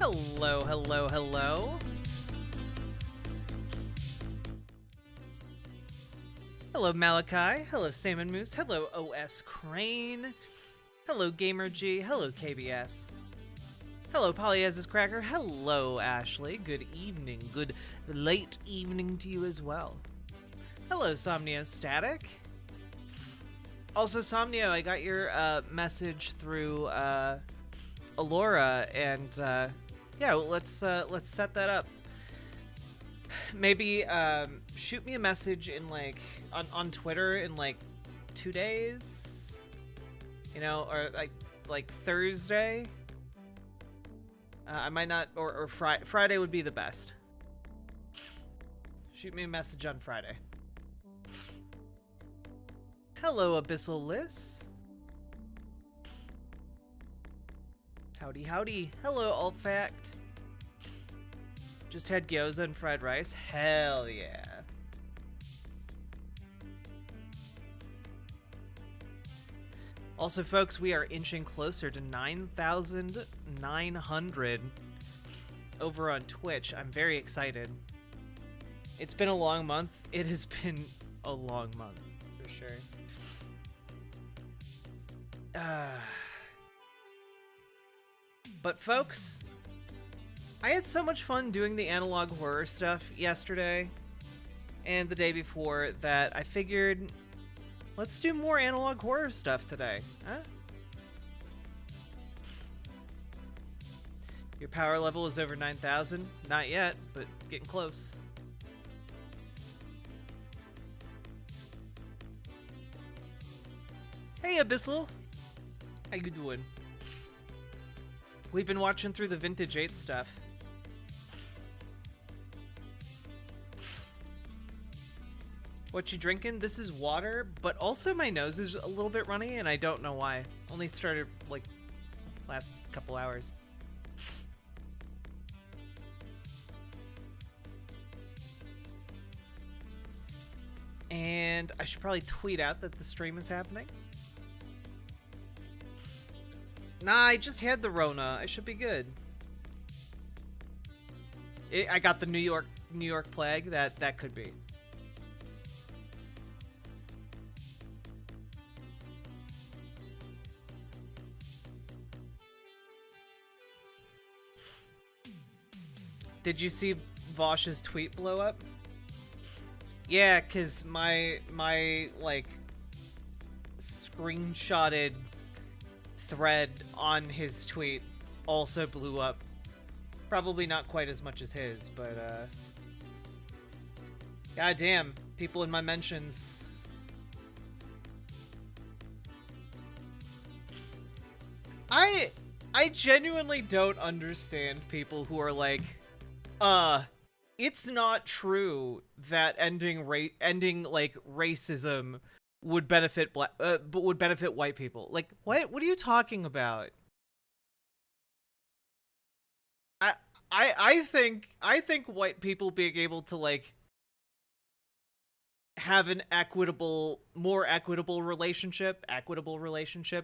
Hello, hello, hello. Hello, Malachi. Hello, Salmon Moose. Hello, OS Crane. Hello, Gamer G. Hello, KBS. Hello, Polyaz's Cracker. Hello, Ashley. Good evening. Good late evening to you as well. Hello, Somnio Static. Also, Somnio, I got your message through Alora, and yeah, let's set that up. Maybe shoot me a message in like on Twitter in like 2 days, you know, or like Thursday. I might not, or Friday would be the best. Shoot me a message on Friday. Hello, Abyssal Liss. Howdy, howdy. Hello, Alt Fact. Just had gyoza and fried rice. Hell yeah. Also, folks, we are inching closer to 9,900 over on Twitch. I'm very excited. It's been a long month. It has been a long month, for sure. But, folks, I had so much fun doing the analog horror stuff yesterday and the day before that I figured, let's do more analog horror stuff today, huh? Your power level is over 9,000? Not yet, but getting close. Hey, Abyssal. How you doing? We've been watching through the Vintage 8 stuff. What you drinking? This is water, but also my nose is a little bit runny, and I don't know why. Only started, like, last couple hours. And I should probably tweet out that the stream is happening. Nah, I just had the Rona. I should be good. I got the New York plague. That could be. Did you see Vosh's tweet blow up? Yeah, cause my like screenshotted thread on his tweet also blew up. Probably not quite as much as his, but goddamn, people in my mentions. I genuinely don't understand people who are like, it's not true that ending like racism would benefit would benefit white people. Like, what are you talking about? I think white people being able to like have an more equitable relationship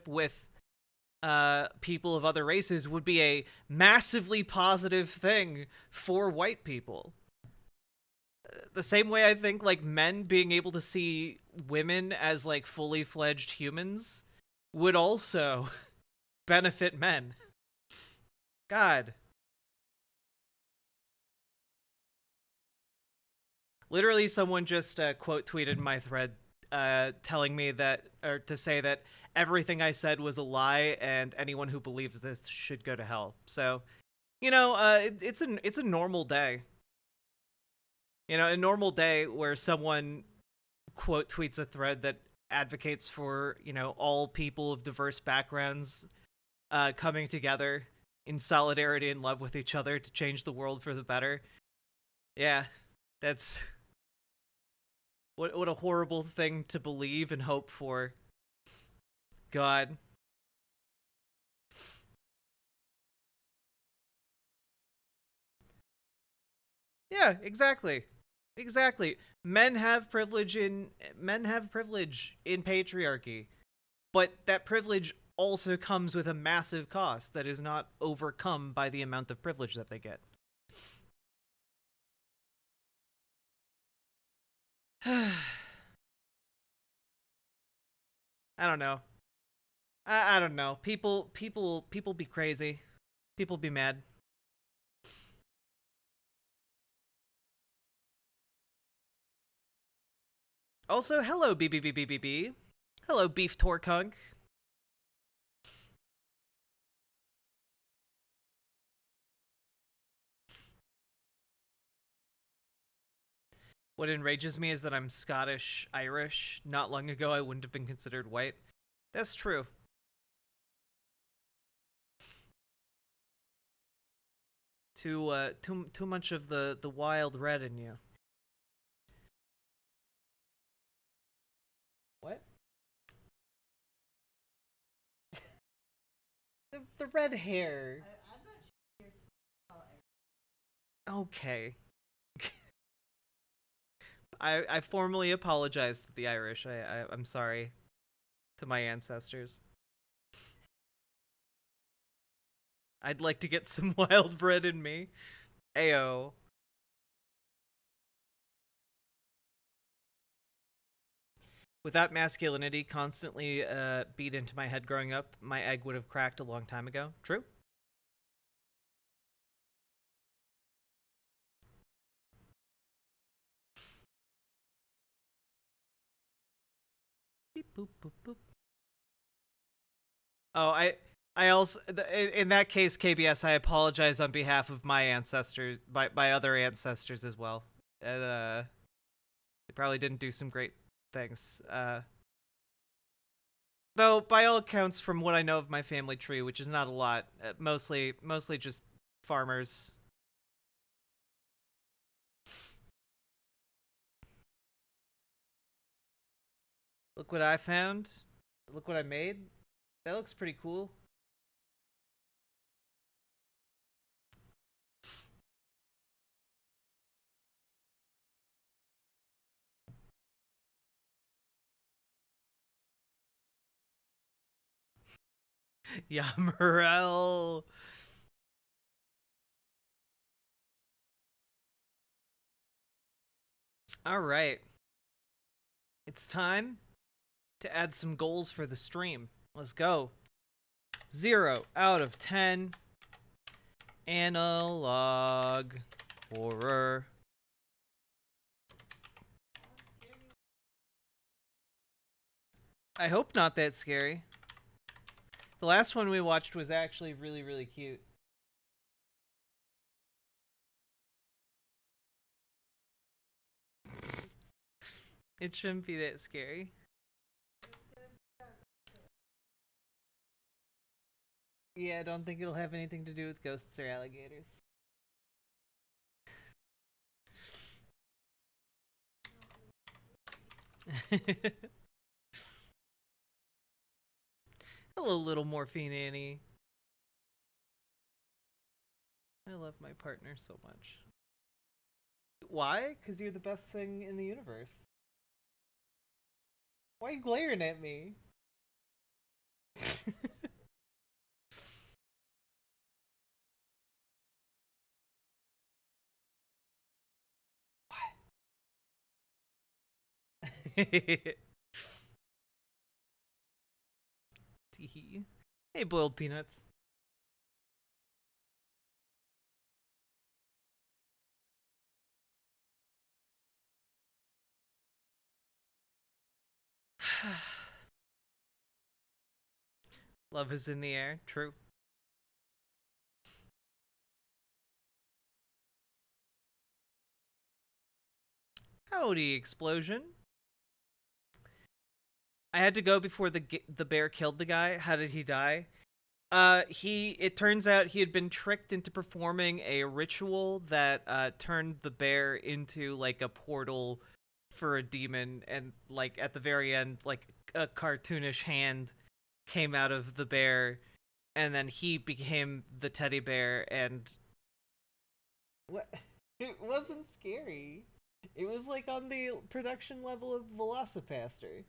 with people of other races would be a massively positive thing for white people. The same way I think like men being able to see women as like fully fledged humans would also benefit men. God. Literally someone just quote tweeted my thread telling me that, or to say that everything I said was a lie and anyone who believes this should go to hell. So, you know, it's a normal day. You know, a normal day where someone quote tweets a thread that advocates for, you know, all people of diverse backgrounds coming together in solidarity and love with each other to change the world for the better. Yeah, that's what a horrible thing to believe and hope for. God. Yeah, exactly. Exactly. Men have privilege in patriarchy. But that privilege also comes with a massive cost that is not overcome by the amount of privilege that they get. I don't know. I don't know. People be crazy. People be mad. Also, hello BBBBBB. Hello Beef Torkunk. What enrages me is that I'm Scottish Irish. Not long ago I wouldn't have been considered white. That's true. Too much of the wild red in you. What? The red hair. I'm not sure you're okay. I formally apologize to the Irish. I'm sorry to my ancestors. I'd like to get some wild bread in me. Ayo. With that masculinity constantly beat into my head growing up, my egg would have cracked a long time ago. True? Beep, boop, boop, boop. Oh, I also, in that case, KBS, I apologize on behalf of my ancestors, by other ancestors as well. And, they probably didn't do some great things. Though, by all accounts, from what I know of my family tree, which is not a lot, mostly just farmers. Look what I found. Look what I made. That looks pretty cool. Yeah, Morel. All right. It's time to add some goals for the stream. Let's go. 0 out of 10. Analog horror. I hope not that scary. The last one we watched was actually really, really cute. It shouldn't be that scary. Yeah, I don't think it'll have anything to do with ghosts or alligators. Hello, little Morphine Annie. I love my partner so much. Why? Because you're the best thing in the universe. Why are you glaring at me? Hey, boiled peanuts. Love is in the air. True. Howdy, explosion. I had to go before the bear killed the guy. How did he die? It turns out he had been tricked into performing a ritual that turned the bear into like a portal for a demon, and like at the very end, like a cartoonish hand came out of the bear, and then he became the teddy bear. And what? It wasn't scary. It was like on the production level of Velocipaster.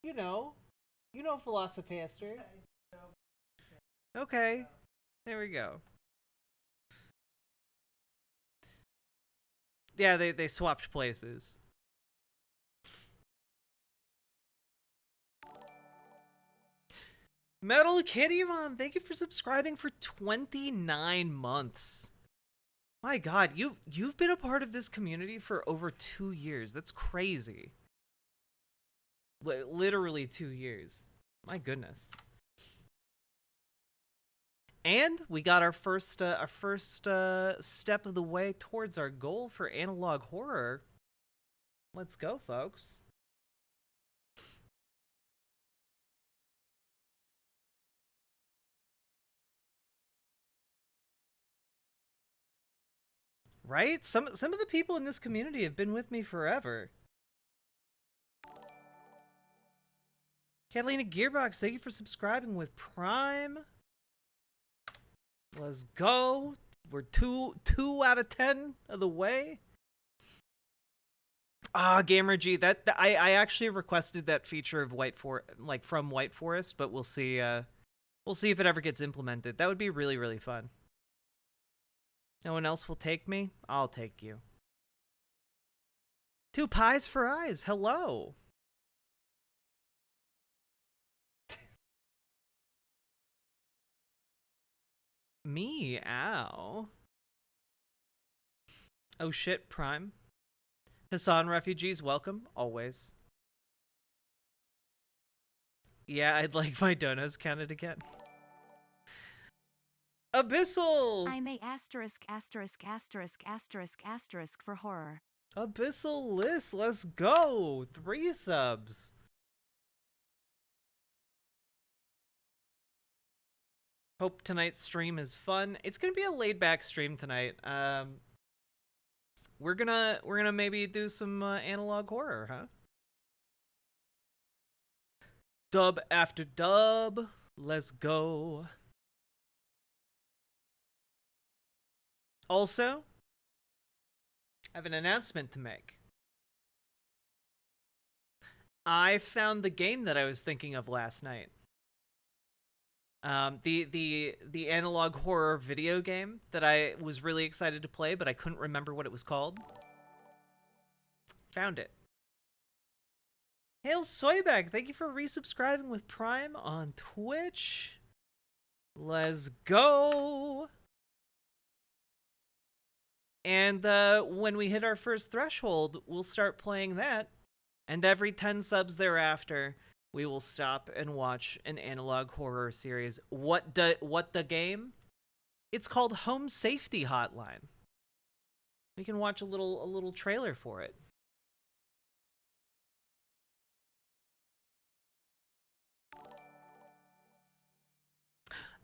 You know. You know Philosophaster. Okay. There we go. Yeah, they swapped places. Metal Kitty Mom, thank you for subscribing for 29 months. My god, you've been a part of this community for over 2 years. That's crazy. Literally 2 years. My goodness. And we got our first step of the way towards our goal for analog horror. Let's go, folks. Right? Some of the people in this community have been with me forever. Catalina Gearbox, thank you for subscribing with Prime. Let's go. We're two out of 10 of the way. Ah, Gamer G, I actually requested that feature of from White Forest, but we'll see if it ever gets implemented. That would be really, really fun. No one else will take me? I'll take you. 2 pies for eyes. Hello. Meow. Oh shit, Prime. Hassan refugees, welcome, always. Yeah, I'd like my donuts counted again. Abyssal! I'm a asterisk for horror. Abyssal List, let's go! 3 subs. Hope tonight's stream is fun. It's gonna be a laid-back stream tonight. We're gonna maybe do some analog horror, huh? Dub after dub. Let's go. Also, I have an announcement to make. I found the game that I was thinking of last night. The analog horror video game that I was really excited to play, but I couldn't remember what it was called. Found it. Hail Soyback, thank you for resubscribing with Prime on Twitch. Let's go. And when we hit our first threshold, we'll start playing that. And every 10 subs thereafter, we will stop and watch an analog horror series. What the game? It's called Home Safety Hotline. We can watch a little trailer for it.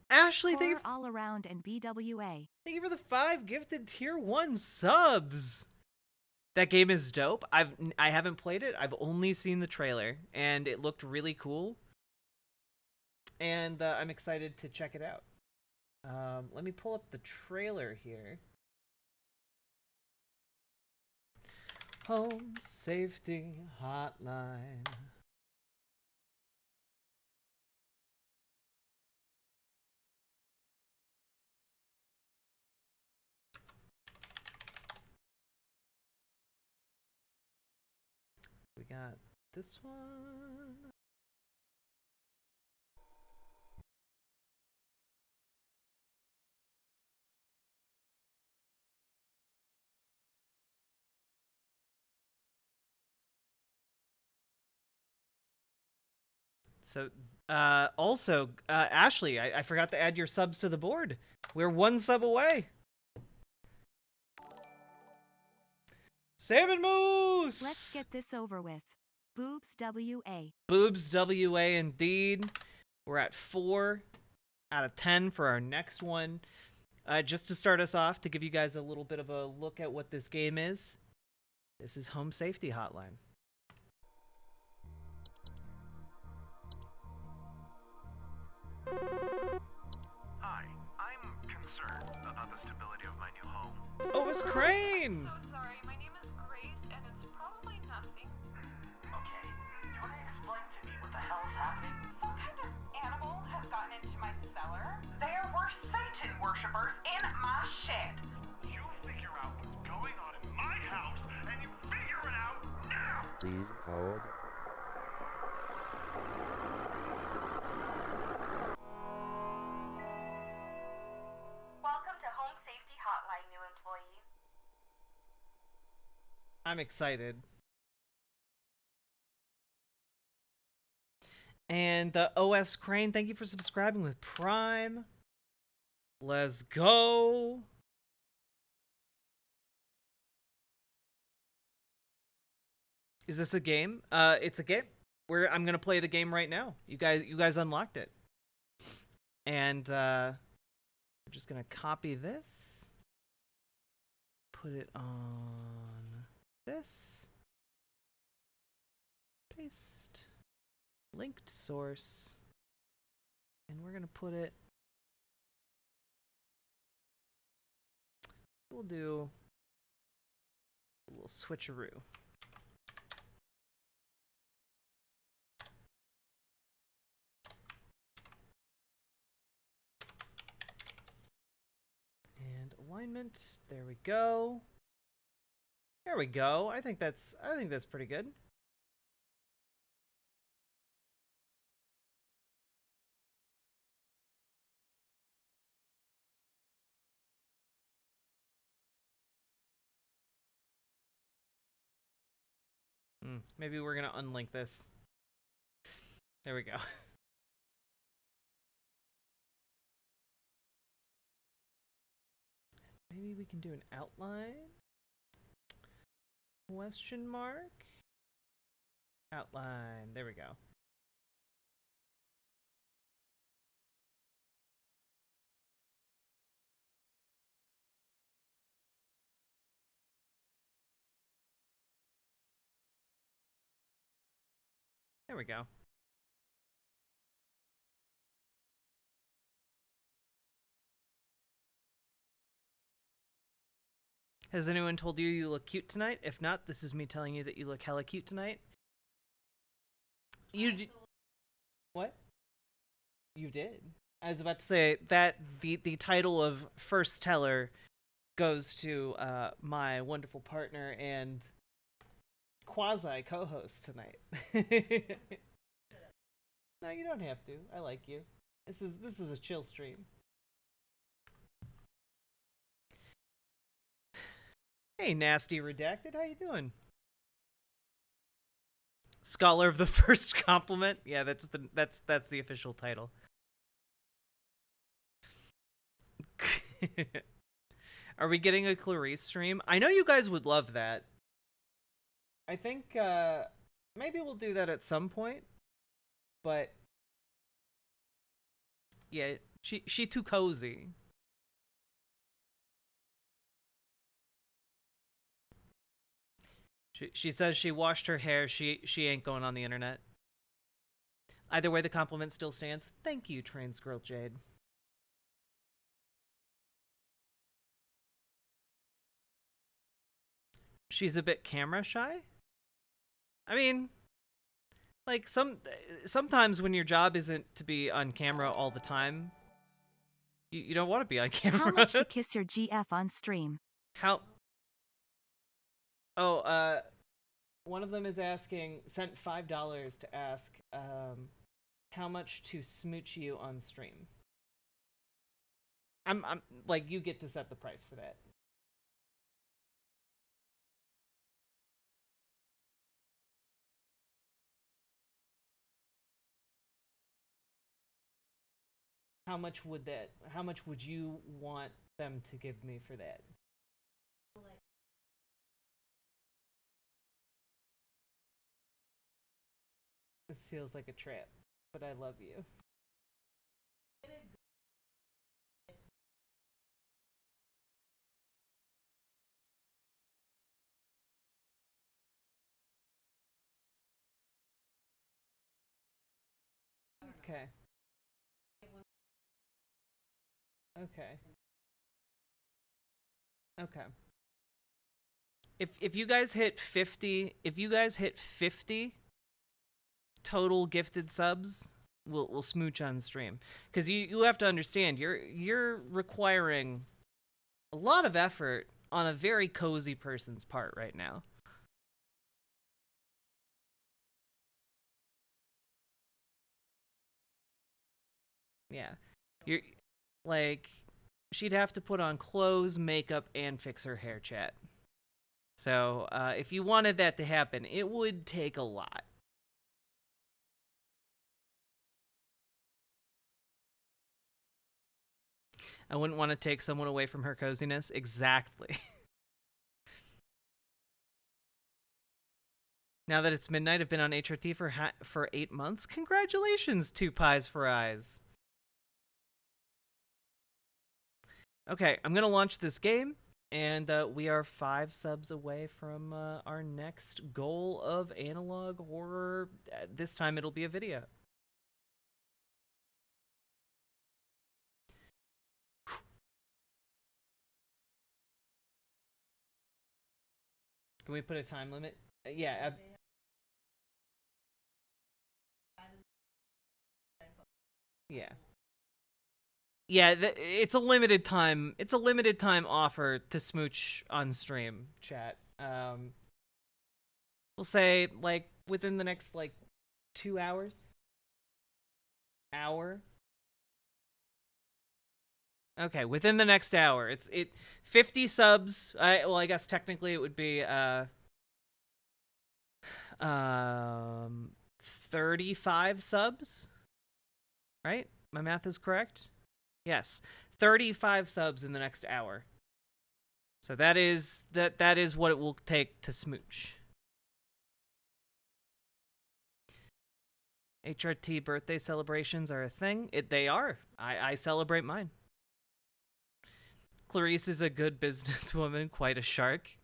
Ashley, thank you all around and BWA. Thank you for the 5 gifted tier 1 subs. That game is dope. I haven't played it. I've only seen the trailer, and it looked really cool. And I'm excited to check it out. Let me pull up the trailer here. Home Safety Hotline. We got this one. So, also, Ashley, I forgot to add your subs to the board. We're 1 sub away. Salmon Moose! Let's get this over with. Boobs WA. Boobs WA indeed. We're at 4 out of 10 for our next one. Just to start us off, to give you guys a little bit of a look at what this game is. This is Home Safety Hotline. Hi, I'm concerned about the stability of my new home. Oh, it's Crane! So sorry, my name is Grace, and it's probably nothing. Okay, do you want to explain to me what the Please hold. Welcome to Home Safety Hotline, new employee. I'm excited. And the OS Crane, thank you for subscribing with Prime. Let's go. Is this a game? It's a game. I'm gonna play the game right now. You guys unlocked it. And we're just gonna copy this. Put it on this. Paste. Linked source. And we're gonna put it. We'll do a little switcheroo. And alignment, there we go. There we go. I think that's pretty good. Maybe we're gonna unlink this. There we go. Maybe we can do an outline. Question mark. Outline. There we go. There we go. Has anyone told you you look cute tonight? If not, this is me telling you that you look hella cute tonight. What? You did. I was about to say that the title of first teller goes to my wonderful partner and quasi co-host tonight. No, you don't have to. I like you. This is a chill stream. Hey, Nasty Redacted, how you doing? Scholar of the First Compliment. Yeah, that's the official title. Are we getting a Clarice stream? I know you guys would love that. I think maybe we'll do that at some point. But yeah, she too cozy. She says she washed her hair. She ain't going on the internet. Either way, the compliment still stands. Thank you, Trans Girl Jade. She's a bit camera shy. I mean, like sometimes when your job isn't to be on camera all the time, you don't want to be on camera. How much to kiss your GF on stream? How? Oh, one of them is asking, sent $5 to ask, how much to smooch you on stream. I'm like, you get to set the price for that. How much would you want them to give me for that? This feels like a trap, but I love you. Okay. Okay. Okay. If you guys hit 50, total gifted subs, we'll smooch on stream. Cuz you have to understand, you're requiring a lot of effort on a very cozy person's part right now. Yeah. You're like she'd have to put on clothes, makeup, and fix her hair, chat. So, if you wanted that to happen, it would take a lot. I wouldn't want to take someone away from her coziness. Exactly. Now that it's midnight, I've been on HRT for 8 months. Congratulations, Two Pies for Eyes. Okay, I'm gonna launch this game, and we are 5 subs away from our next goal of analog horror. This time it'll be a video. Can we put a time limit? Yeah. Yeah. Yeah, it's a limited time. It's a limited time offer to smooch on stream, chat. We'll say like within the next like 2 hours. Hour. Okay, within the next hour. It's 50 subs. I guess technically it would be um 35 subs. Right? My math is correct? Yes. 35 subs in the next hour. So that is what it will take to smooch. HRT birthday celebrations are a thing. They are. I celebrate mine. Clarice is a good businesswoman, quite a shark.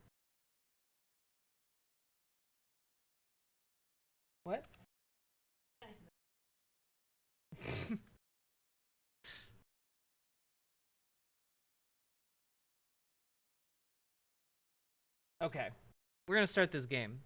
What? Okay. We're gonna start this game.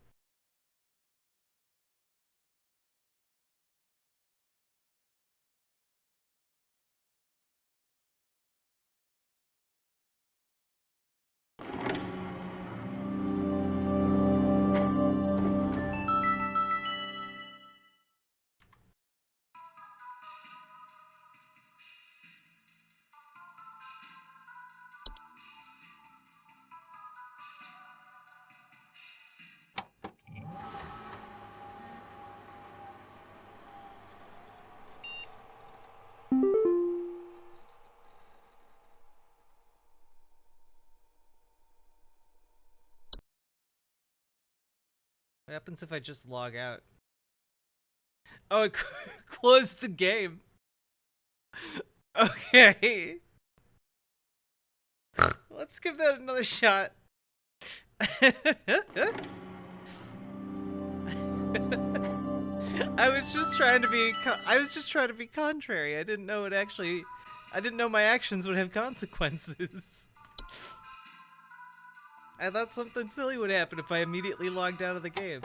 What happens if I just log out? Oh, it closed the game. Okay. Let's give that another shot. I was just trying to be contrary. I didn't know my actions would have consequences. I thought something silly would happen if I immediately logged out of the game.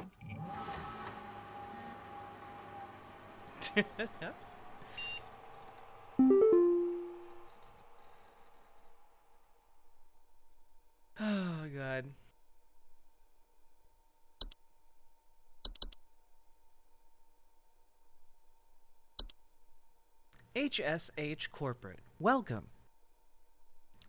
Oh god. HSH Corporate. Welcome.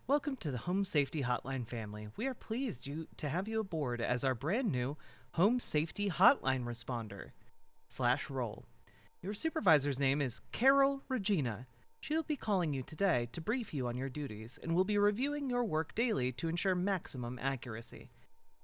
Welcome to the Home Safety Hotline family. We are pleased to have you aboard as our brand new Home Safety Hotline responder / role. Your supervisor's name is Carol Regina. She'll be calling you today to brief you on your duties and will be reviewing your work daily to ensure maximum accuracy.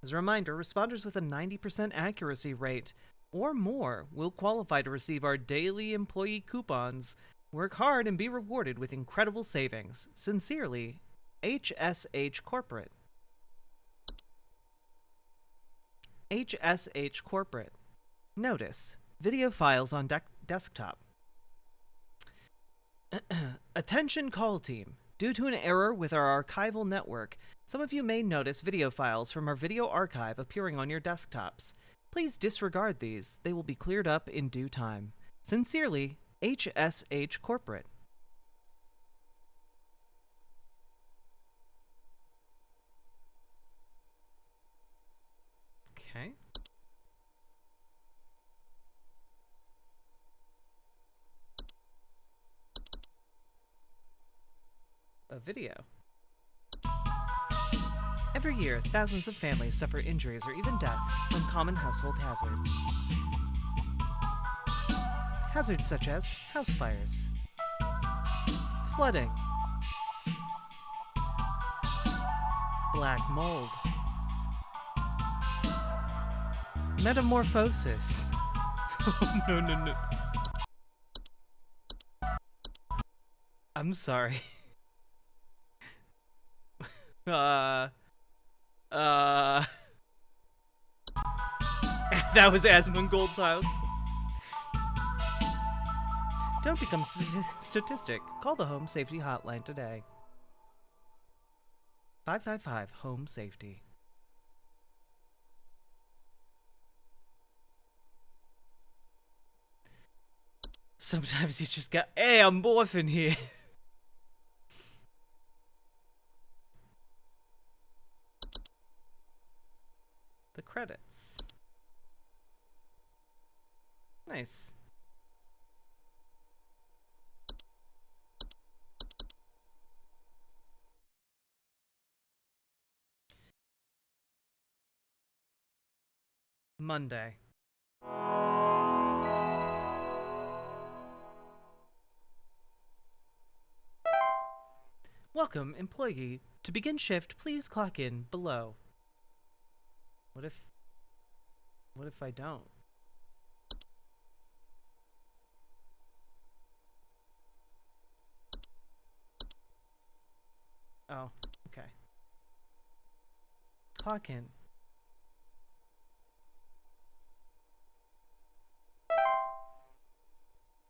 As a reminder, responders with a 90% accuracy rate or more will qualify to receive our daily employee coupons. Work hard and be rewarded with incredible savings. Sincerely, HSH Corporate. HSH Corporate. Notice: video files on desktop. Attention call team. Due to an error with our archival network, some of you may notice video files from our video archive appearing on your desktops. Please disregard these. They will be cleared up in due time. Sincerely, HSH Corporate. Okay. A video. Every year, thousands of families suffer injuries or even death from common household hazards. Hazards such as house fires, flooding, black mold, metamorphosis. Oh, no. I'm sorry. That was Asmongold's house. Don't become statistic. Call the Home Safety Hotline today. 555 Home Safety. Sometimes you just got, hey, I'm morphing here. The credits. Nice. Monday. Welcome, employee. To begin shift, please clock in below. What if I don't? Oh, okay. Clock in.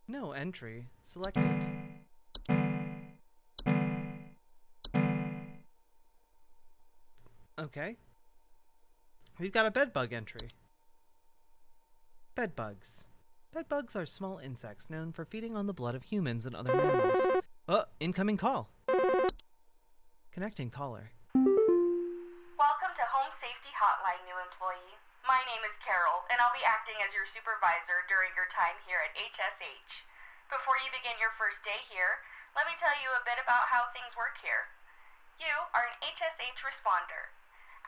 No entry selected. Okay. We've got a bedbug entry. Bedbugs. Bedbugs are small insects known for feeding on the blood of humans and other mammals. Oh, incoming call. Connecting caller. Welcome to Home Safety Hotline, new employee. My name is Carol, and I'll be acting as your supervisor during your time here at HSH. Before you begin your first day here, let me tell you a bit about how things work here. You are an HSH responder.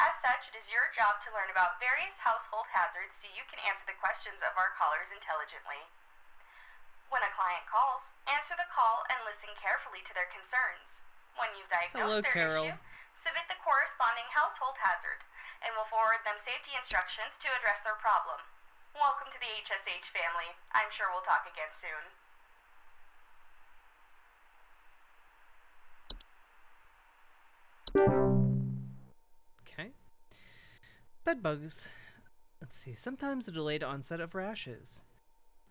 As such, it is your job to learn about various household hazards so you can answer the questions of our callers intelligently. When a client calls, answer the call and listen carefully to their concerns. When you've diagnosed their Carol. issue, submit the corresponding household hazard, and we'll forward them safety instructions to address their problem. Welcome to the HSH family. I'm sure we'll talk again soon. Okay. Bedbugs. Let's see. Sometimes a delayed onset of rashes.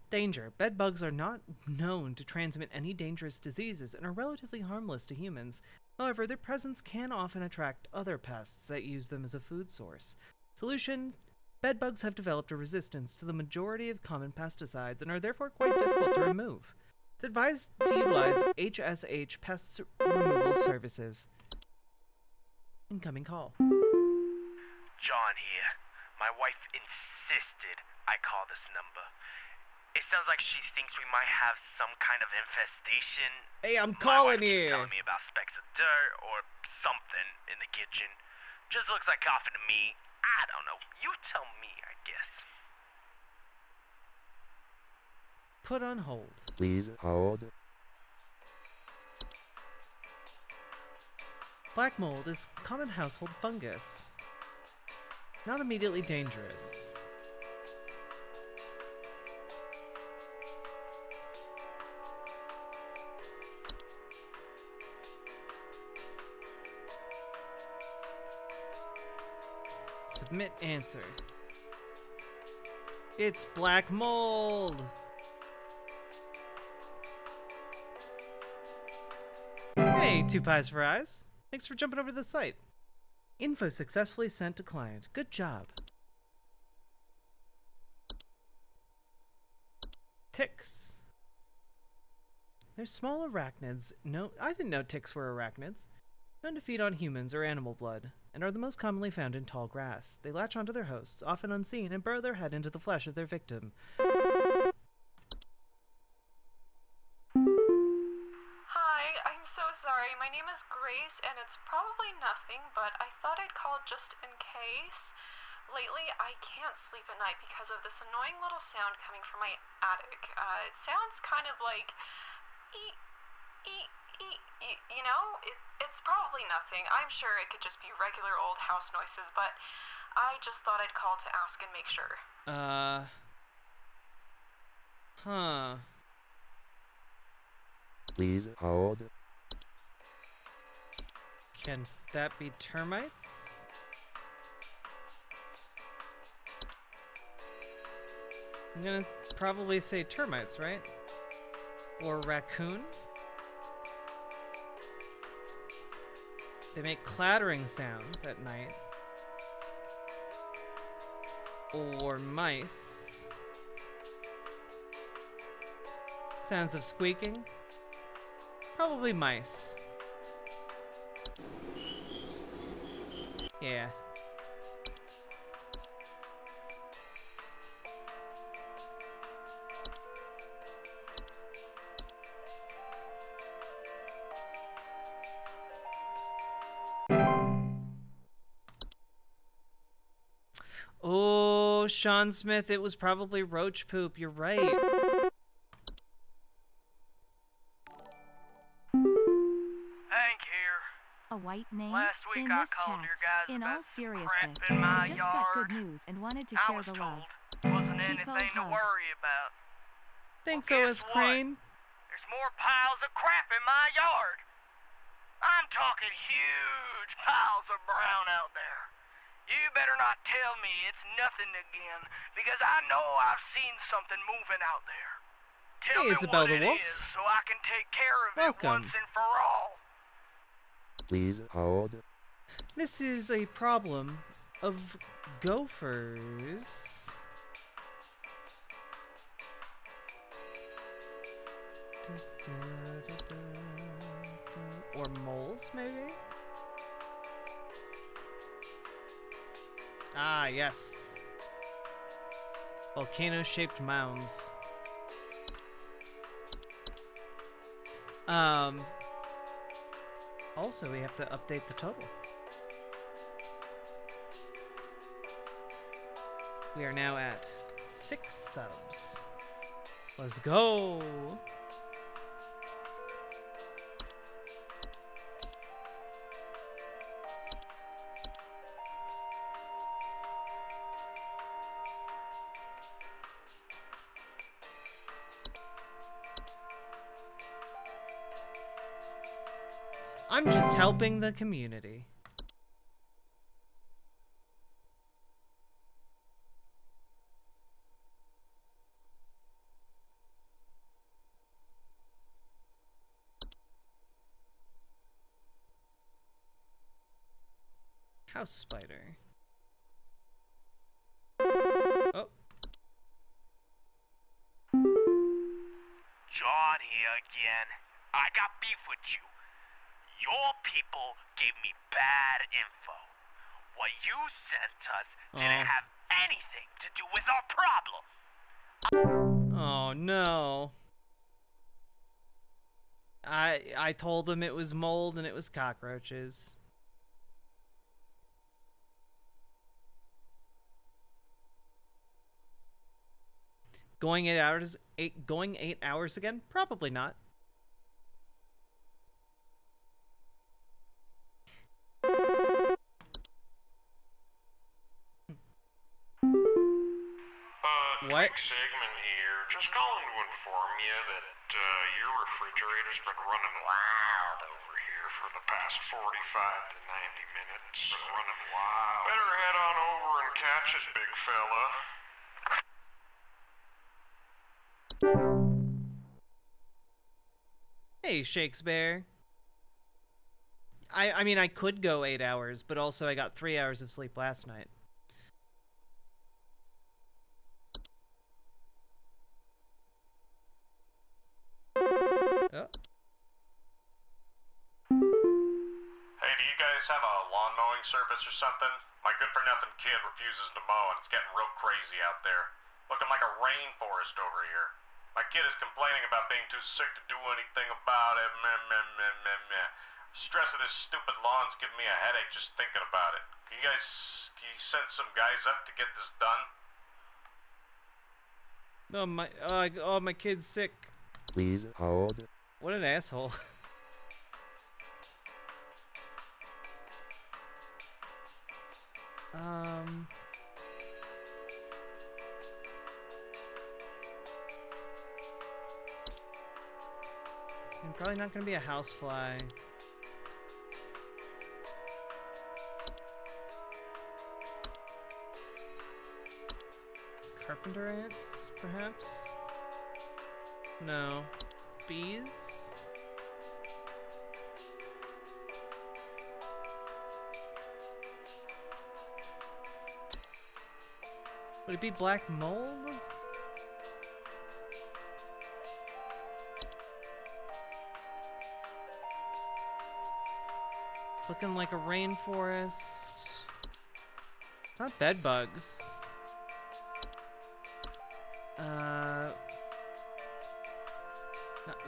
Danger. Bedbugs are not known to transmit any dangerous diseases and are relatively harmless to humans. However, their presence can often attract other pests that use them as a food source. Solution. Bedbugs have developed a resistance to the majority of common pesticides and are therefore quite difficult to remove. It's advised to utilize HSH pest removal services. Incoming call. John here. My wife insisted I call this number. It sounds like she thinks we might have some kind of infestation. Hey, I'm My calling wife keeps you. telling me about specks of dirt or something in the kitchen. Just looks like coffee to me. I don't know. You tell me, I guess. Put on hold. Please hold. Black mold is common household fungus. Not immediately dangerous. Submit answer. It's black mold. Hey, Two Pies for Eyes. Thanks for jumping over to the site. Info successfully sent to client. Good job. Ticks. They're small arachnids. No, I didn't know ticks were arachnids. Known to feed on humans or animal blood, and are the most commonly found in tall grass. They latch onto their hosts, often unseen, and burrow their head into the flesh of their victim. Hi, I'm so sorry. My name is Grace. just in case. Lately, I can't sleep at night because of this annoying little sound coming from my attic. It sounds kind of like eek, eek, eek, you know? It's probably nothing. I'm sure it could just be regular old house noises, but I just thought I'd call to ask and make sure. Huh. Please hold. Can that be termites? I'm gonna probably say termites, right? Or raccoon? They make clattering sounds at night. Or mice. Sounds of squeaking. Probably mice. Yeah. Oh, Sean Smith, it was probably roach poop. You're right. Hank here. A white name? Last week in I this called chat. your guys In about all some seriousness, crap in my I just got good yard. news and wanted to I share was the told love. wasn't Keep anything to hug. worry about. Thanks, Well, OS guess what? Crane. There's more piles of crap in my yard. I'm talking huge piles of brown out there. You better not tell me it's nothing again, because I know I've seen something moving out there. Tell Hey, me Isabel what the it Wolf. is so I can take care of Welcome. it once and for all. Please hold. This is a problem of gophers. Or moles, maybe? Ah, yes. Volcano-shaped mounds. Also, we have to update the total. We are now at 6 subs. Let's go! I'm just helping the community. House spider. Oh. John here again. I got beef with you. Your people gave me bad info. What you sent us didn't have anything to do with our problem. Oh no. I told them it was mold and it was cockroaches. Going 8 hours going 8 hours again? Probably not. What? Segment here. Just calling to inform you that your refrigerator's been running wild over here for the past 45 to 90 minutes. Been running wild. Better head on over and catch it, big fella. Hey, Shakespeare. I mean, I could go 8 hours, but also I got 3 hours of sleep last night. Oh. Hey, do you guys have a lawn mowing service or something? My good-for-nothing kid refuses to mow, and it's getting real crazy out there. Looking like a rainforest over here. My kid is complaining about being too sick to do anything about it. Meh, meh, meh, meh, meh. Stress of this stupid lawn's giving me a headache just thinking about it. Can you send some guys up to get this done? No, my kid's sick. Please hold. What an asshole. I'm probably not gonna be a housefly. Carpenter ants, perhaps? No. Bees? Would it be black mold? It's looking like a rainforest. It's not bed bugs.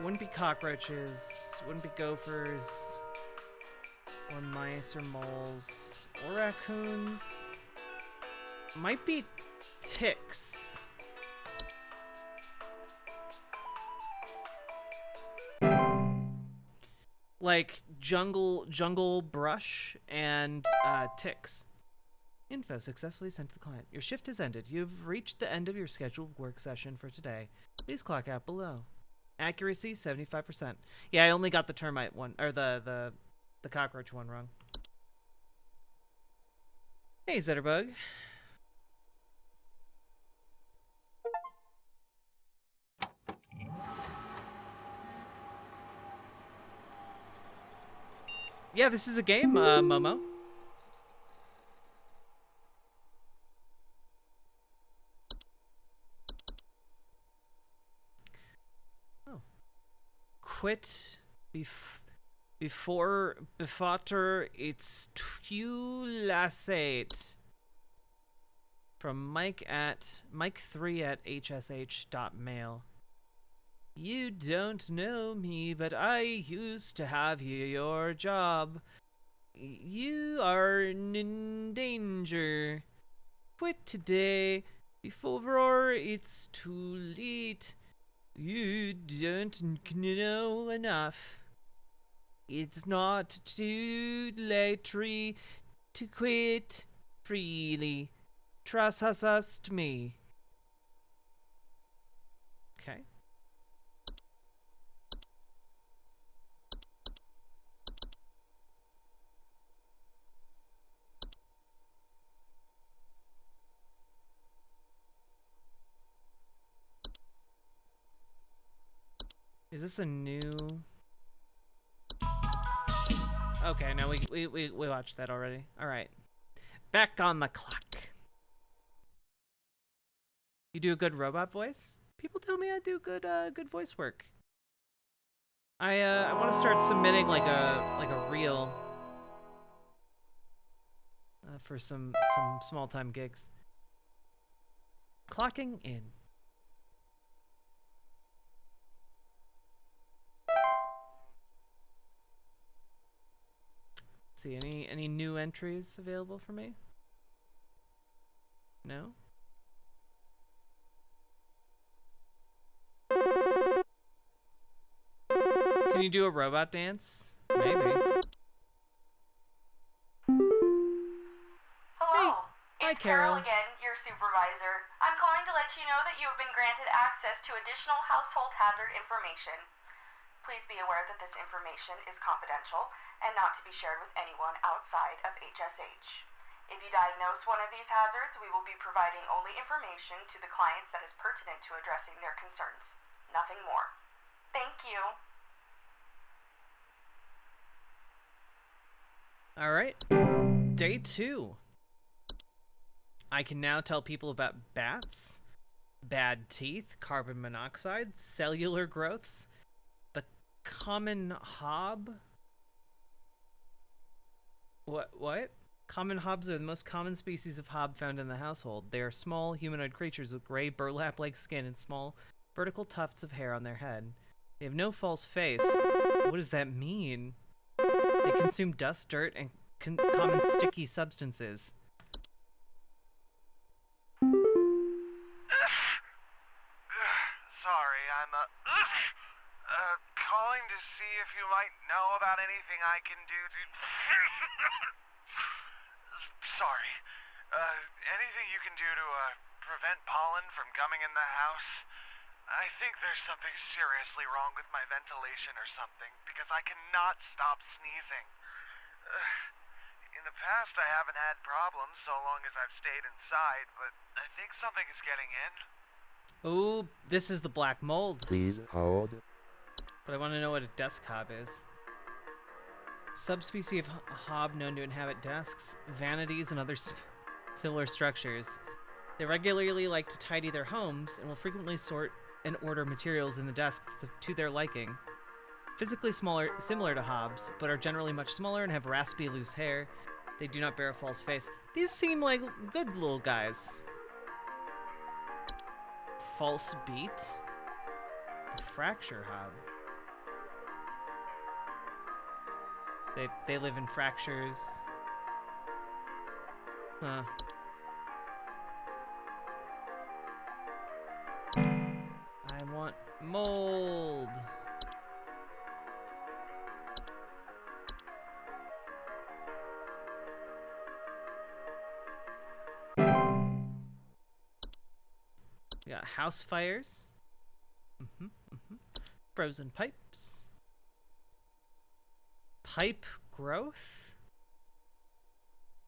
Wouldn't be cockroaches, wouldn't be gophers, or mice, or moles, or raccoons. Might be ticks. Like jungle brush and ticks. Info successfully sent to the client. Your shift has ended. You've reached the end of your scheduled work session for today. Please clock out below. Accuracy 75%. Yeah, I only got the termite one, or the cockroach one wrong. Hey, Zetterbug. Yeah, this is a game, Momo. Oh. Quit before it's too late. From Mike3@hsh.mail. You don't know me, but I used to have your job. You are in danger. Quit today before it's too late. You don't know enough. It's not too late to quit freely. Trust me. Okay. Is this a new? Okay, no, we watched that already. All right, back on the clock. You do a good robot voice. People tell me I do good voice work. I want to start submitting like a reel for some small time gigs. Clocking in. See any new entries available for me? No? Can you do a robot dance? Maybe. Hello. Hi, It's Carol. Again, your supervisor. I'm calling to let you know that you have been granted access to additional household hazard information. Please be aware that this information is confidential and not to be shared with anyone outside of HSH. If you diagnose one of these hazards, we will be providing only information to the clients that is pertinent to addressing their concerns. Nothing more. Thank you. All right. Day 2. I can now tell people about bats, bad teeth, carbon monoxide, cellular growths, the common hob. What? Common hobs are the most common species of hob found in the household. They are small humanoid creatures with gray burlap-like skin and small vertical tufts of hair on their head. They have no false face. What does that mean? They consume dust, dirt, common sticky substances. Sorry, I'm calling to see if you might know about anything I can do to... Sorry. Anything you can do to, prevent pollen from coming in the house? I think there's something seriously wrong with my ventilation or something, because I cannot stop sneezing. In the past, I haven't had problems so long as I've stayed inside, but I think something is getting in. Ooh, this is the black mold. Please hold. But I want to know what a desk hob is. Subspecies of hob known to inhabit desks, vanities, and other similar structures. They regularly like to tidy their homes and will frequently sort and order materials in the desk to their liking. Physically similar to hobs, but are generally much smaller and have raspy, loose hair. They do not bear a false face. These seem like good little guys. False beat? Fracture hob. They live in fractures. Huh. I want mold. We got house fires. Frozen pipes. Pipe growth?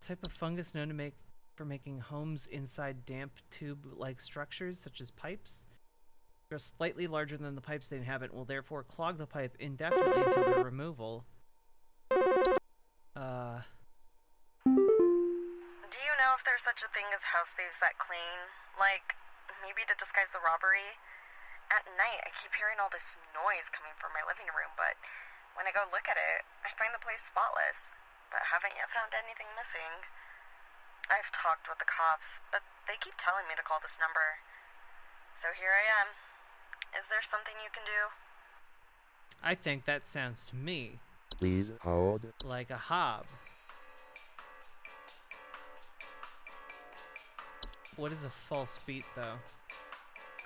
Type of fungus known to for making homes inside damp tube-like structures, such as pipes. Grow slightly larger than the pipes they inhabit and will therefore clog the pipe indefinitely until their removal. Do you know if there's such a thing as house thieves that clean? Like, maybe to disguise the robbery? At night, I keep hearing all this noise coming from my living room, but when I go look at it, I find the place spotless, but haven't yet found anything missing. I've talked with the cops, but they keep telling me to call this number. So here I am. Is there something you can do? I think that sounds to me Please hold. like a hob. What is a false beat, though?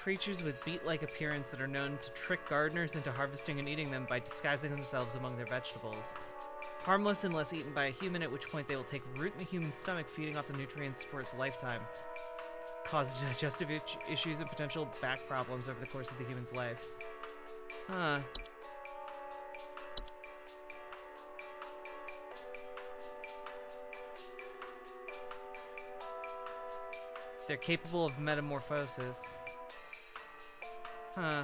Creatures with beet-like appearance that are known to trick gardeners into harvesting and eating them by disguising themselves among their vegetables. Harmless unless eaten by a human, at which point they will take root in the human stomach, feeding off the nutrients for its lifetime. Cause digestive issues and potential back problems over the course of the human's life. Huh. They're capable of metamorphosis. Huh.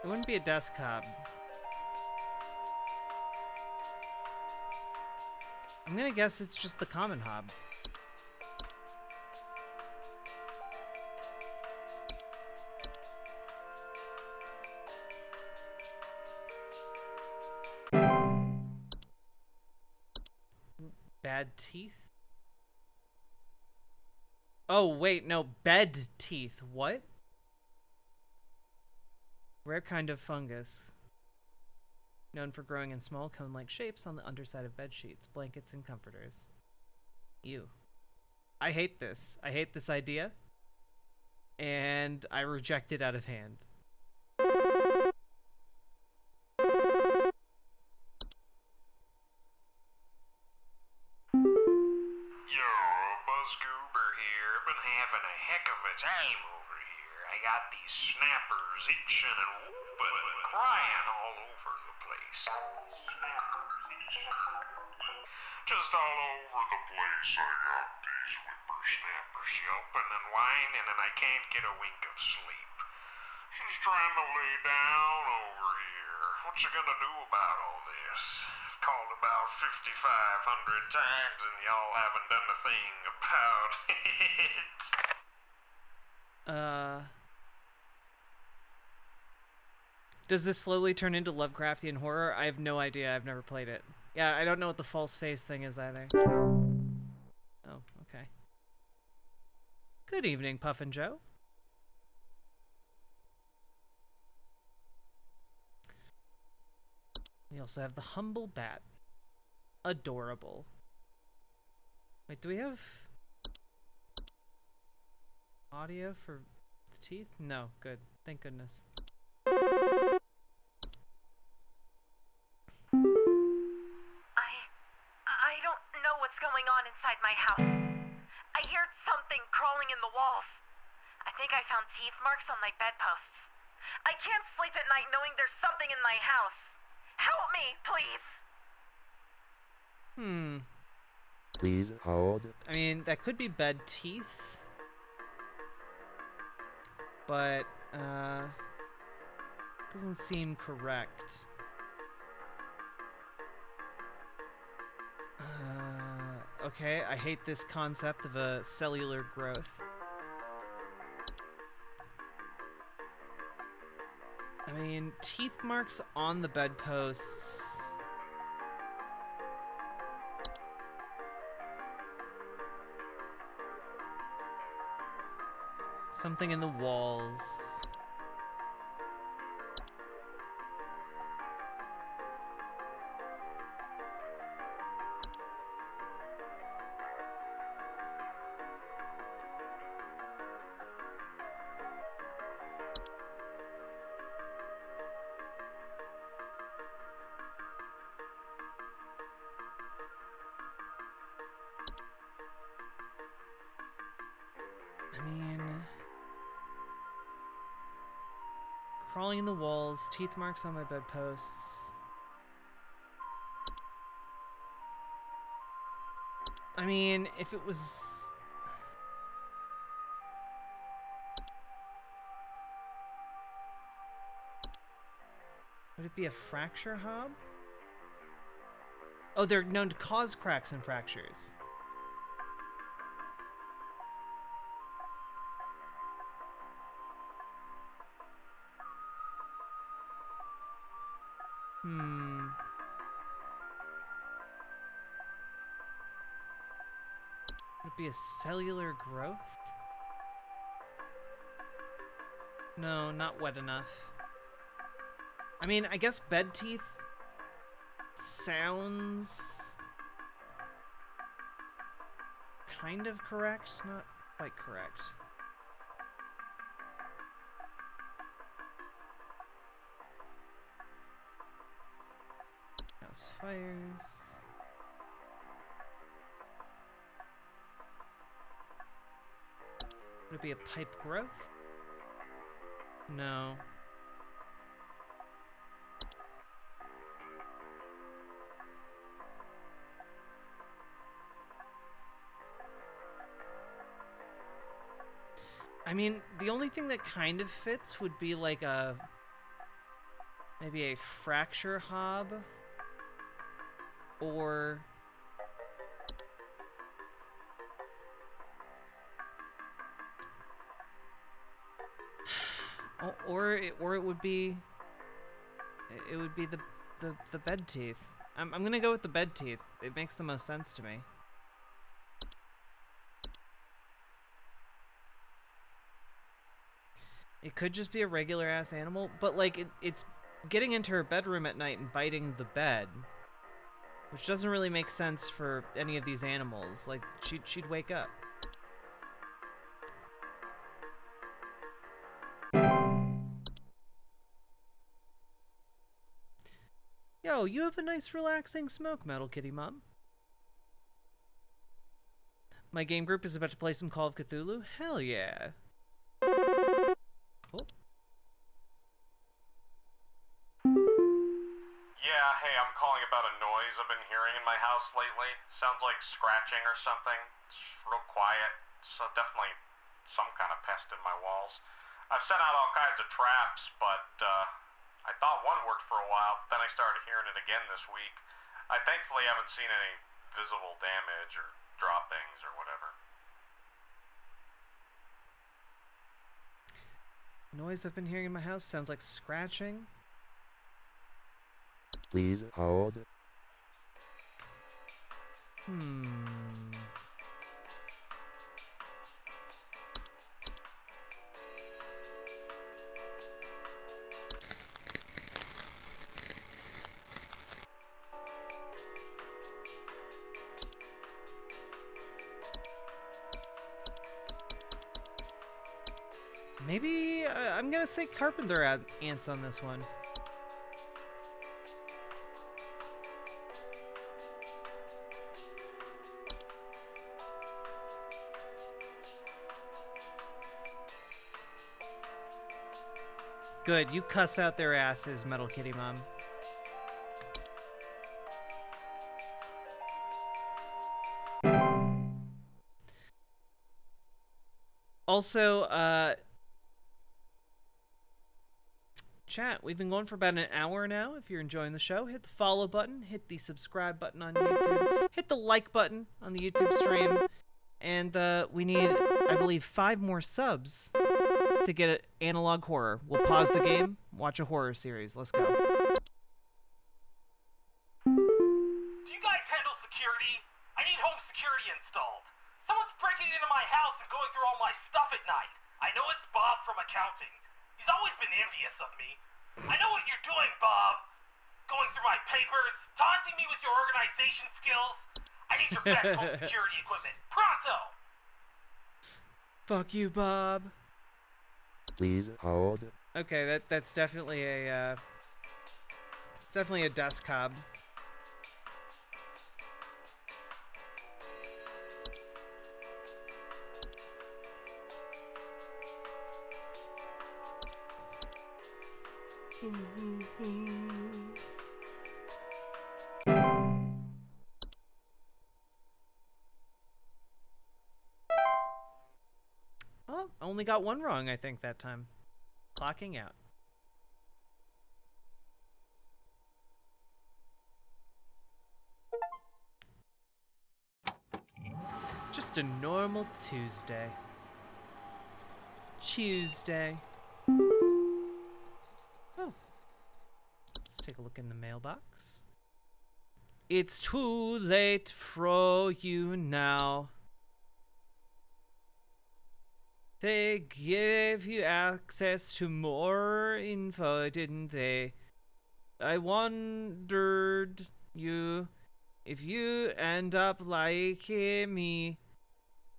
It wouldn't be a desk hob. I'm gonna guess it's just the common hob. Bad teeth? Oh, wait, no, bed teeth. What? Rare kind of fungus. Known for growing in small cone-like shapes on the underside of bed sheets, blankets, and comforters. Ew. I hate this. I hate this idea. And I reject it out of hand. Buzzgoober here. Been having a heck of a time over here. I got these snappers itching and whooping and crying all over the place. Just all over the place I got these whippersnappers yelping and whining and I can't get a wink of sleep. She's trying to lay down over here. What's she gonna do about all this? I've called about 5,500 times and y'all haven't done a thing about it. Does this slowly turn into Lovecraftian horror? I have no idea. I've never played it. Yeah, I don't know what the false face thing is either. Oh, okay. Good evening, Puffin Joe. We also have the humble bat. Adorable. Wait, do we have audio for the teeth? No, good. Thank goodness. I don't know what's going on inside my house. I hear something crawling in the walls. I think I found teeth marks on my bedposts. I can't sleep at night knowing there's something in my house. Help me, please! Please hold. I mean, that could be bed teeth. But, doesn't seem correct. Okay, I hate this concept of a cellular growth. I mean, teeth marks on the bedposts. Something in the walls. I mean, crawling in the walls, teeth marks on my bedposts. I mean, if it was... Would it be a fracture hob? Oh, they're known to cause cracks and fractures. Would it be a cellular growth? No, not wet enough. I mean, I guess bed teeth sounds kind of correct, not quite correct. House fires. Would it be a pipe growth? No. I mean, the only thing that kind of fits would be like a... maybe a fracture hob. Or... or it would be... it would be the bed teeth. I'm gonna go with the bed teeth. It makes the most sense to me. It could just be a regular ass animal, but like it's getting into her bedroom at night and biting the bed, which doesn't really make sense for any of these animals. Like she'd wake up. Yo, you have a nice relaxing smoke, Metal Kitty Mom. My game group is about to play some Call of Cthulhu? Hell yeah. Oh. Yeah, hey, I'm calling about a noise I've been hearing in my house lately. Sounds like scratching or something. It's real quiet. So definitely some kind of pest in my walls. I've sent out all kinds of traps, but I thought one worked for a while, then I started hearing it again this week. I thankfully haven't seen any visible damage or droppings or whatever. Noise I've been hearing in my house sounds like scratching. Please hold. Maybe I'm gonna say carpenter ants on this one. Good, you cuss out their asses, Metal Kitty Mom. Also, chat, we've been going for about an hour now. If you're enjoying the show, hit the follow button, hit the subscribe button on YouTube, hit the like button on the YouTube stream, and we need, I believe, 5 more subs to get an analog horror. We'll pause the game, watch a horror series. Let's go. Do you guys handle security? I need home security installed. Someone's breaking into my house and going through all my stuff at night. I know it's Bob from accounting. He's always been envious of me. I know what you're doing, Bob. Going through my papers, taunting me with your organization skills. I need your best home security equipment. Pronto! Fuck you, Bob. Please hold. Okay, that's definitely a it's definitely a desk cob. Oh, only got one wrong, I think, that time. Clocking out. Just a normal Tuesday. Oh. Let's take a look in the mailbox. It's too late for you now. They gave you access to more info, didn't they? I wondered if you end up like me.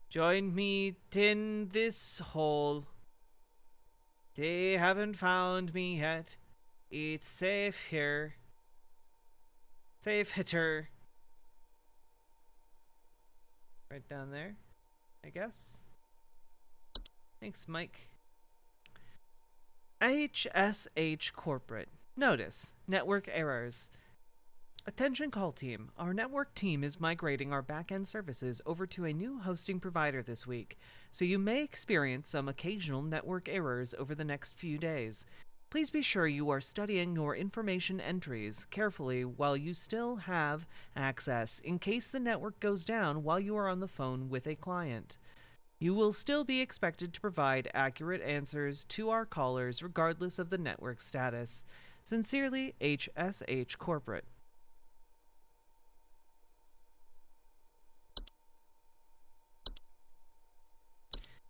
Join me in this hole. They haven't found me yet. It's safe here. Safe hitter. Right down there, I guess. Thanks, Mike. HSH Corporate. Notice. Network errors. Attention call team. Our network team is migrating our backend services over to a new hosting provider this week, so you may experience some occasional network errors over the next few days. Please be sure you are studying your information entries carefully while you still have access in case the network goes down while you are on the phone with a client. You will still be expected to provide accurate answers to our callers regardless of the network status. Sincerely, HSH Corporate.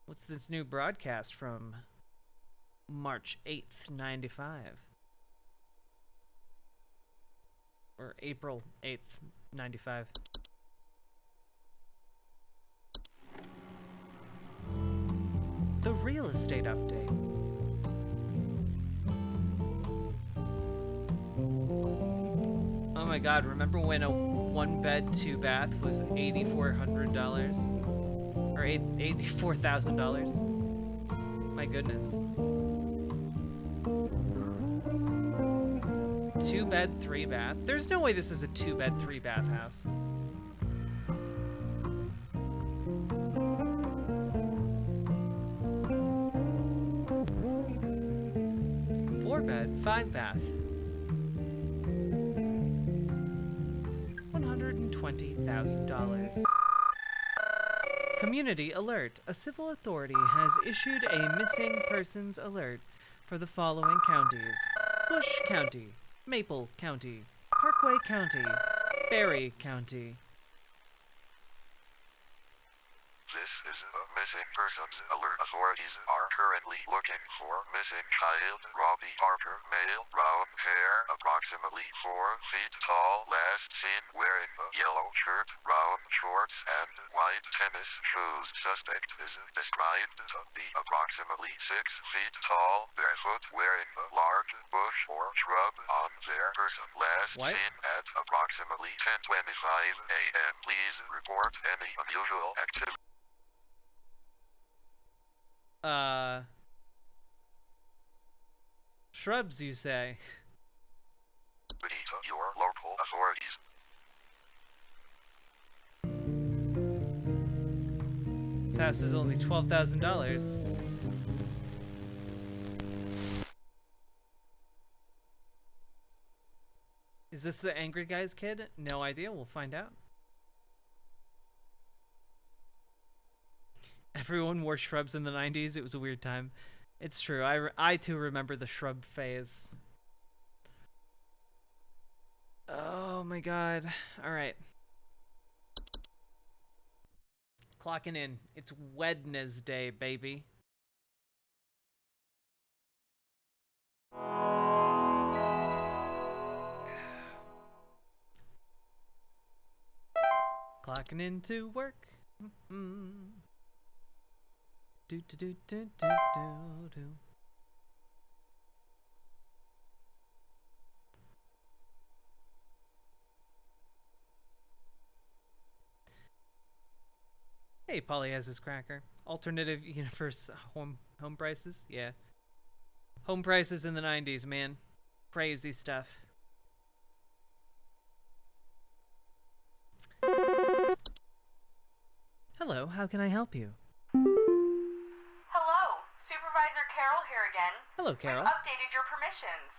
What's this new broadcast from March 8th, 95? Or April 8th, 95. The real estate update. Oh my god, remember when a 1-bed, 2-bath was $8,400? Or $84,000? My goodness. 2-bed, 3-bath? There's no way this is a 2-bed, 3-bath house. Bed, 5-bath. $120,000. Community alert. A civil authority has issued a missing persons alert for the following counties: Bush County, Maple County, Parkway County, Berry County. This is a missing persons alert. Authorities are currently looking for missing child Robbie Parker, male, Brown hair, approximately 4 feet tall, last seen wearing a yellow shirt, brown shorts, and white tennis shoes. Suspect is described to be approximately 6 feet tall, barefoot, wearing a large bush or shrub on their person. Last What? seen at approximately 10:25 a.m. Please report any unusual activity. Shrubs, you say? To your local authorities. This house is only $12,000. Is this the angry guy's kid? No idea. We'll find out. Everyone wore shrubs in the 90s. It was a weird time. It's true. I too remember the shrub phase. Oh my god. Alright. Clocking in. It's Wednesday, baby. Clocking into work. Do do do do do do do. Hey, Polly has his cracker. Alternative universe home prices? Yeah. Home prices in the 90s, man. Crazy stuff. Hello, how can I help you? Hello, Supervisor Carol here again. Hello, Carol. We've updated your permissions.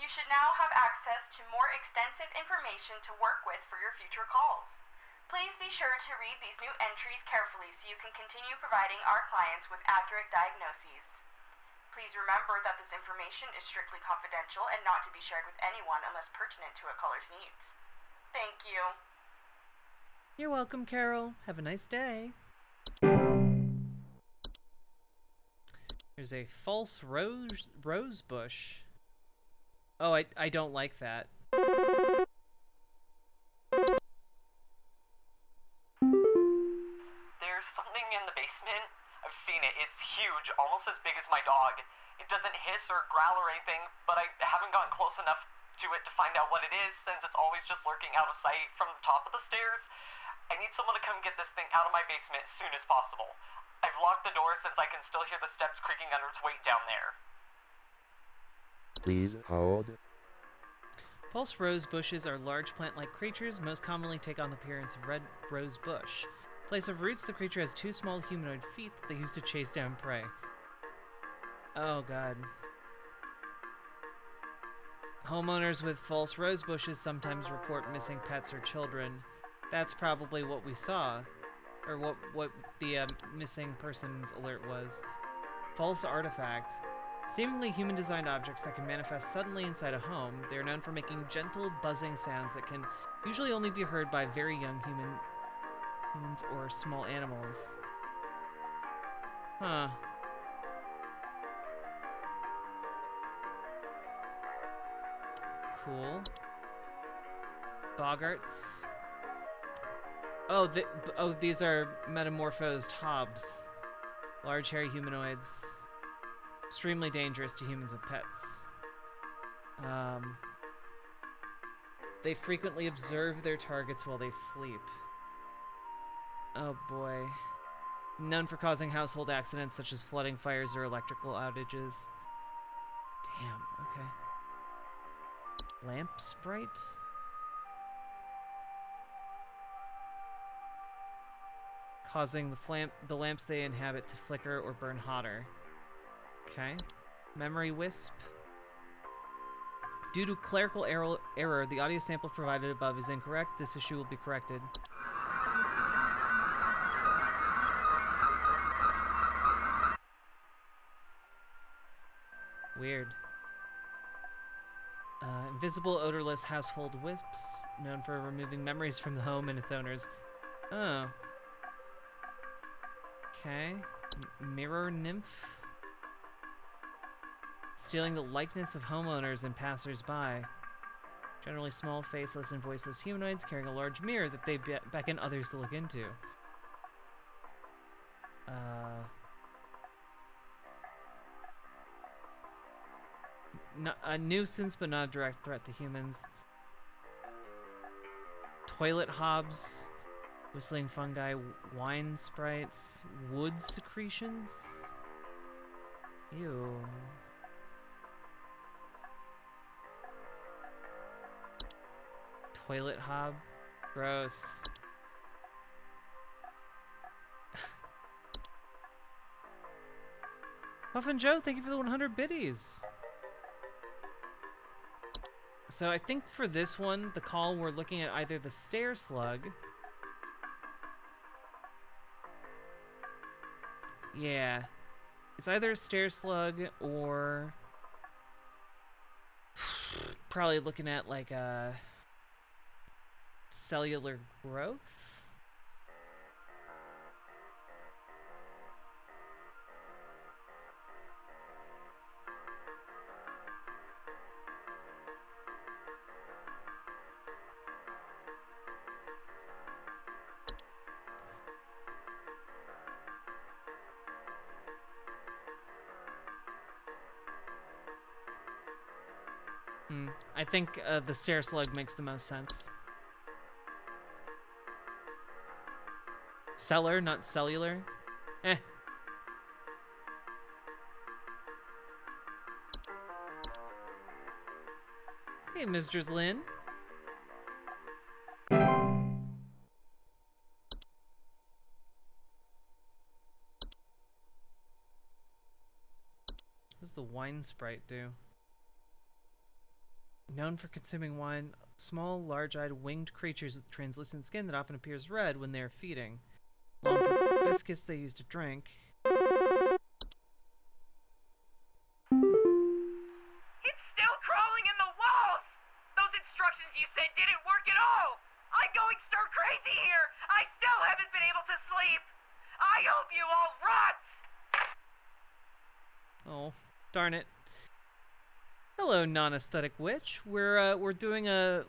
You should now have access to more extensive information to work with for your future calls. Please be sure to read these new entries carefully so you can continue providing our clients with accurate diagnoses. Please remember that this information is strictly confidential and not to be shared with anyone unless pertinent to a caller's needs. Thank you. You're welcome, Carol. Have a nice day. There's a false rose bush. Oh, I don't like that. There's something in the basement. I've seen it. It's huge, almost as big as my dog. It doesn't hiss or growl or anything, but I haven't gotten close enough to it to find out what it is, since it's always just lurking out of sight from the top of the stairs. I need someone to come get this thing out of my basement as soon as possible. I've locked the door since I can still hear the steps creaking under its weight down there. Please hold. False rose bushes are large plant-like creatures, most commonly take on the appearance of red rose bush. In place of roots, the creature has two small humanoid feet that they use to chase down prey. Oh god. Homeowners with false rose bushes sometimes report missing pets or children. That's probably what we saw, or what the missing persons alert was. False artifact. Seemingly human-designed objects that can manifest suddenly inside a home. They are known for making gentle, buzzing sounds that can usually only be heard by very young humans or small animals. Huh. Cool. Boggarts. Oh, these are metamorphosed hobs. Large, hairy humanoids. Extremely dangerous to humans and pets. They frequently observe their targets while they sleep. Oh boy. Known for causing household accidents such as flooding, fires, or electrical outages. Damn, okay. Lamp sprite? Causing the lamps they inhabit to flicker or burn hotter. Okay. Memory wisp. Due to clerical error, the audio sample provided above is incorrect. This issue will be corrected. Weird. Invisible, odorless household wisps, known for removing memories from the home and its owners. Oh. Okay. Mirror nymph. stealing the likeness of homeowners and passers-by. Generally small, faceless, and voiceless humanoids carrying a large mirror that they beckon others to look into. A nuisance, but not a direct threat to humans. Toilet hobs, whistling fungi, wine sprites, wood secretions. Ew. Toilet hob, gross. Puffin Joe, thank you for the 100 biddies. So I think for this one, the call, we're looking at either the stair slug. Yeah. It's either a stair slug or probably looking at like a cellular growth. I think the stair slug makes the most sense. Cellar, not cellular. Eh. Hey, Mr. Lynn. What does the wine sprite do? Known for consuming wine, small, large-eyed, winged creatures with translucent skin that often appears red when they are feeding. Long biscuits they use to drink. It's still crawling in the walls! Those instructions you said didn't work at all! I'm going stir crazy here! I still haven't been able to sleep! I hope you all rot! Oh, darn it. Hello, non-aesthetic witch. We're doing a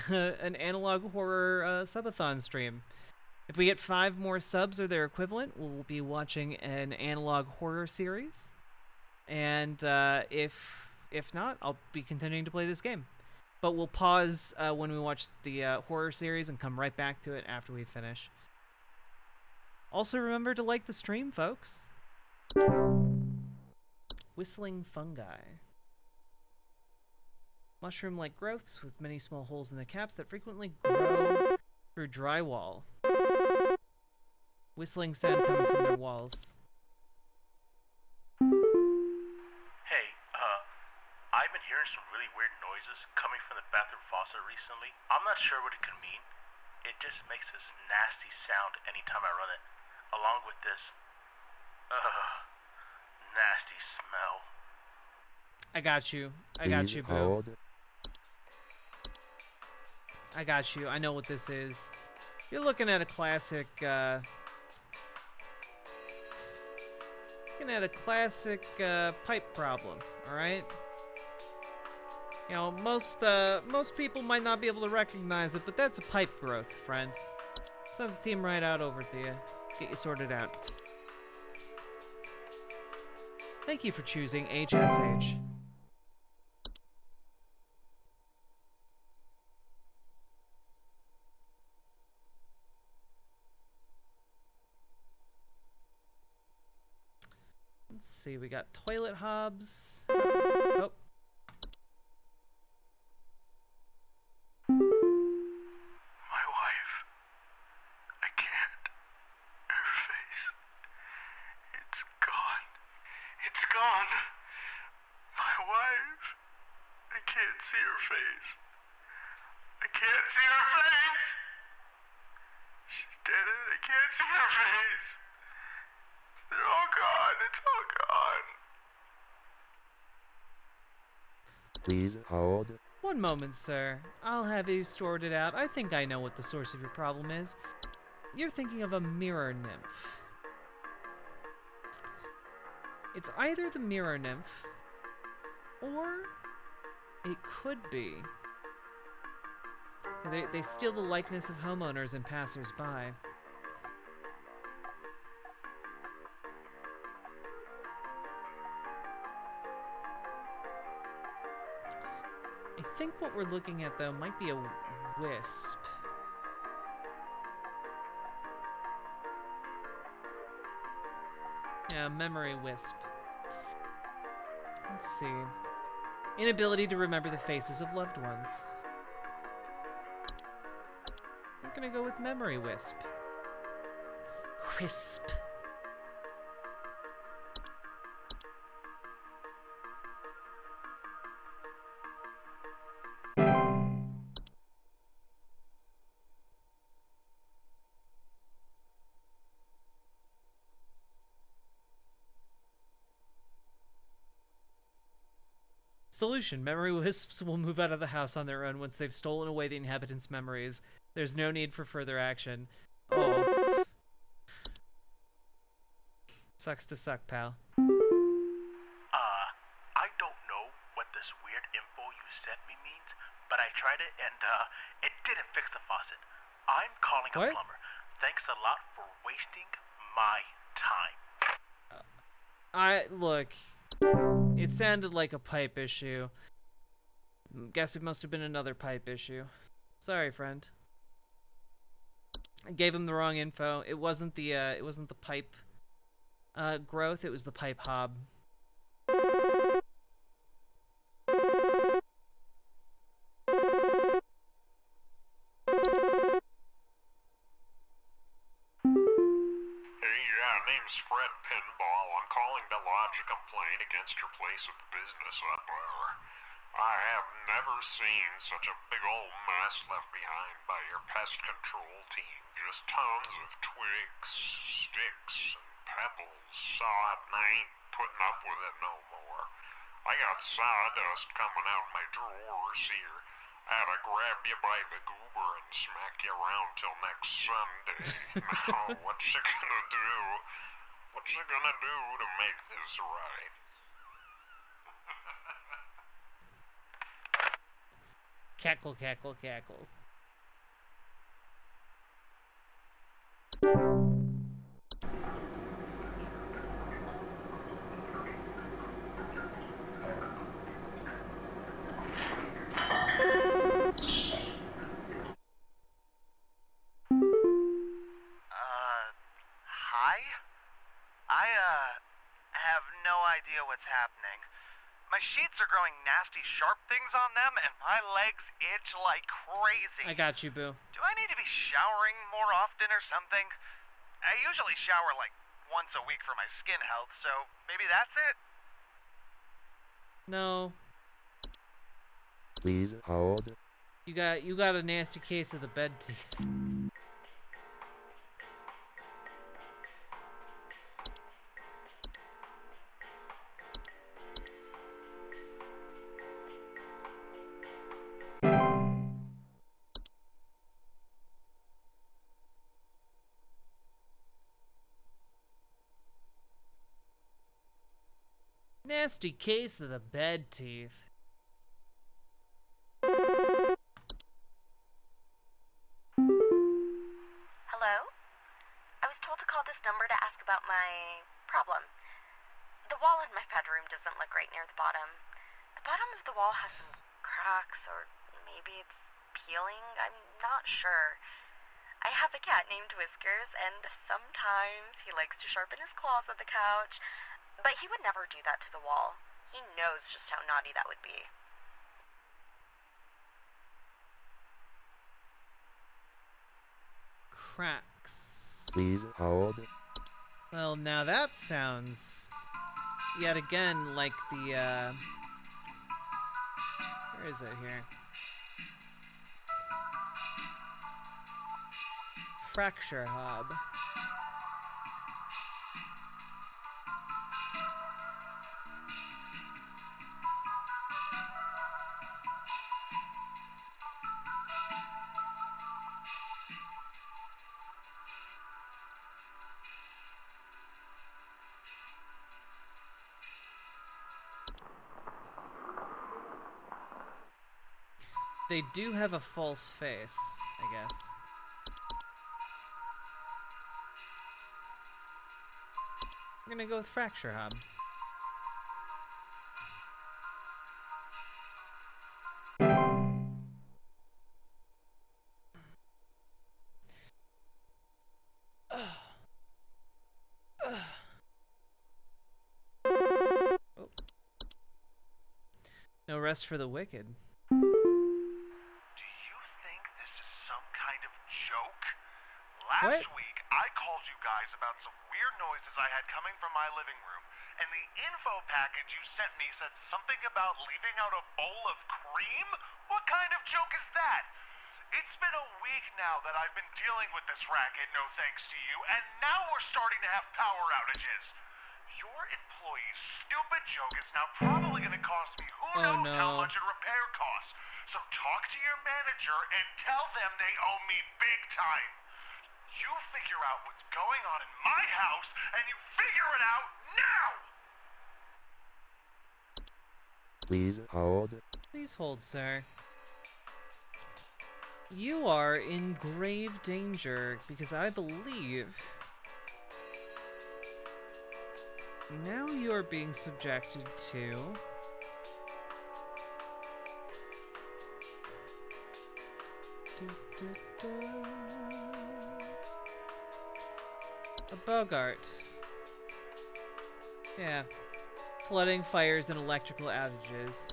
an analog horror subathon stream. If we get 5 more subs or their equivalent, we'll be watching an analog horror series. And if not, I'll be continuing to play this game. But we'll pause when we watch the horror series and come right back to it after we finish. Also, remember to like the stream, folks. Whistling fungi. Mushroom-like growths with many small holes in the caps that frequently grow through drywall. Whistling sound coming from their walls. Hey, I've been hearing some really weird noises coming from the bathroom faucet recently. I'm not sure what it could mean. It just makes this nasty sound anytime I run it, along with this, nasty smell. I got you. I got you, boo. I got you. I know what this is. You're looking at a classic, pipe problem, alright? You know, most people might not be able to recognize it, but that's a pipe growth, friend. Send the team right out over to you. Get you sorted out. Thank you for choosing HSH. Let's see, we got toilet hobs. Oh. My wife. I can't. Her face. It's gone. It's gone. My wife. I can't see her face. I can't see her face. She's dead and I can't see her face. They're all gone. It's all gone. Please hold. One moment, sir. I'll have you sorted out. I think I know what the source of your problem is. You're thinking of a mirror nymph. It's either the mirror nymph Or it could be. They steal the likeness of homeowners and passers-by. I think what we're looking at, though, might be a wisp. Yeah, memory wisp. Let's see. Inability to remember the faces of loved ones. We're gonna go with memory wisp. Wisp. Solution. Memory wisps will move out of the house on their own once they've stolen away the inhabitants' memories. There's no need for further action. Oh. Sucks to suck, pal. I don't know what this weird info you sent me means, but I tried it and, it didn't fix the faucet. I'm calling a plumber. Thanks a lot for wasting my time. Look. It sounded like a pipe issue. Guess it must have been another pipe issue. Sorry, friend. I gave him the wrong info. It wasn't the pipe growth, it was the pipe hob. Name's Fred Pinball. I'm calling to lodge a complaint against your place of business up there. I have never seen such a big old mess left behind by your pest control team. Just tons of twigs, sticks, and pebbles. I ain't putting up with it no more. I got sawdust coming out my drawers here. I had to grab you by the goober and smack you around till next Sunday. Now, what you gonna do? What you gonna do to make this right? Cackle, cackle, cackle. Hi? I, have no idea what's happening. My sheets are growing nasty sharp things on them, and my legs itch like crazy. I got you, boo. Do I need to be showering more often or something? I usually shower like once a week for my skin health, so maybe that's it? No. Please hold. You got a nasty case of the bed teeth. Nasty case of the bed teeth. Hello? I was told to call this number to ask about my problem. The wall in my bedroom doesn't look right near the bottom. The bottom of the wall has some cracks, or maybe it's peeling. I'm not sure. I have a cat named Whiskers, and sometimes he likes to sharpen his claws at the couch, but he would never do that to the wall. He knows just how naughty that would be. Cracks. Please hold. Well, now that sounds yet again like the where is it here? Fracture hob. They do have a false face, I guess. I'm gonna go with Fracture Hub. Oh. No rest for the wicked. Do you think this is some kind of joke? Last week, I called you guys about some weird noises I had coming from my living room, and the info package you sent me said something about leaving out a bowl of cream? What kind of joke is that? It's been a week now that I've been dealing with this racket, no thanks to you, and now we're starting to have power outages. Your employee's stupid joke is now probably going to cost me who knows how much in repair costs. So talk to your manager and tell them they owe me big time. You figure out what's going on in my house, and you figure it out now! Please hold. Please hold, sir. You are in grave danger because I believe now you are being subjected to a Bogart. Yeah. Flooding, fires, and electrical outages.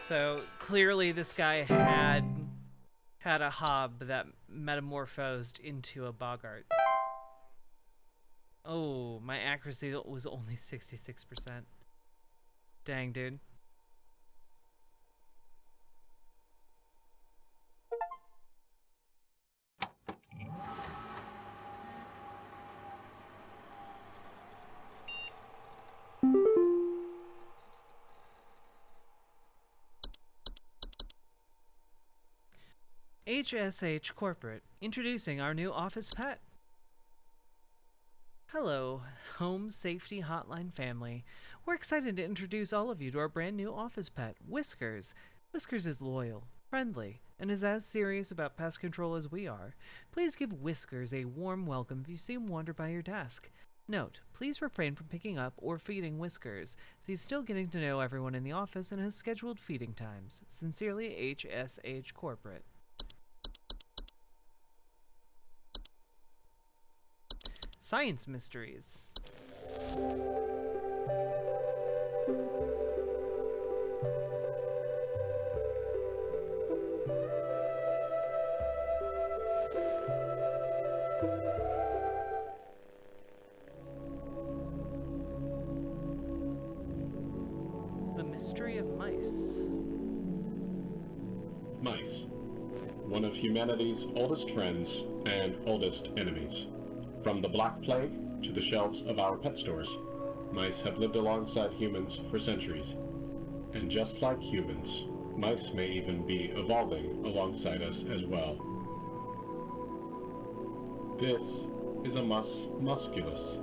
So clearly this guy had a hob that metamorphosed into a Bogart. Oh, my accuracy was only 66%. Dang, dude. HSH Corporate, introducing our new office pet. Hello, Home Safety Hotline family. We're excited to introduce all of you to our brand new office pet, Whiskers. Whiskers is loyal, friendly, and is as serious about pest control as we are. Please give Whiskers a warm welcome if you see him wander by your desk. Note, please refrain from picking up or feeding Whiskers, as he's still getting to know everyone in the office and has scheduled feeding times. Sincerely, HSH Corporate. Science mysteries. The mystery of mice. Mice. One of humanity's oldest friends and oldest enemies. From the Black Plague to the shelves of our pet stores, mice have lived alongside humans for centuries. And just like humans, mice may even be evolving alongside us as well. This is a mus musculus,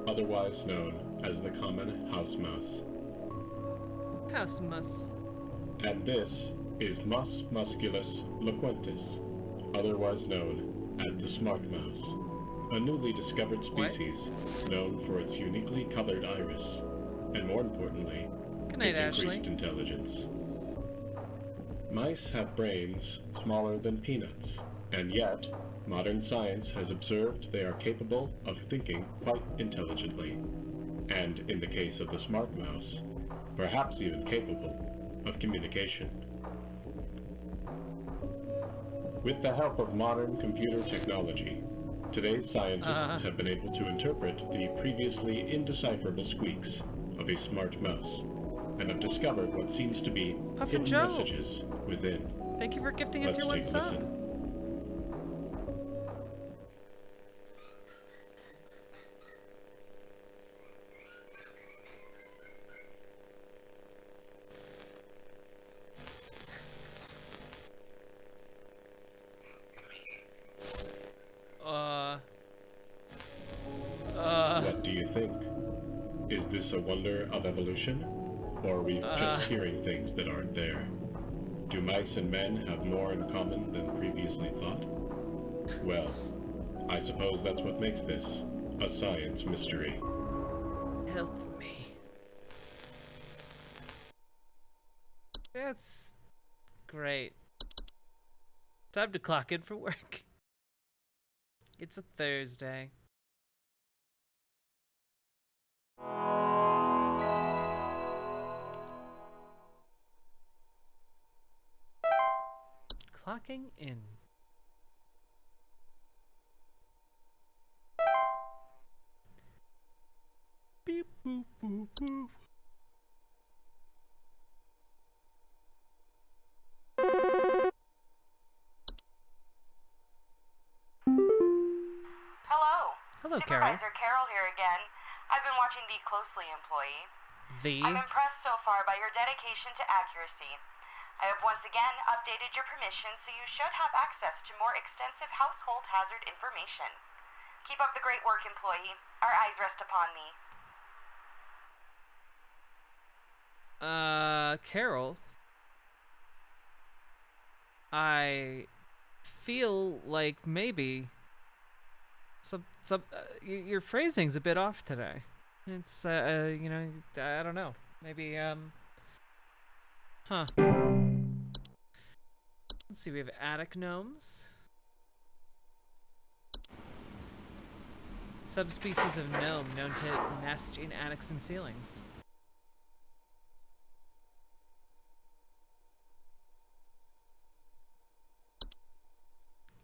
otherwise known as the common house mouse. House mus. And this is Mus musculus loquentis, otherwise known as the smart mouse. A newly discovered species known for its uniquely colored iris, and more importantly, its increased intelligence. Mice have brains smaller than peanuts, and yet, modern science has observed they are capable of thinking quite intelligently, and in the case of the smart mouse, perhaps even capable of communication. With the help of modern computer technology, Today's scientists have been able to interpret the previously indecipherable squeaks of a smart mouse, and have discovered what seems to be Puffin hidden Joe. messages within. Thank you for gifting a Let's tier 1 take a sub. listen. What do you think? Is this a wonder of evolution? Or are we just hearing things that aren't there? Do mice and men have more in common than previously thought? Well, I suppose that's what makes this a science mystery. Help me. That's great. Time to clock in for work. It's a Thursday. Clocking in. Beep boop boop boop. Hello. Hello, Carol. Supervisor Carol here again. I've been watching thee closely, employee. I'm The impressed so far by your dedication to accuracy. I have once again updated your permissions so you should have access to more extensive household hazard information. Keep up the great work, employee. Our eyes rest upon thee. Carol. I feel like maybe your phrasing's a bit off today. It's you know, I don't know. Maybe huh. Let's see, we have attic gnomes. Subspecies of gnome known to nest in attics and ceilings.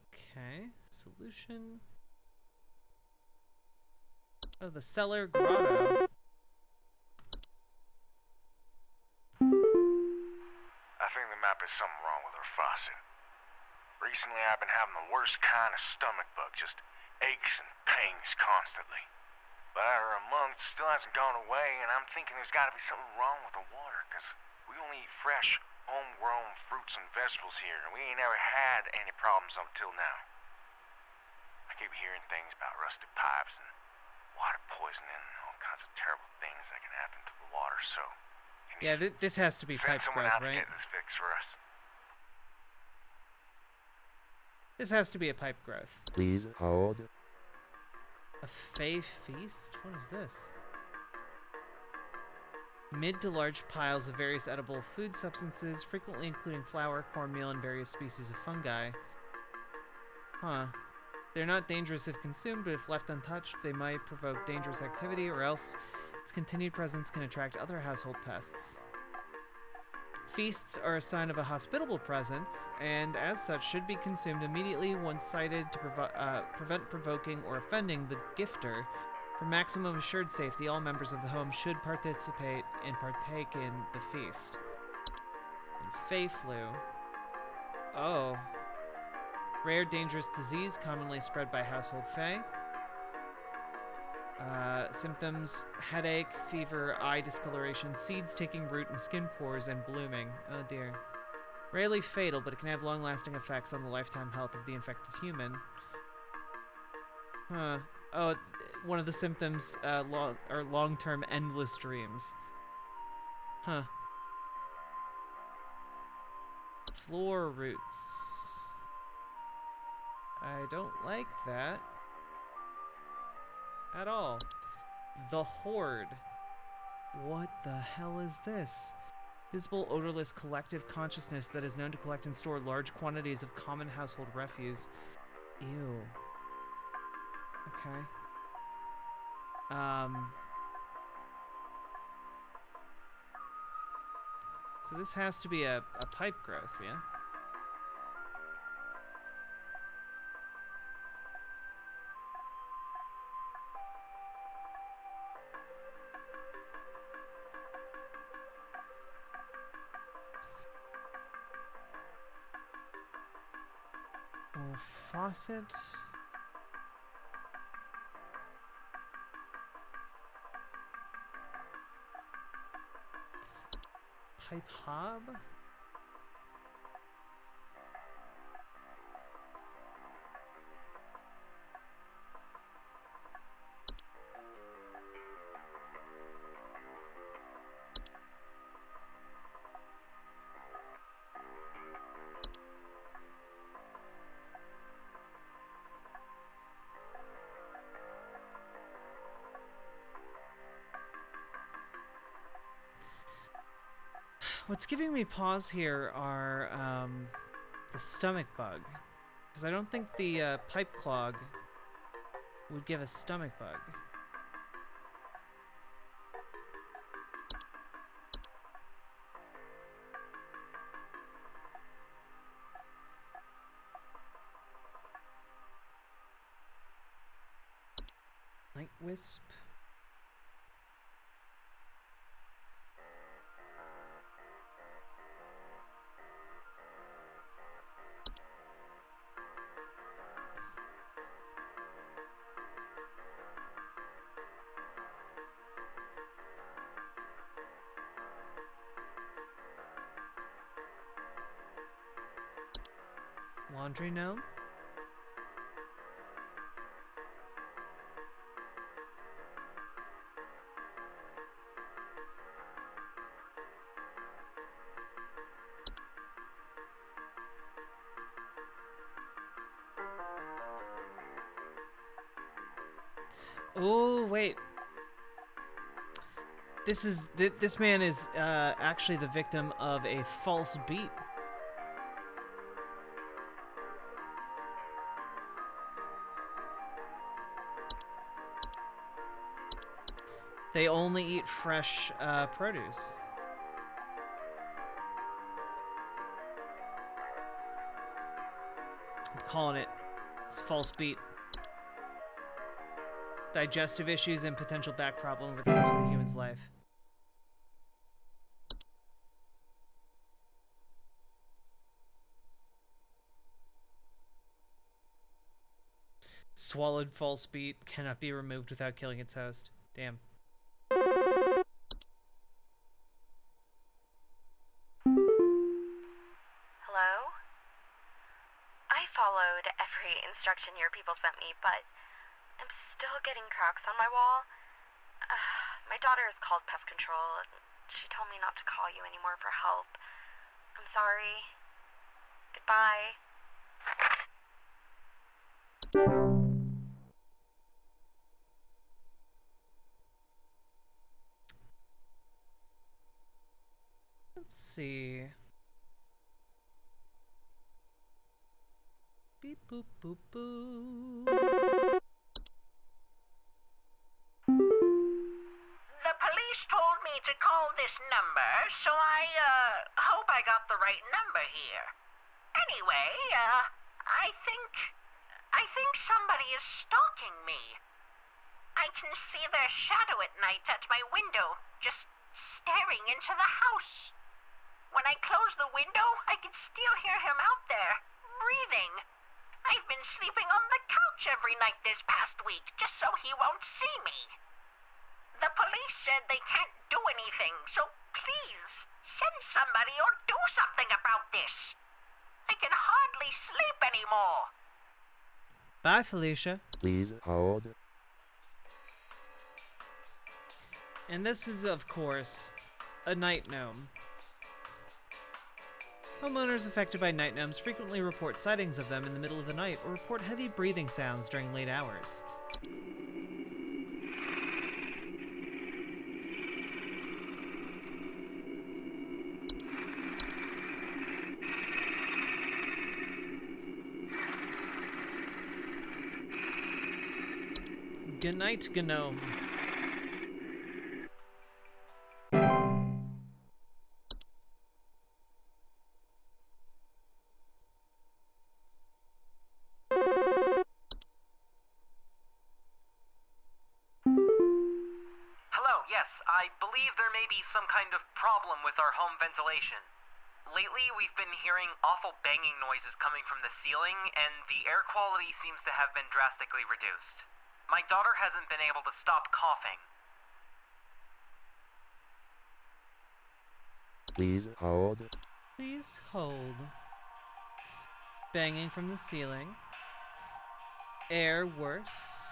Okay, solution. Oh, the cellar grotto. I think there might be something wrong with our faucet. Recently, I've been having the worst kind of stomach bug, just aches and pains constantly. But after a month, it still hasn't gone away, and I'm thinking there's got to be something wrong with the water, because we only eat fresh, homegrown fruits and vegetables here, and we ain't ever had any problems until now. I keep hearing things about rusted pipes and water poisoning and all kinds of terrible things that can happen to the water, so... Yeah, this has to be send pipe someone growth, out to right? get this fixed for us. This has to be a pipe growth. Please hold. A Fey feast? What is this? Mid to large piles of various edible food substances, frequently including flour, cornmeal, and various species of fungi. Huh. They're not dangerous if consumed, but if left untouched, they might provoke dangerous activity, or else its continued presence can attract other household pests. Feasts are a sign of a hospitable presence, and as such should be consumed immediately once sighted to prevent provoking or offending the gifter. For maximum assured safety, all members of the home should participate and partake in the feast. And Fey flu. Oh. Rare dangerous disease commonly spread by household Fey. Symptoms: headache, fever, eye discoloration, seeds taking root in skin pores, and blooming. Oh dear. Rarely fatal, but it can have long-lasting effects on the lifetime health of the infected human. Huh. Oh, one of the symptoms are long-term endless dreams. Huh. Floor roots. I don't like that. At all. The Horde. What the hell is this? Visible, odorless, collective consciousness that is known to collect and store large quantities of common household refuse. Ew. Okay. So this has to be a pipe growth, yeah? Oh, faucet. Pipe hob? What's giving me pause here are the stomach bug. Because I don't think the pipe clog would give a stomach bug. Night wisp. Laundry gnome? Oh, wait. This man is actually the victim of a false beat. They only eat fresh produce. I'm calling it. It's false beat. Digestive issues and potential back problem over the course of the human's life. Swallowed false beat cannot be removed without killing its host. Damn. Hello? I followed every instruction your people sent me, but I'm still getting cracks on my wall. My daughter has called pest control, and she told me not to call you anymore for help. I'm sorry. Goodbye. Let's see. Beep boop boop boo. The police told me to call this number, so I hope I got the right number here. Anyway, I think somebody is stalking me. I can see their shadow at night at my window, just staring into the house. When I close the window, I can still hear him out there, breathing. I've been sleeping on the couch every night this past week, just so he won't see me. The police said they can't do anything, so please, send somebody or do something about this. I can hardly sleep anymore. Bye, Felicia. Please hold. And this is, of course, a night gnome. Homeowners affected by night gnomes frequently report sightings of them in the middle of the night or report heavy breathing sounds during late hours. Good night, gnome. Hello, yes, I believe there may be some kind of problem with our home ventilation. Lately, we've been hearing awful banging noises coming from the ceiling, and the air quality seems to have been drastically reduced. My daughter hasn't been able to stop coughing. Please hold. Please hold. Banging from the ceiling. Air worse.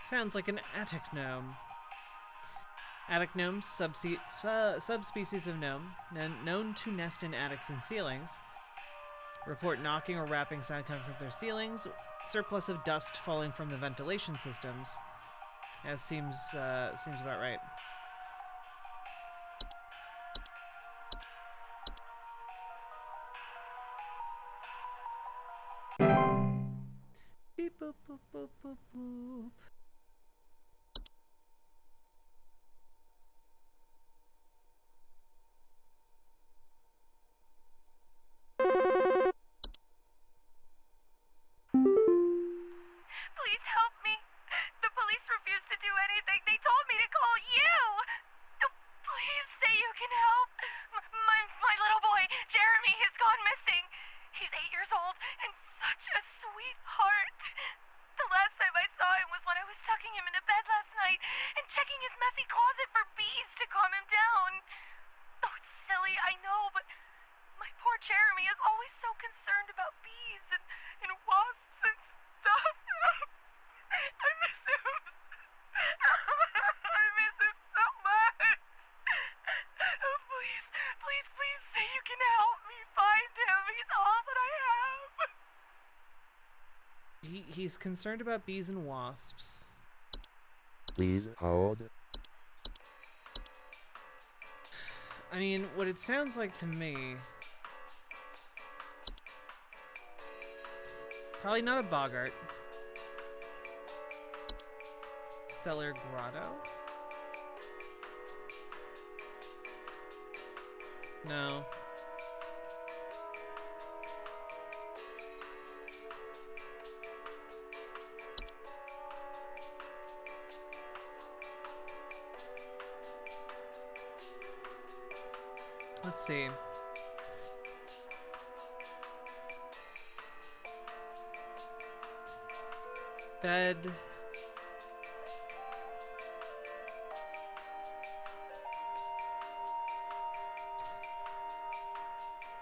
Sounds like an attic gnome. Attic gnomes, subspecies of gnome, known to nest in attics and ceilings, report knocking or rapping sound coming from their ceilings, surplus of dust falling from the ventilation systems. That seems about right. Beep boop boop boop boop boop. Please help me. The police refuse to do anything. They told me to call you. Please say you can help. My little boy, Jeremy, has gone missing. He's 8 years old and such a sweetheart. The last time I saw him was when I was tucking him into bed last night and checking his messy closet for bees to calm him down. Oh, it's silly, I know, but my poor Jeremy is always so concerned about bees and wasps and stuff. I miss him. I miss him so much. Oh, please say you can help me find him. He's all that I have. He's concerned about bees and wasps. Please hold. I mean, what it sounds like to me... Probably not a boggart. Cellar grotto? No. Let's see. Bed.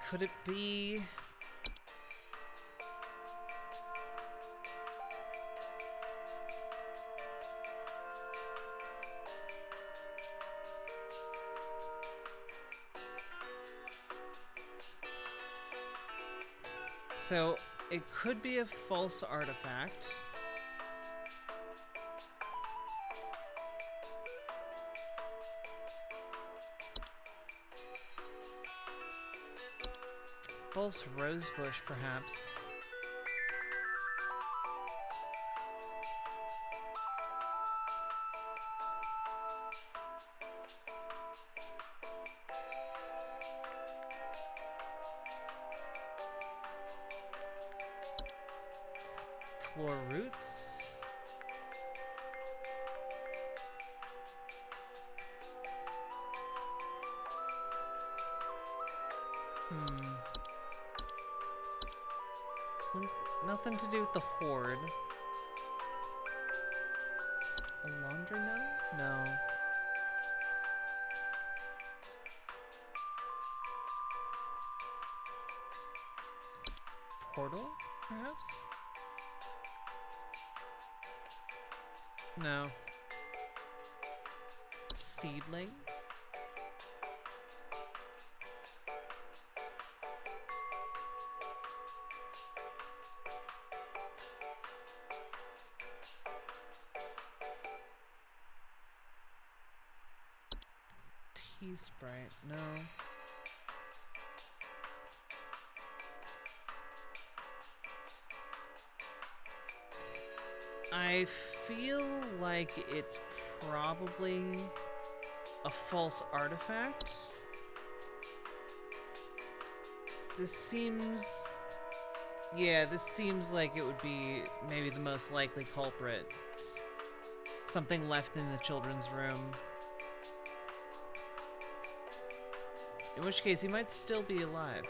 Could it be... So, it could be a false artifact. False rosebush, perhaps. Floor roots. Nothing to do with the horde. A laundry gnome? No. Portal, perhaps? No. Seedling? Tea Sprite, no. I feel like it's probably a false artifact. This seems Yeah, this seems like it would be maybe the most likely culprit. Something left in the children's room. In which case, he might still be alive.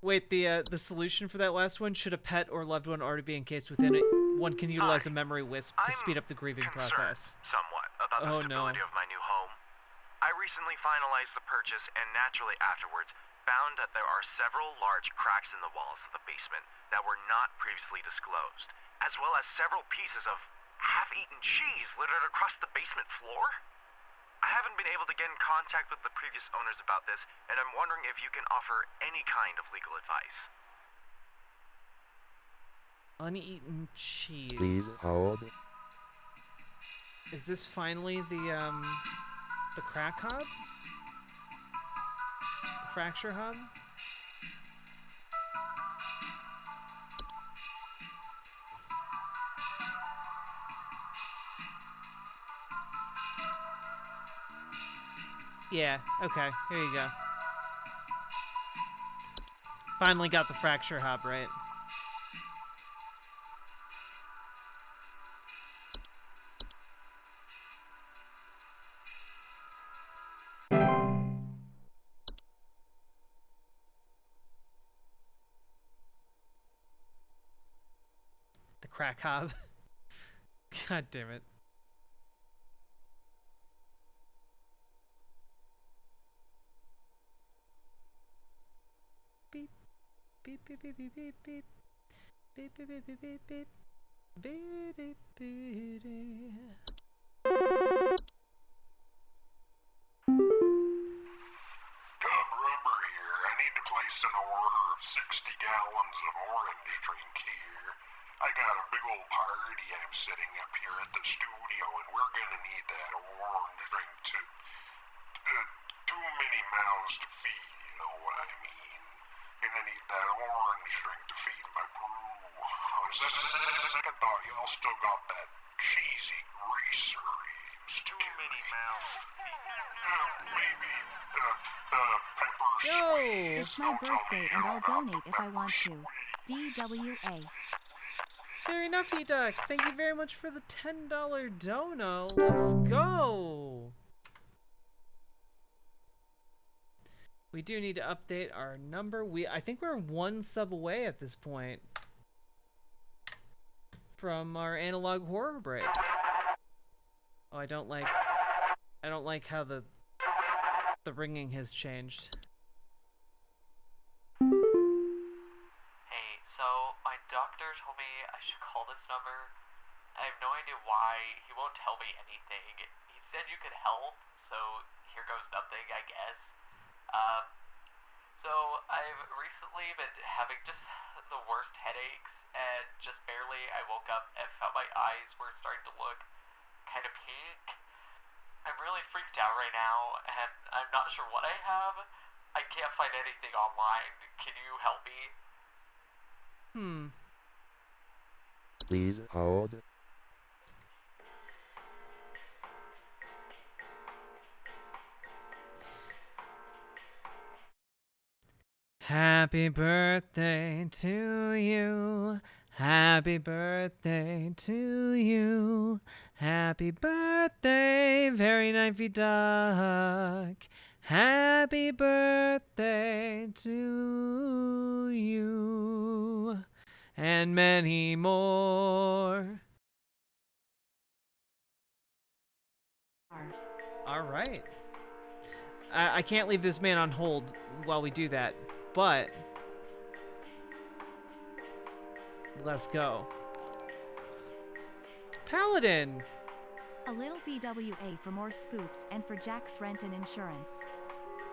Wait, the solution for that last one, should a pet or loved one already be encased within it, one can utilize a memory wisp to speed up the grieving process. Somewhat about the stability of my new home. I recently finalized the purchase and naturally afterwards found that there are several large cracks in the walls of the basement that were not previously disclosed, as well as several pieces of half-eaten cheese littered across the basement floor. I haven't been able to get in contact with the previous owners about this, and I'm wondering if you can offer any kind of legal advice. Uneaten cheese. Please hold. Is this finally the crack hub? The fracture hub? Yeah, okay, here you go. Finally got the fracture hub, right? The crack hub. God damn it. Beep. Beep beep beep beep beep beep. Beep beep beep beep beep beep. Beep beep beep. Rubber here. I need to place an order of 60 gallons of orange drink here. I got a big old party I'm setting up here at the studio, and we're gonna need that orange drink to... too many mouths to feed, you know what I mean? Gonna need that orange drink to feed my brew. On second thought, y'all still got that cheesy greaser. Too many mouths. Maybe, pepper squeeze. It's my birthday and I'll donate if I want to. DWA. Fair enough, E-Duck. Thank you very much for the $10 dono. Let's go. We do need to update our number. I think we're one sub away at this point from our analog horror break. Oh, I don't like how the ringing has changed. Hey, so my doctor told me I should call this number. I have no idea why. He won't tell me anything. He said you could help, so here goes nothing, I guess. So I've recently been having just the worst headaches, and just barely I woke up and felt my eyes were starting to look kind of pink. I'm really freaked out right now, and I'm not sure what I have. I can't find anything online. Can you help me? Please hold. Happy birthday to you. Happy birthday to you. Happy birthday, very knifey duck. Happy birthday to you. And many more. All right. I can't leave this man on hold while we do that, but let's go. Paladin! A little BWA for more spoops and for Jack's rent and insurance.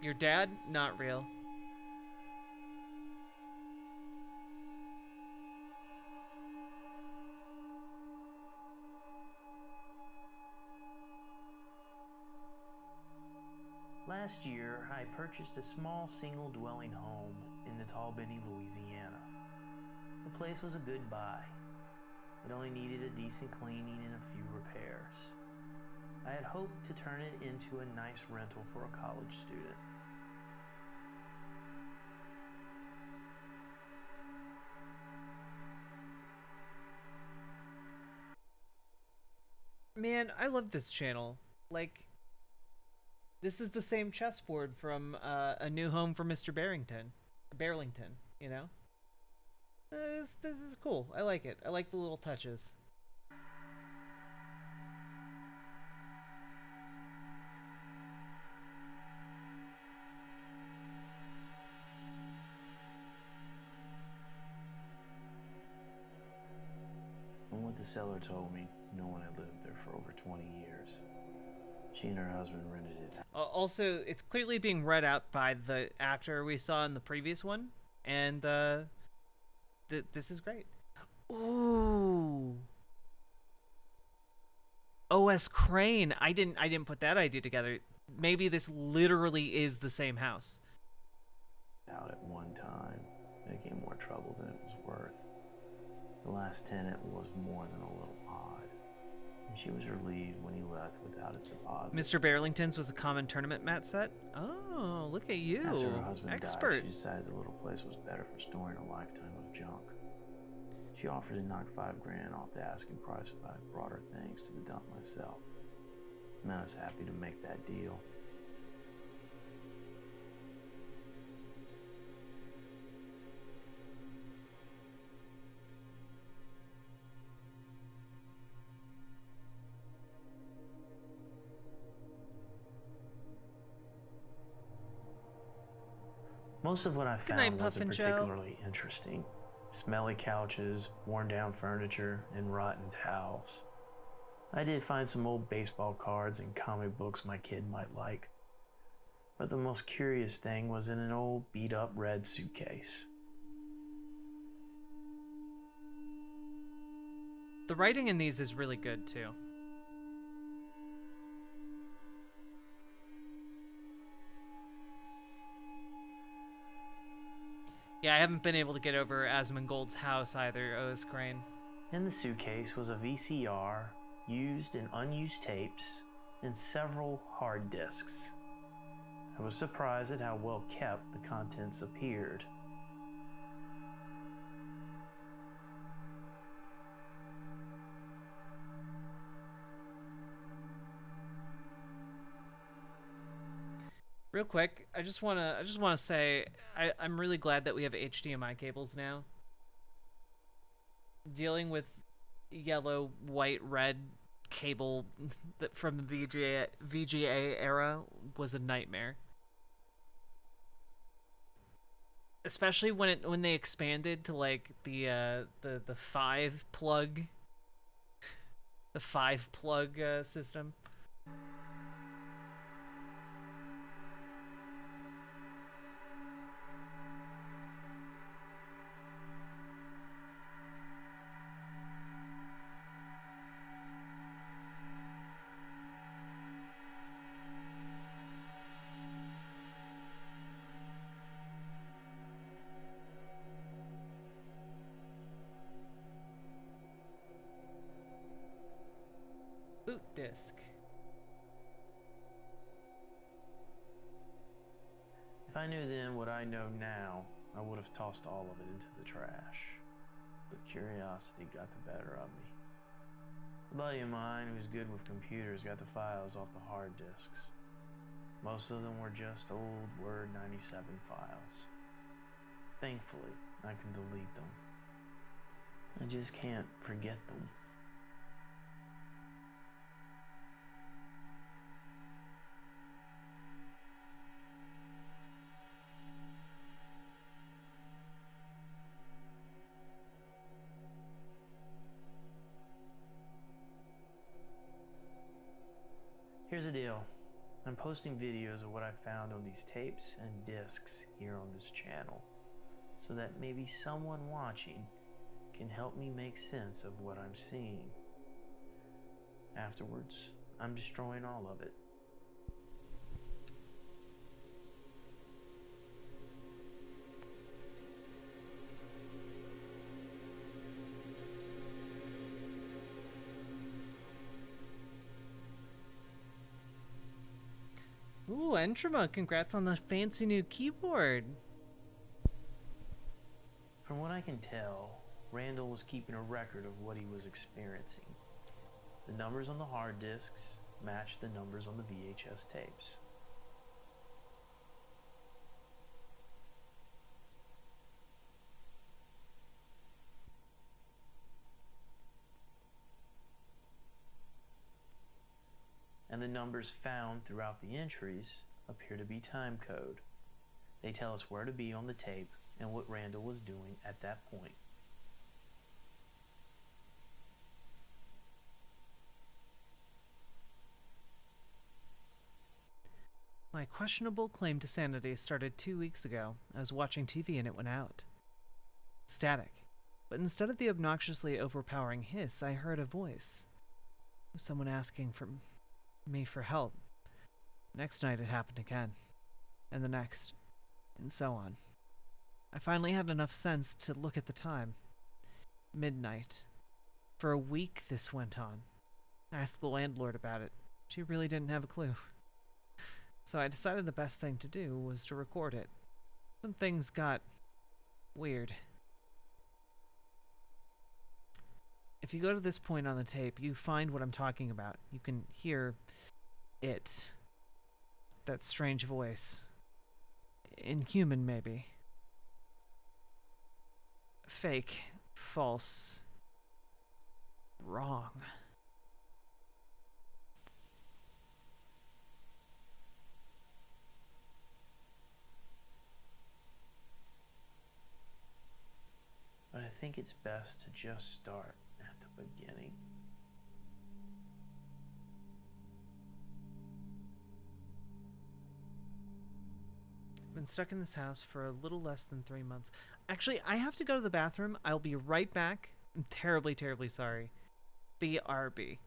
Your dad? Not real. Last year, I purchased a small single-dwelling home in Talbany, Louisiana. The place was a good buy. It only needed a decent cleaning and a few repairs. I had hoped to turn it into a nice rental for a college student. Man, I love this channel. Like, this is the same chessboard from A New Home for Mr. Barrington, you know? This is cool. I like it. I like the little touches. From what the seller told me, no one had lived there for over 20 years. She and her husband rented it. Also, it's clearly being read out by the actor we saw in the previous one, and this is great. Ooh. O.S. Crane. I didn't put that idea together. Maybe this literally is the same house. Out at one time, making more trouble than it was worth. The last tenant was more than a little odd, and she was relieved when he left without his deposit. Mr. Barrington's was a common tournament mat set? Oh, look at you. After her husband Expert. died, she decided the little place was better for storing a lifetime of junk. She offered to knock $5,000 off the asking price if I brought her things to the dump myself. And I was happy to make that deal. Most of what I found night, wasn't Puffin' Joe. particularly interesting. Smelly couches, worn down furniture, and rotten towels. I did find some old baseball cards and comic books my kid might like. But the most curious thing was in an old beat up red suitcase. The writing in these is really good too. Yeah, I haven't been able to get over Asmongold's house either, O.S. Crane. In the suitcase was a VCR, used and unused tapes, and several hard disks. I was surprised at how well kept the contents appeared. Real quick, I just wanna say I'm really glad that we have HDMI cables now. Dealing with yellow, white, red cable that from the VGA era was a nightmare. Especially when they expanded to like the 5-plug the 5-plug system. Boot disc. If I knew then what I know now, I would have tossed all of it into the trash. But curiosity got the better of me. A buddy of mine who's good with computers got the files off the hard disks. Most of them were just old Word 97 files. Thankfully, I can delete them. I just can't forget them. Here's the deal. I'm posting videos of what I found on these tapes and discs here on this channel, so that maybe someone watching can help me make sense of what I'm seeing. Afterwards, I'm destroying all of it. Ooh, Entrama, congrats on the fancy new keyboard. From what I can tell, Randall was keeping a record of what he was experiencing. The numbers on the hard disks matched the numbers on the VHS tapes. And the numbers found throughout the entries appear to be time code. They tell us where to be on the tape and what Randall was doing at that point. My questionable claim to sanity started 2 weeks ago. I was watching TV and it went out. Static. But instead of the obnoxiously overpowering hiss, I heard a voice. It was someone asking for me for help. Next night it happened again. And the next. And so on. I finally had enough sense to look at the time. Midnight. For a week this went on. I asked the landlord about it. She really didn't have a clue. So I decided the best thing to do was to record it. Then things got weird. If you go to this point on the tape, you find what I'm talking about. You can hear it. That strange voice. Inhuman, maybe. Fake. False. Wrong. But I think it's best to just start at the beginning. I've been stuck in this house for a little less than 3 months. Actually, I have to go to the bathroom. I'll be right back. I'm terribly, terribly sorry. BRB.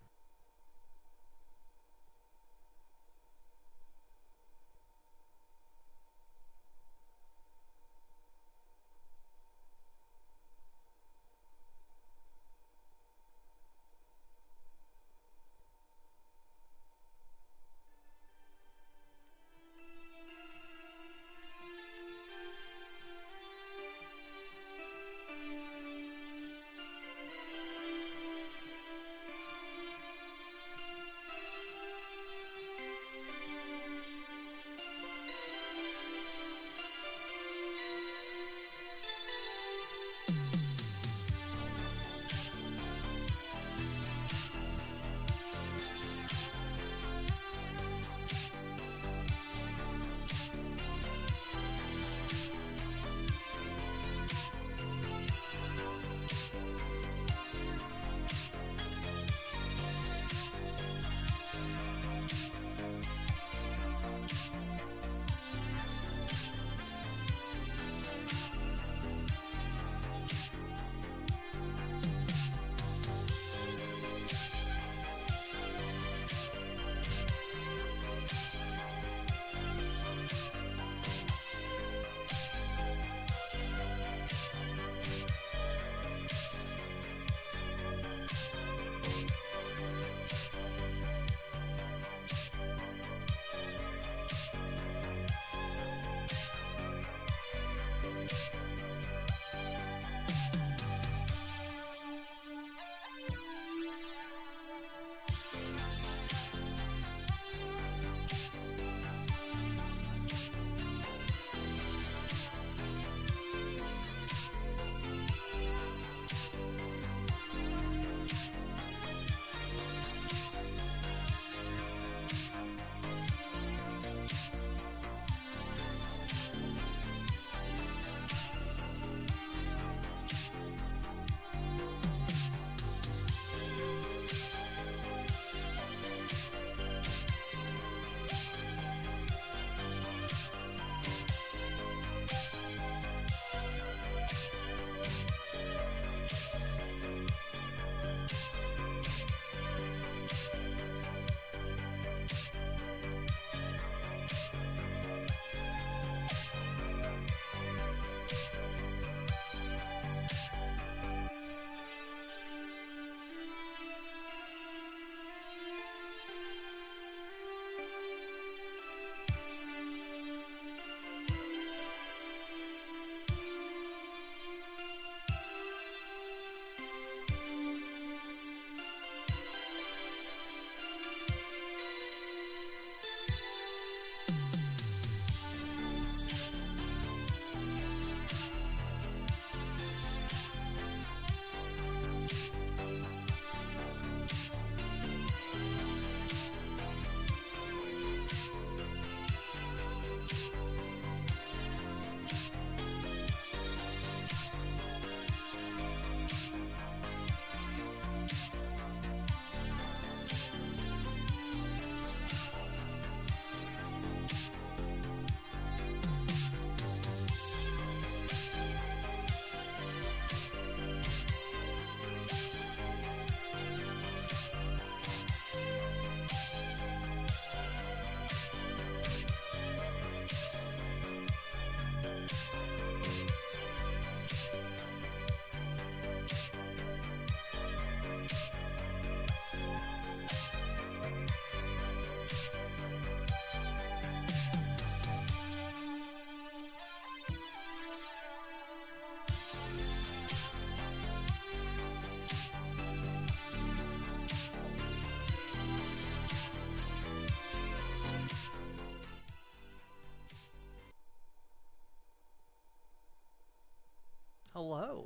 hello.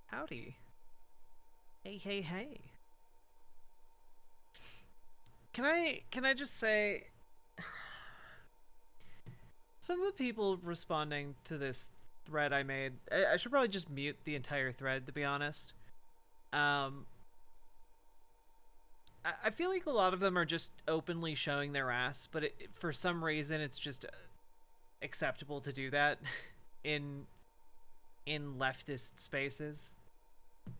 Howdy. Hey, hey, hey. Can I just say, some of the people responding to this thread I made, I should probably just mute the entire thread, to be honest. I feel like a lot of them are just openly showing their ass, but for some reason it's just acceptable to do that in leftist spaces.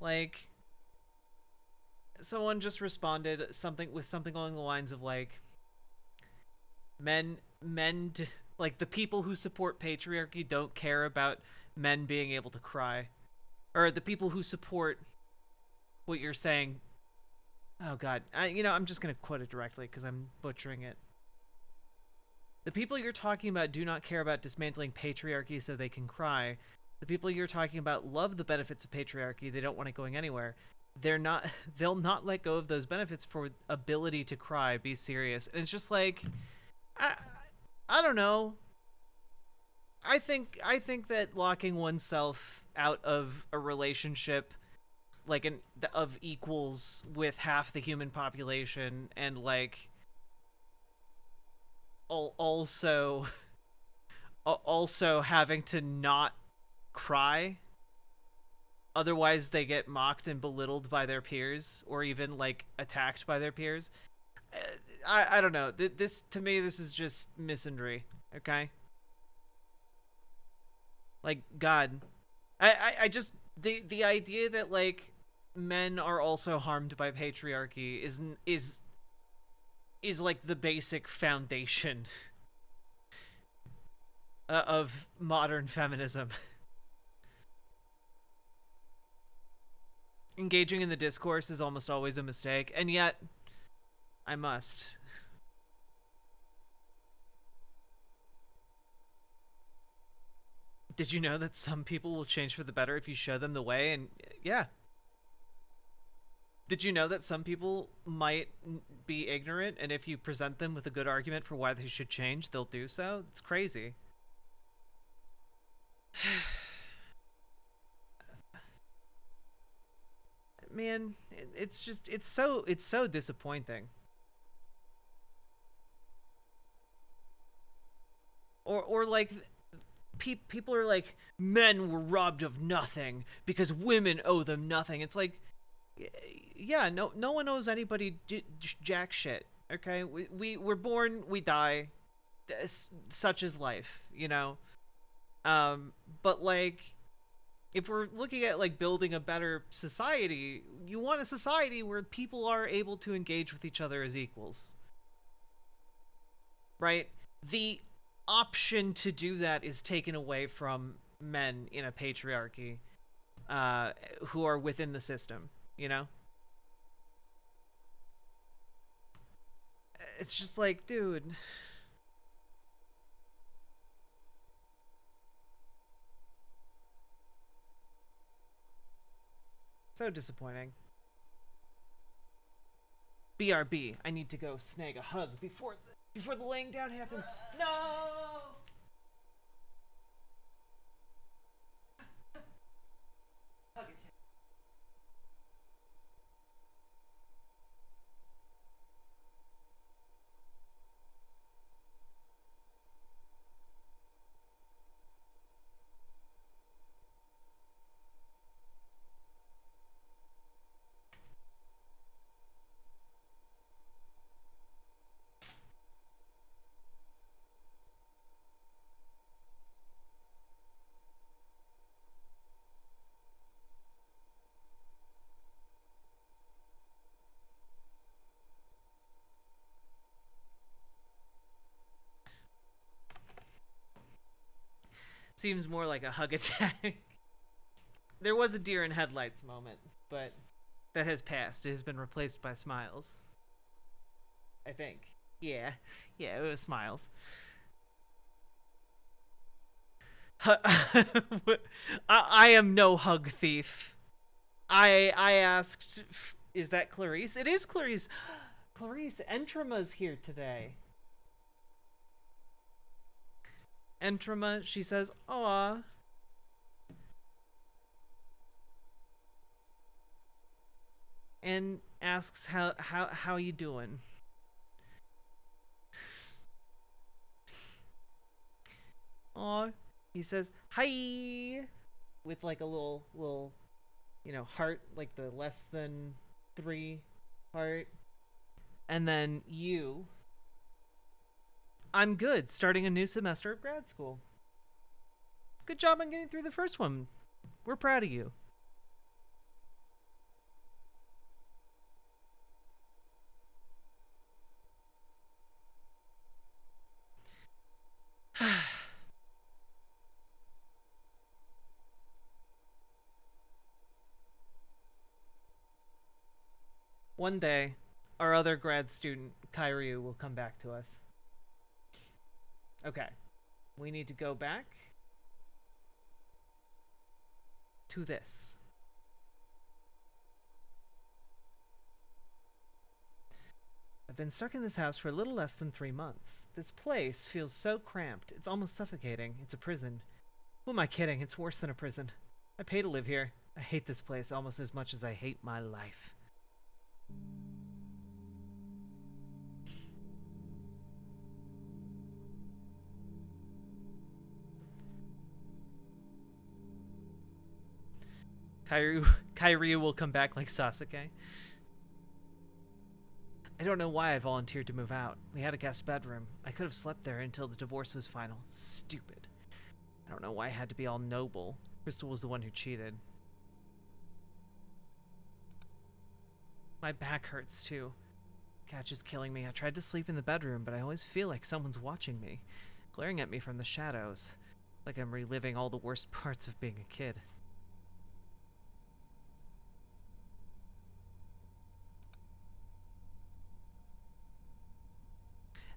Like, someone just responded something along the lines of like, like, the people who support patriarchy don't care about men being able to cry, or the people who support what you're saying. Oh god, I'm just gonna quote it directly because I'm butchering it. The people you're talking about do not care about dismantling patriarchy so they can cry. The people you're talking about love the benefits of patriarchy. They don't want it going anywhere. They'll not let go of those benefits for ability to cry. Be serious. And it's just like, I don't know. I think that locking oneself out of a relationship, like, of equals with half the human population, and like also having to not cry, otherwise they get mocked and belittled by their peers, or even like attacked by their peers. I don't know. This, to me, this is just misandry. Okay. Like, God, I just, the idea that like men are also harmed by patriarchy is like the basic foundation of modern feminism. Engaging in the discourse is almost always a mistake, and yet I must. Did you know that some people will change for the better if you show them the way? And yeah. Did you know that some people might be ignorant, and if you present them with a good argument for why they should change, they'll do so? It's crazy. Man, it's just, it's so disappointing. Or like, people are like, men were robbed of nothing because women owe them nothing. It's like, yeah, no one owes anybody jack shit. Okay, we're born, we die, such is life, you know. But like, if we're looking at like building a better society, you want a society where people are able to engage with each other as equals, right? The option to do that is taken away from men in a patriarchy, who are within the system, you know? It's just like, dude. So disappointing. BRB, I need to go snag a hug before the laying down happens. No! Hug it. Seems more like a hug attack. There was a deer in headlights moment, but that has passed. It has been replaced by smiles. I think. Yeah, it was smiles. I am no hug thief. I asked, is that Clarice? It is Clarice. Clarice, Entrama's here today. Entrama, she says, aw. and asks how you doing. Aw, he says hi with like a little heart, like the less than 3 heart. And then you, I'm good, starting a new semester of grad school. Good job on getting through the first one. We're proud of you. One day, our other grad student, Kyryu, will come back to us. Okay. We need to go back to this. I've been stuck in this house for a little less than 3 months. This place feels so cramped, it's almost suffocating. It's a prison. Who am I kidding? It's worse than a prison. I pay to live here. I hate this place almost as much as I hate my life. Kyryu will come back like Sasuke. I don't know why I volunteered to move out. We had a guest bedroom. I could have slept there until the divorce was final. Stupid. I don't know why I had to be all noble. Crystal was the one who cheated. My back hurts too. Catch is killing me. I tried to sleep in the bedroom, but I always feel like someone's watching me, glaring at me from the shadows, like I'm reliving all the worst parts of being a kid.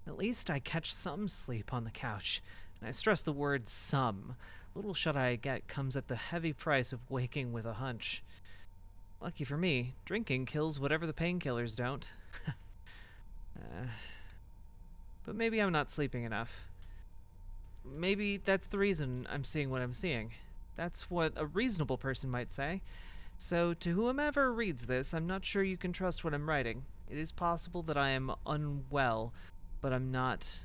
At least I catch some sleep on the couch, and I stress the word some. Little shut-eye I get comes at the heavy price of waking with a hunch. Lucky for me, drinking kills whatever the painkillers don't. But maybe I'm not sleeping enough. Maybe that's the reason I'm seeing what I'm seeing. That's what a reasonable person might say. So to whomever reads this, I'm not sure you can trust what I'm writing. It is possible that I am unwell, but I'm not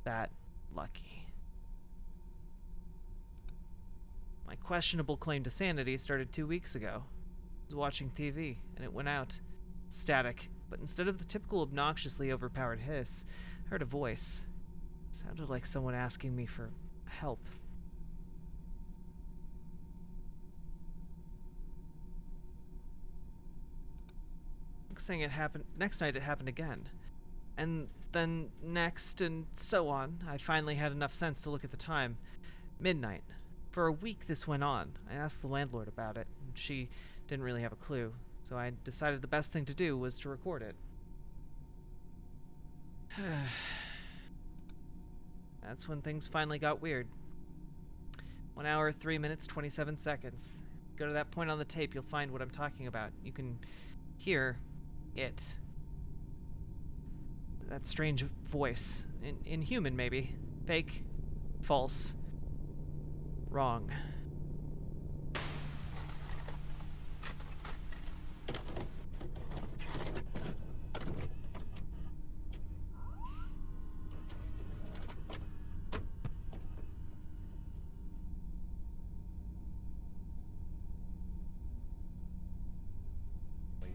that lucky. My questionable claim to sanity started 2 weeks ago. I was watching TV, and it went out. Static, but instead of the typical obnoxiously overpowered hiss, I heard a voice. It sounded like someone asking me for help. Next night it happened again. And then next, and so on. I finally had enough sense to look at the time. Midnight. For a week this went on. I asked the landlord about it, and she didn't really have a clue, so I decided the best thing to do was to record it. That's when things finally got weird. 1 hour, 3 minutes, 27 seconds. Go to that point on the tape, you'll find what I'm talking about. You can hear it. That strange voice. Inhuman, maybe. Fake. False. Wrong.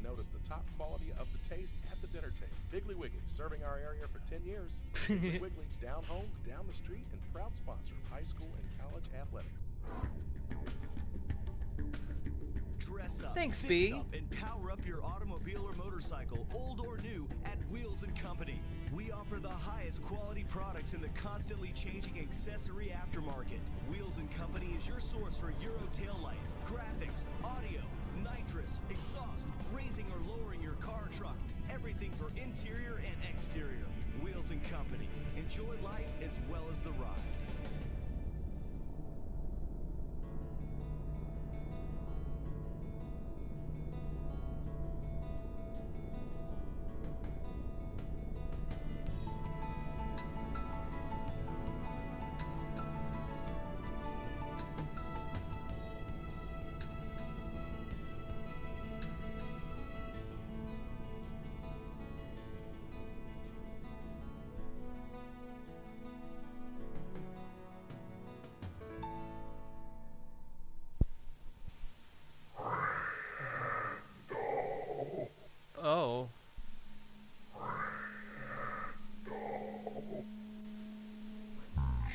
Notice the top quality of the taste at the dinner table. Piggly Wiggly, serving our area for 10 years. Piggly Wiggly, down home, down the street, and proud sponsor of high school and college athletics. Dress up, Thanks, fix B. up, and power up your automobile or motorcycle, old or new, at Wheels & Company. We offer the highest quality products in the constantly changing accessory aftermarket. Wheels & Company is your source for Euro taillights, graphics, audio, nitrous, exhaust, raising or lowering your car or truck, everything for interior and exterior. Wheels & Company. Enjoy life as well as the ride.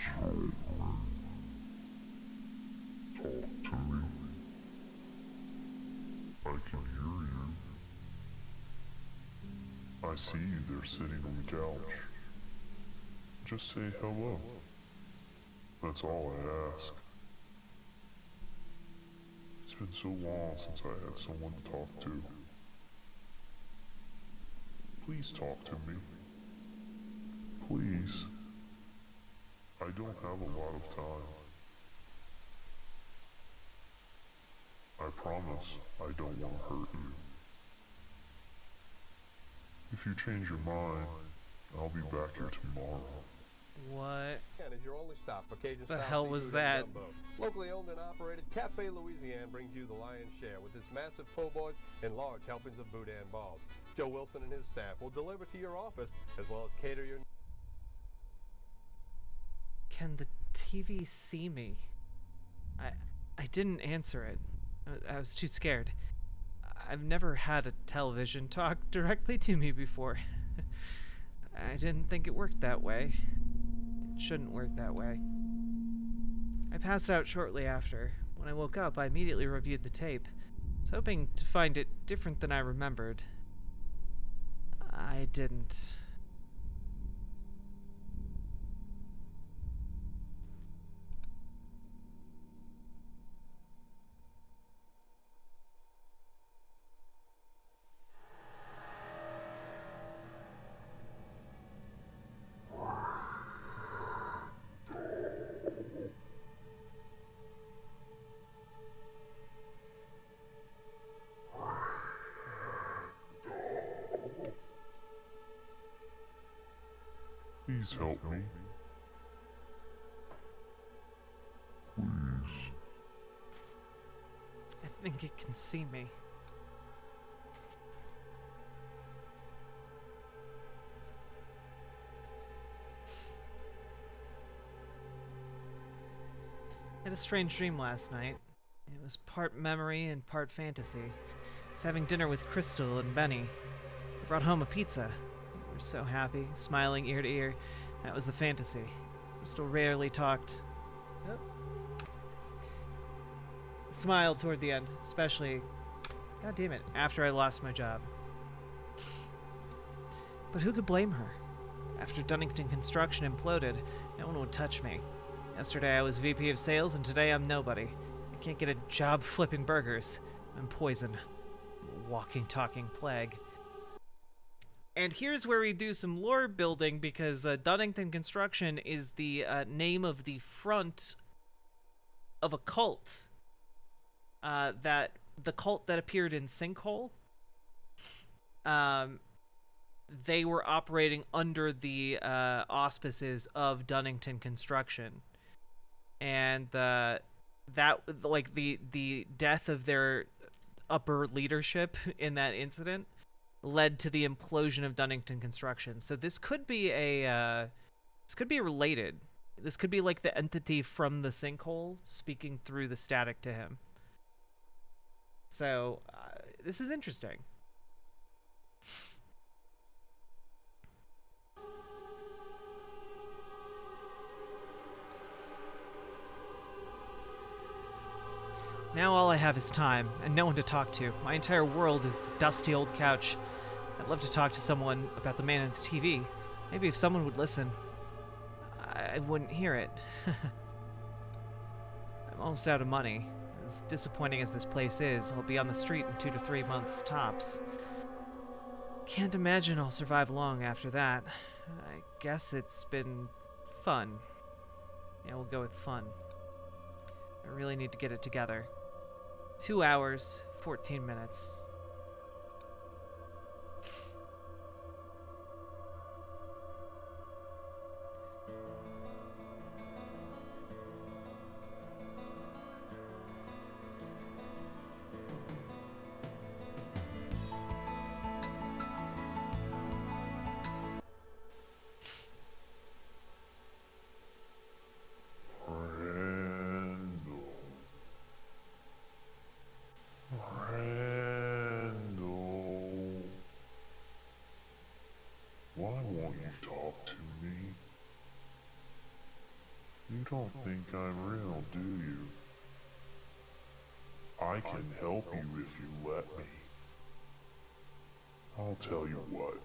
Talk to me. I can hear you. I see you there sitting on the couch. Just say hello. That's all I ask. It's been so long since I had someone to talk to. Please talk to me. Please. I don't have a lot of time. I promise I don't want to hurt you. If you change your mind, I'll be back here tomorrow. What And is your only stop for Cajun the style hell was seafood and that? gumbo. Locally owned and operated, Cafe Louisiane brings you the lion's share with its massive po' boys and large helpings of boudin balls. Joe Wilson and his staff will deliver to your office as well as cater your... Can the TV see me? I didn't answer it. I was too scared. I've never had a television talk directly to me before. I didn't think it worked that way. It shouldn't work that way. I passed out shortly after. When I woke up, I immediately reviewed the tape. I was hoping to find it different than I remembered. I didn't. Please help me. Please. I think it can see me. I had a strange dream last night. It was part memory and part fantasy. I was having dinner with Crystal and Benny. I brought home a pizza. We were so happy, smiling ear to ear. That was the fantasy. Crystal rarely talked. Oh. Smiled toward the end, especially, god damn it, after I lost my job. But who could blame her? After Dunnington Construction imploded, no one would touch me. Yesterday I was VP of sales, and today I'm nobody. I can't get a job flipping burgers. I'm poison. Walking, talking plague. And here's where we do some lore building, because Dunnington Construction is the name of the front of a cult. That the cult that appeared in Sinkhole. They were operating under the auspices of Dunnington Construction. And that, like, the death of their upper leadership in that incident led to the implosion of Dunnington Construction. So this could be related. This could be like the entity from the Sinkhole speaking through the static to him. So this is interesting. Now all I have is time, and no one to talk to. My entire world is the dusty old couch. I'd love to talk to someone about the man on the TV. Maybe if someone would listen, I wouldn't hear it. I'm almost out of money. As disappointing as this place is, I'll be on the street in 2 to 3 months tops. Can't imagine I'll survive long after that. I guess it's been fun. Yeah, we'll go with fun. I really need to get it together. 2 hours, 14 minutes. Why won't you talk to me? You don't think I'm real, do you? I can help you if you let me. I'll tell you what.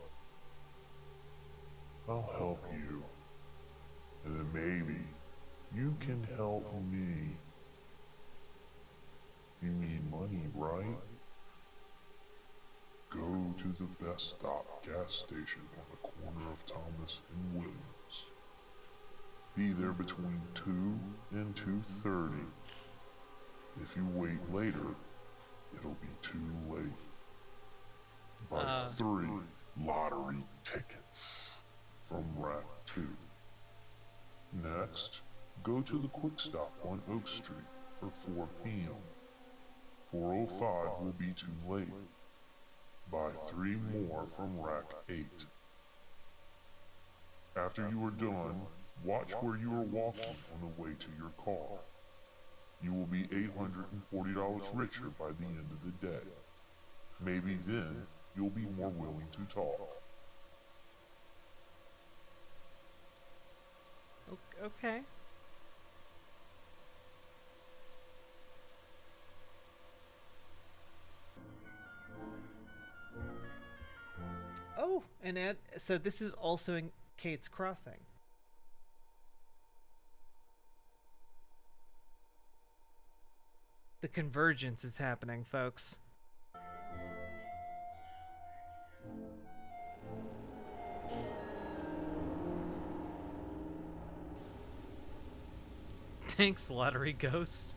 I'll help you. And then maybe you can help me. You need money, right? Go to the best stop gas station on the corner of Thomas and Williams. Be there between 2 and 2:30. If you wait later, it'll be too late. Buy 3 lottery tickets from Rack 2. Next, go to the quick stop on Oak Street for 4 p.m. 4:05 will be too late. Buy 3 more from Rack 8. After you are done, watch where you are walking on the way to your car. You will be $840 richer by the end of the day. Maybe then you'll be more willing to talk. Okay. Oh, and so this is also in Kate's Crossing. The convergence is happening, folks. Thanks, Lottery Ghost.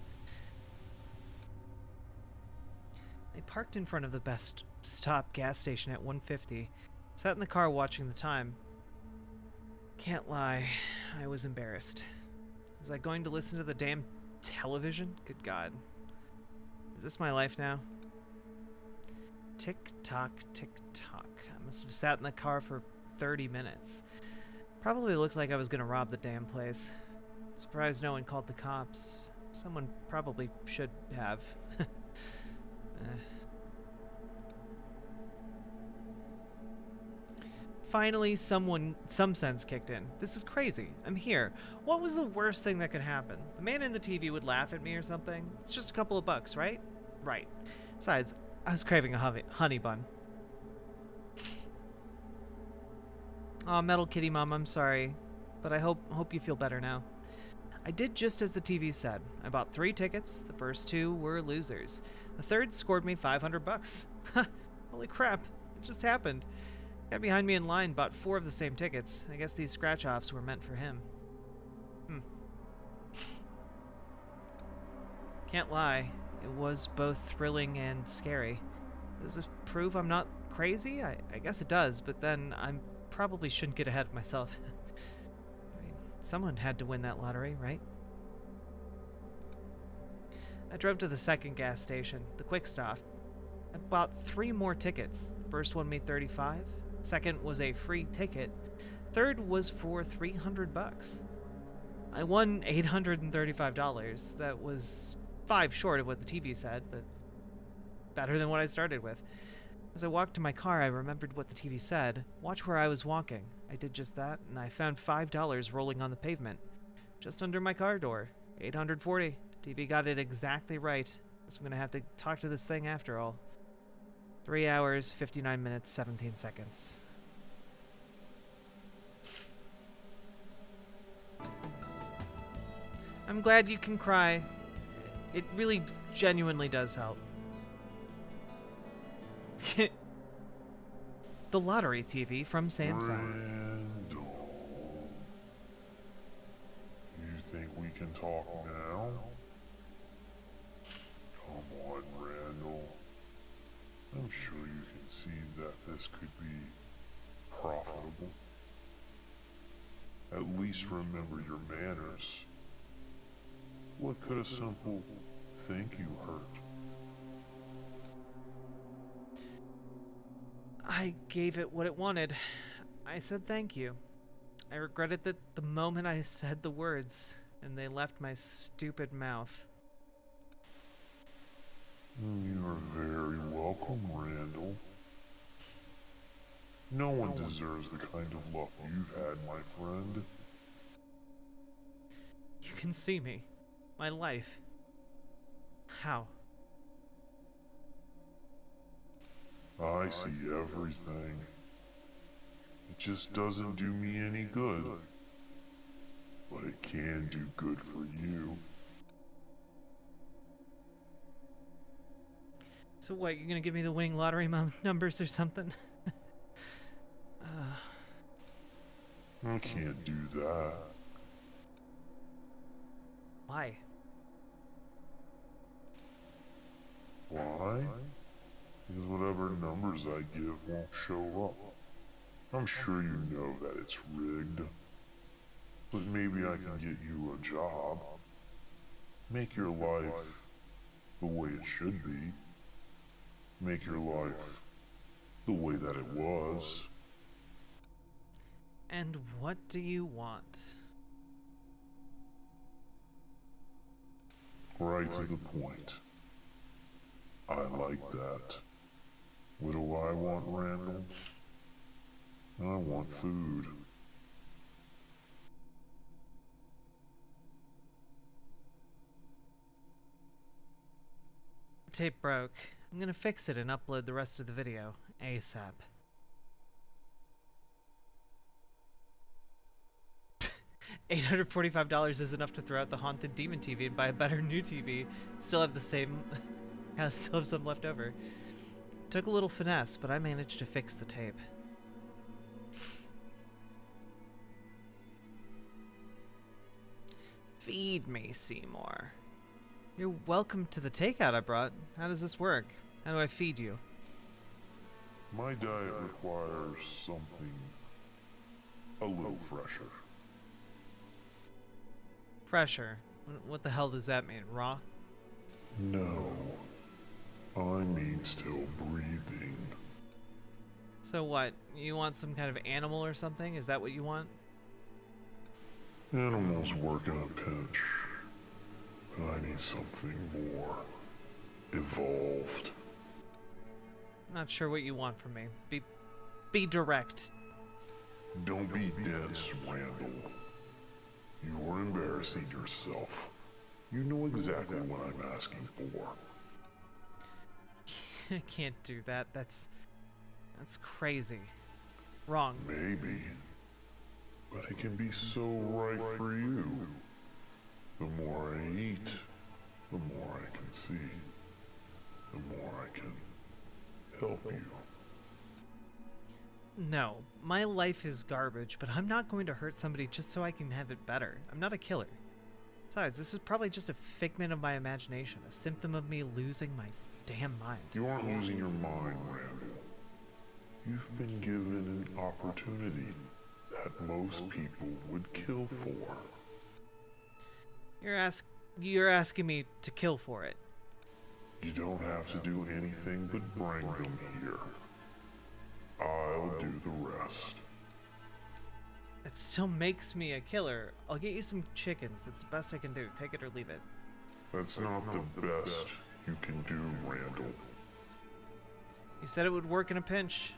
I parked in front of the best stop gas station at 1:50. Sat in the car watching the time. Can't lie, I was embarrassed. Was I going to listen to the damn television? Good God. Is this my life now? Tick tock, tick tock. I must have sat in the car for 30 minutes. Probably looked like I was gonna rob the damn place. Surprised no one called the cops. Someone probably should have. Finally, some sense kicked in. This is crazy. I'm here. What was the worst thing that could happen? The man in the TV would laugh at me or something? It's just a couple of bucks, right? Right. Besides, I was craving a honey bun. Aw, Metal Kitty Mom, I'm sorry. But I hope you feel better now. I did just as the TV said. I bought 3 tickets. The first 2 were losers. The third scored me $500. Holy crap, it just happened. The guy behind me in line bought 4 of the same tickets. I guess these scratch-offs were meant for him. Can't lie, it was both thrilling and scary. Does this prove I'm not crazy? I guess it does, but then I probably shouldn't get ahead of myself. I mean, someone had to win that lottery, right? I drove to the second gas station, the quick stop. I bought 3 more tickets. The first one made $35. Second was a free ticket. Third was for $300. I won $835. That was 5 short of what the TV said, but better than what I started with. As I walked to my car, I remembered what the TV said. Watch where I was walking. I did just that, and I found $5 rolling on the pavement. Just under my car door. $840. TV got it exactly right. Guess I'm gonna have to talk to this thing after all. 3 hours, 59 minutes, 17 seconds. I'm glad you can cry. It really genuinely does help. The lottery TV from Samsung. Randall, you think we can talk now? Come on, Randall. I'm sure you can see that this could be profitable. At least remember your manners. What could a simple thank you hurt? I gave it what it wanted. I said thank you. I regretted that the moment I said the words, and they left my stupid mouth. You are very welcome, Randall. No one deserves the kind of luck you've had, my friend. You can see me. My life. How? I see everything. It just doesn't do me any good. But it can do good for you. So what, you're gonna give me the winning lottery numbers or something? I can't do that. Why? Why? Because whatever numbers I give won't show up. I'm sure you know that it's rigged. But maybe I can get you a job. Make your life the way it should be. Make your life the way that it was. And what do you want? Right to the point. I like that. What do I want, Randall? I want food. The tape broke. I'm gonna fix it and upload the rest of the video ASAP. $845 is enough to throw out the haunted demon TV and buy a better new TV. Still have the same, still have some left over. Took a little finesse, but I managed to fix the tape. Feed me, Seymour. You're welcome to the takeout I brought. How does this work? How do I feed you? My diet requires something a little fresher. Fresher? What the hell does that mean? Raw? No. I mean still breathing. So what? You want some kind of animal or something? Is that what you want? Animals work in a pinch. But I need something more evolved. Not sure what you want from me. Be direct. Don't be dense, Randall. You're embarrassing yourself. You know exactly what I'm asking for. I can't do that. That's crazy. Wrong. Maybe. But it can be so right for you. The more I eat, the more I can see. The more I can help you. No, my life is garbage, but I'm not going to hurt somebody just so I can have it better. I'm not a killer. Besides, this is probably just a figment of my imagination, a symptom of me losing my damn mind. You aren't losing your mind, Randall. You've been given an opportunity that most people would kill for. You're asking me to kill for it. You don't have to do anything but bring them here. I'll do the rest. It still makes me a killer. I'll get you some chickens. That's the best I can do. Take it or leave it. That's not the best you can do, Randall. You said it would work in a pinch.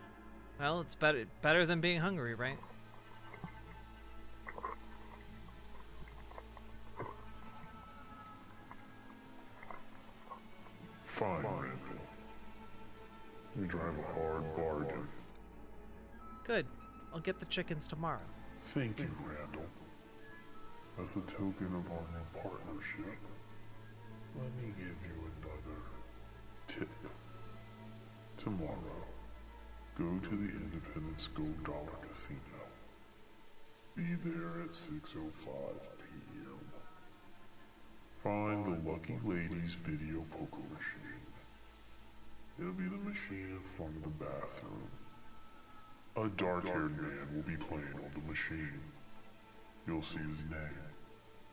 Well, it's better than being hungry, right? Fine, Randall. You drive a hard bargain. Good. I'll get the chickens tomorrow. Thank you, Randall. As a token of our new partnership, let me give you another tip. Tomorrow, go to the Independence Gold Dollar Casino. Be there at 6:05 p.m. Find the Lucky Lady's video poker machine. It'll be the machine in front of the bathroom. A dark-haired man will be playing on the machine. You'll see his name,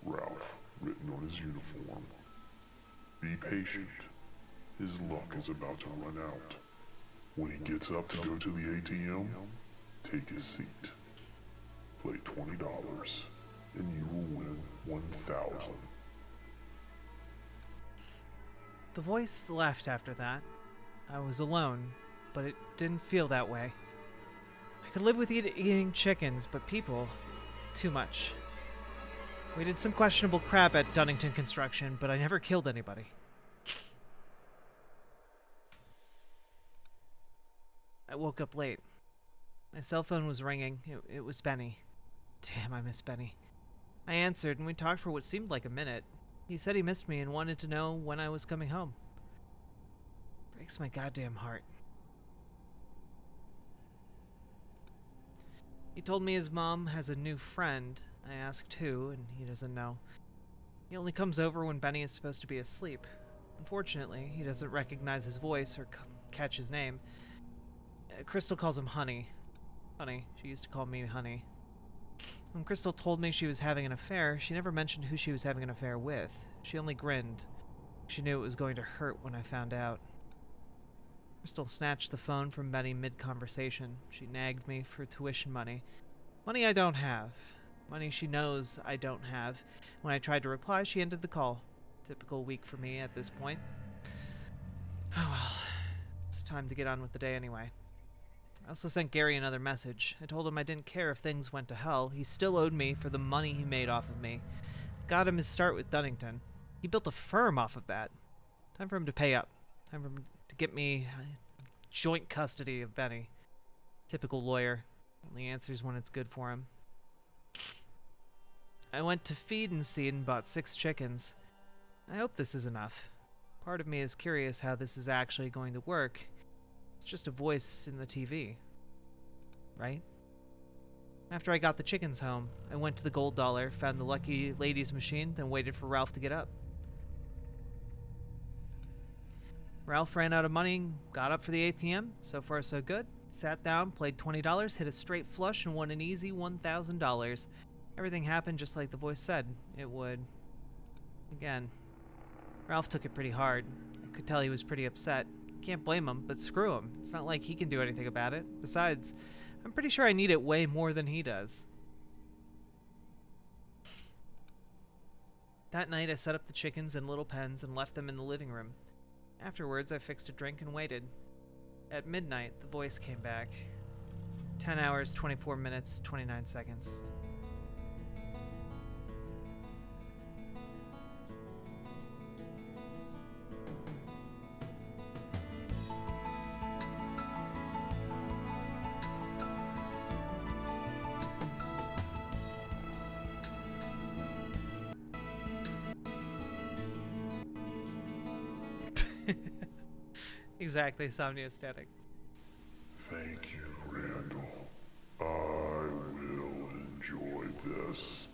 Ralph, written on his uniform. Be patient. His luck is about to run out. When he gets up to go to the ATM, take his seat. Play $20, and you will win $1,000. The voice left after that. I was alone, but it didn't feel that way. I could live with eating chickens, but people, too much. We did some questionable crap at Dunnington Construction, but I never killed anybody. I woke up late. My cell phone was ringing. It was Benny. Damn, I miss Benny. I answered, and we talked for what seemed like a minute. He said he missed me and wanted to know when I was coming home. Breaks my goddamn heart. He told me his mom has a new friend. I asked who, and he doesn't know. He only comes over when Benny is supposed to be asleep. Unfortunately, he doesn't recognize his voice or catch his name. Crystal calls him Honey. Honey. She used to call me Honey. When Crystal told me she was having an affair, she never mentioned who she was having an affair with. She only grinned. She knew it was going to hurt when I found out. Crystal snatched the phone from Benny mid-conversation. She nagged me for tuition money. Money I don't have. Money she knows I don't have. When I tried to reply, she ended the call. Typical week for me at this point. Oh well. It's time to get on with the day anyway. I also sent Gary another message. I told him I didn't care if things went to hell. He still owed me for the money he made off of me. Got him his start with Dunnington. He built a firm off of that. Time for him to pay up. Time for him to get me joint custody of Benny. Typical lawyer. Only answers when it's good for him. I went to Feed and Seed and bought 6 chickens. I hope this is enough. Part of me is curious how this is actually going to work. It's just a voice in the TV. Right? After I got the chickens home, I went to the Gold Dollar, found the Lucky Ladies machine, then waited for Ralph to get up. Ralph ran out of money and got up for the ATM. So far, so good. Sat down, played $20, hit a straight flush, and won an easy $1,000. Everything happened just like the voice said it would. Again, Ralph took it pretty hard. I could tell he was pretty upset. Can't blame him, but screw him. It's not like he can do anything about it. Besides, I'm pretty sure I need it way more than he does. That night, I set up the chickens in little pens and left them in the living room. Afterwards, I fixed a drink and waited. At midnight, the voice came back. 10 hours, 24 minutes, 29 seconds. Exactly, somniostatic. Thank you, Randall. I will enjoy this.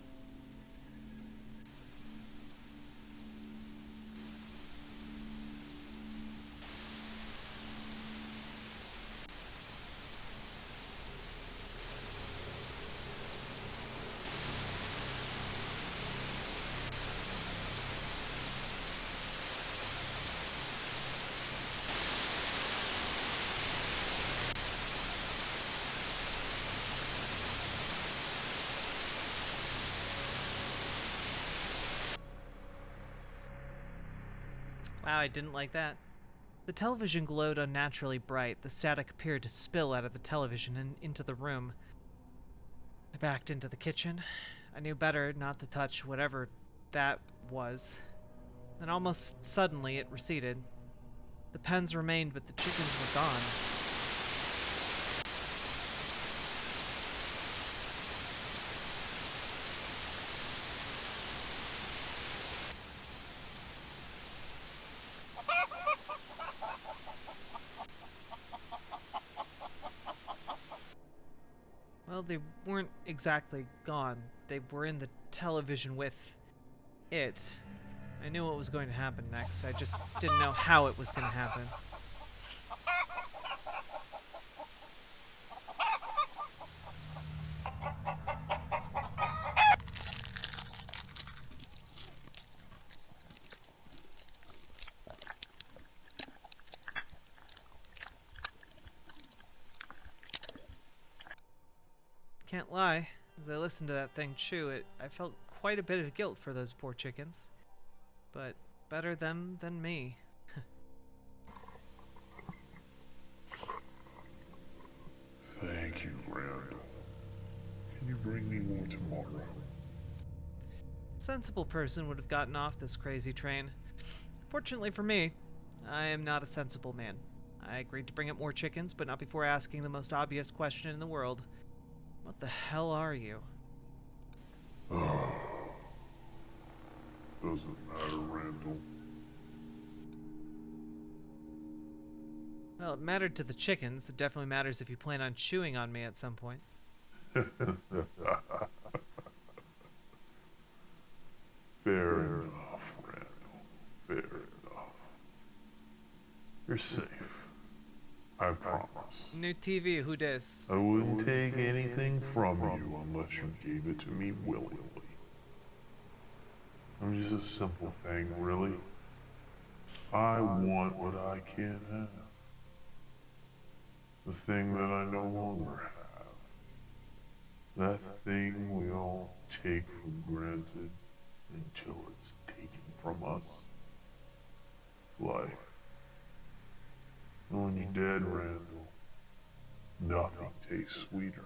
Wow, I didn't like that. The television glowed unnaturally bright. The static appeared to spill out of the television and into the room. I backed into the kitchen. I knew better not to touch whatever that was. Then almost suddenly it receded. The pens remained, but the chickens were gone. Well, they weren't exactly gone. They were in the television with it. I knew what was going to happen next. I just didn't know how it was going to happen. Can't lie, as I listened to that thing chew, I felt quite a bit of guilt for those poor chickens. But better them than me. Thank you, Randall. Can you bring me more tomorrow? sensible person would have gotten off this crazy train. Fortunately for me, I am not a sensible man. I agreed to bring up more chickens, but not before asking the most obvious question in the world. What the hell are you? Doesn't matter, Randall. Well, it mattered to the chickens. It definitely matters if you plan on chewing on me at some point. Fair enough, Randall. Fair enough. You're safe. I promise. New TV, who dis? I wouldn't take anything from you unless you gave it to me willingly. I'm just a simple thing, really. I want what I can't have. The thing that I no longer have. That thing we all take for granted until it's taken from us. Life. And when you're dead, Randall, nothing tastes sweeter.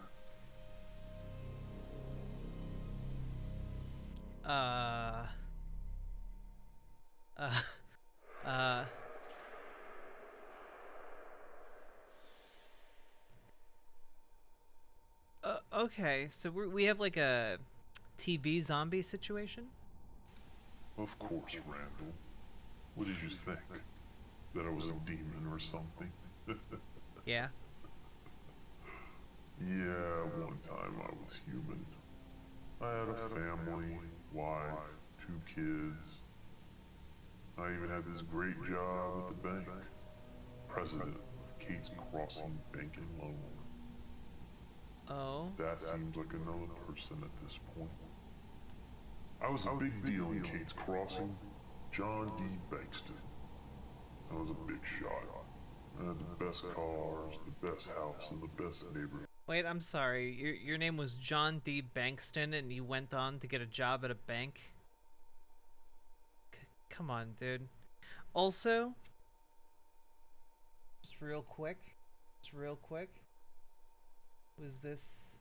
Okay, so we have like a TB zombie situation? Of course, Randall. What did you think? That I was a demon or something? Yeah. Yeah, one time I was human. I had a family, wife, 2 kids. I even had this great job at the bank. President of Kate's Crossing Bank and Loan. Oh? That seems like another person at this point. I was a big deal in Kate's Crossing. John D. Bankston. I was a big shot. I had the best cars, the best house, and the best neighborhood. Wait, I'm sorry. Your name was John D. Bankston, and you went on to get a job at a bank? Come on, dude. Also, just real quick, was this...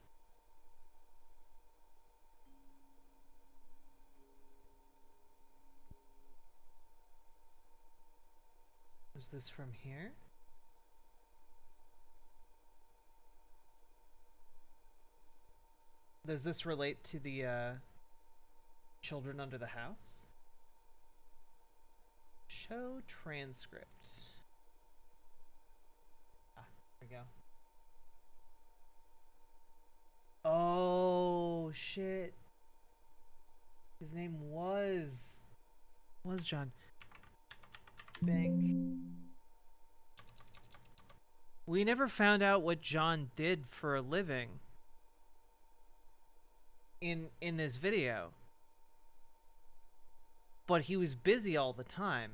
Was this from here? Does this relate to the children under the house? Show transcript. Ah, there we go. Oh shit. His name was John Bank. We never found out what John did for a living in this video. But he was busy all the time.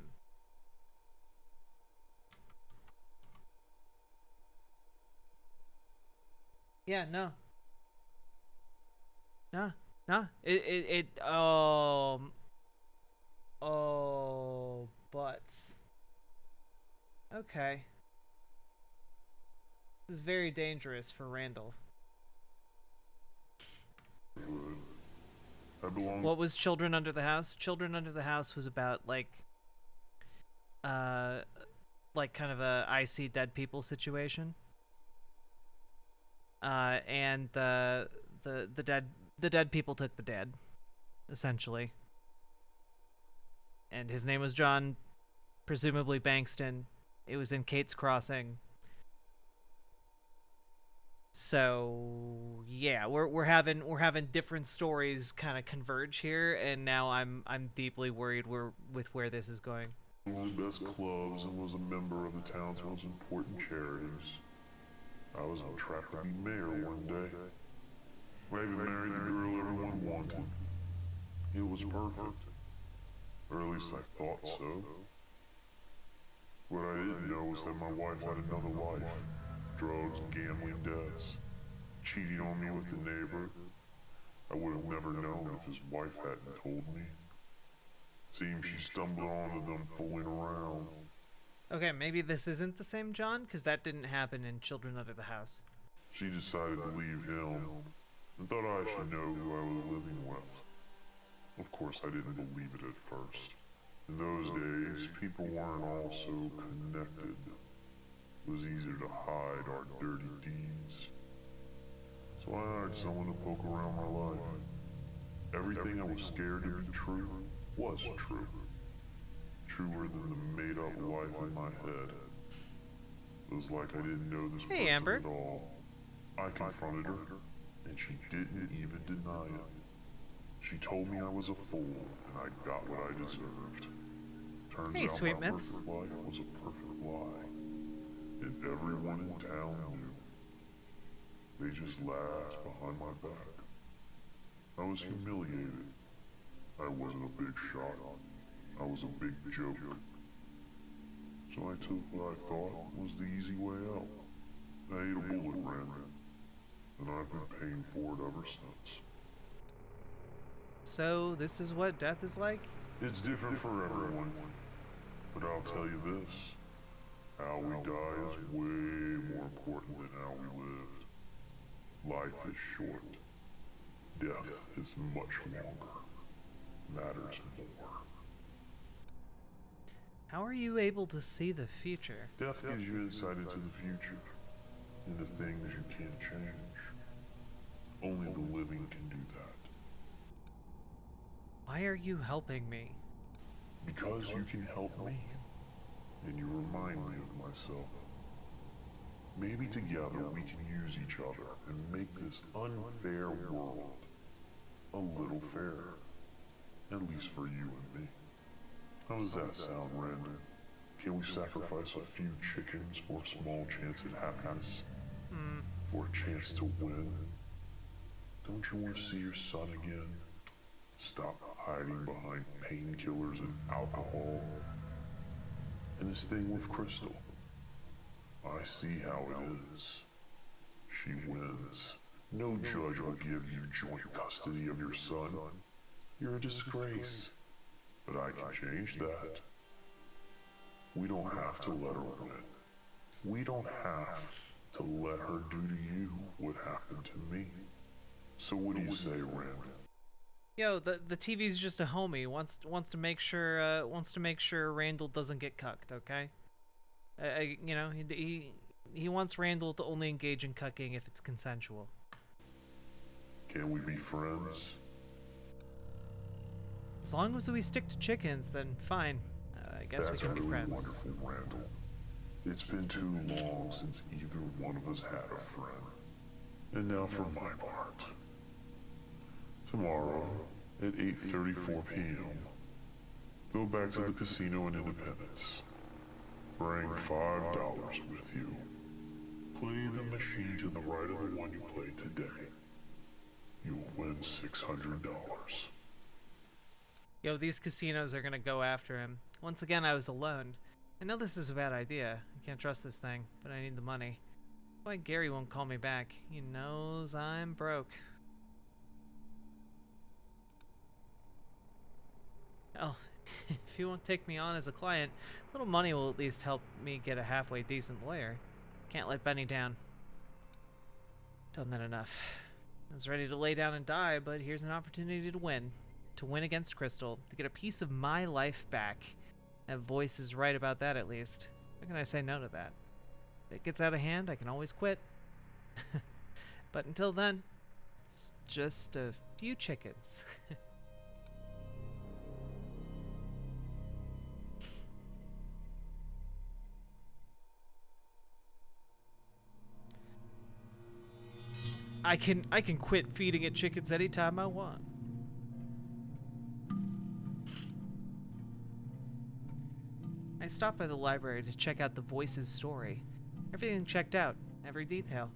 Yeah, no. Nah. Oh, butts. Okay. This is very dangerous for Randall. What was Children Under the House? Children Under the House was about like kind of a I see dead people situation. And the dead people took the dead, essentially. And his name was John, presumably Bankston. It was in Kate's Crossing. So yeah, we're having different stories kind of converge here, and now I'm deeply worried with where this is going. One of the best clubs and was a member of the town's most important charities. I was on track to be mayor one day. I even married the girl everyone wanted. It was perfect. Or at least I thought so. What I didn't know was that my wife had another life. Drugs and gambling debts. Cheating on me with the neighbor. I would have never known if his wife hadn't told me. Seems she stumbled onto them fooling around. Okay, maybe this isn't the same John, because that didn't happen in Children Under the House. She decided to leave him, and thought I should know who I was living with. Of course, I didn't believe it at first. In those days, people weren't all so connected. It was easier to hide our dirty deeds. So I hired someone to poke around my life. Everything I was scared to be true was true. Truer than the made-up life in my head. It was like I didn't know this person Amber. at all. I confronted her, and she didn't even deny it. She told me I was a fool, and I got what I deserved. Turns Hey, out sweet my mitts. perfect life was a perfect lie. And everyone in town knew. They just laughed behind my back. I was humiliated. I wasn't a big shot. I was a big joke. So I took what I thought was the easy way out. I ate a bullet, Rand. And I've been paying for it ever since. So this is what death is like? It's different for everyone. But I'll tell you this. How we die is way more important than how we lived. Life is short. Death is much longer. Matters more. How are you able to see the future? Death gives you insight into the future. Into things you can't change. Only the living can do that. Why are you helping me? Because you can help me. And you remind me of myself. Maybe together we can use each other and make this unfair world a little fairer. At least for you and me. How does that sound, Randall? Can we sacrifice a few chickens for a small chance at happiness? For a chance to win? Don't you want to see your son again? Stop hiding behind painkillers and alcohol? And this thing with Crystal. I see how it is. She wins. No judge will give you joint custody of your son. You're a disgrace. But I can change that. We don't have to let her win. We don't have to let her do to you what happened to me. So what do you say, Rand? Yo, the TV's just a homie. Wants to make sure Randall doesn't get cucked. Okay. You know, he wants Randall to only engage in cucking if it's consensual. Can we be friends? As long as we stick to chickens, then fine. I guess we can be friends. That's really wonderful, Randall. It's been too long since either one of us had a friend. And now for my part. Tomorrow, at 8:34 p.m., go back to the casino in Independence. Bring $5 with you. Play the machine to the right of the one you played today. You'll win $600. Yo, these casinos are gonna go after him. Once again, I was alone. I know this is a bad idea. I can't trust this thing, but I need the money. Why Gary won't call me back? He knows I'm broke. Oh, if he won't take me on as a client, a little money will at least help me get a halfway decent lawyer. Can't let Benny down. Done that enough. I was ready to lay down and die, but here's an opportunity to win. To win against Crystal, to get a piece of my life back. That voice is right about that, at least. How can I say no to that? If it gets out of hand, I can always quit. But until then, it's just a few chickens. I can quit feeding it chickens anytime I want. I stopped by the library to check out the Voice's story. Everything checked out, every detail.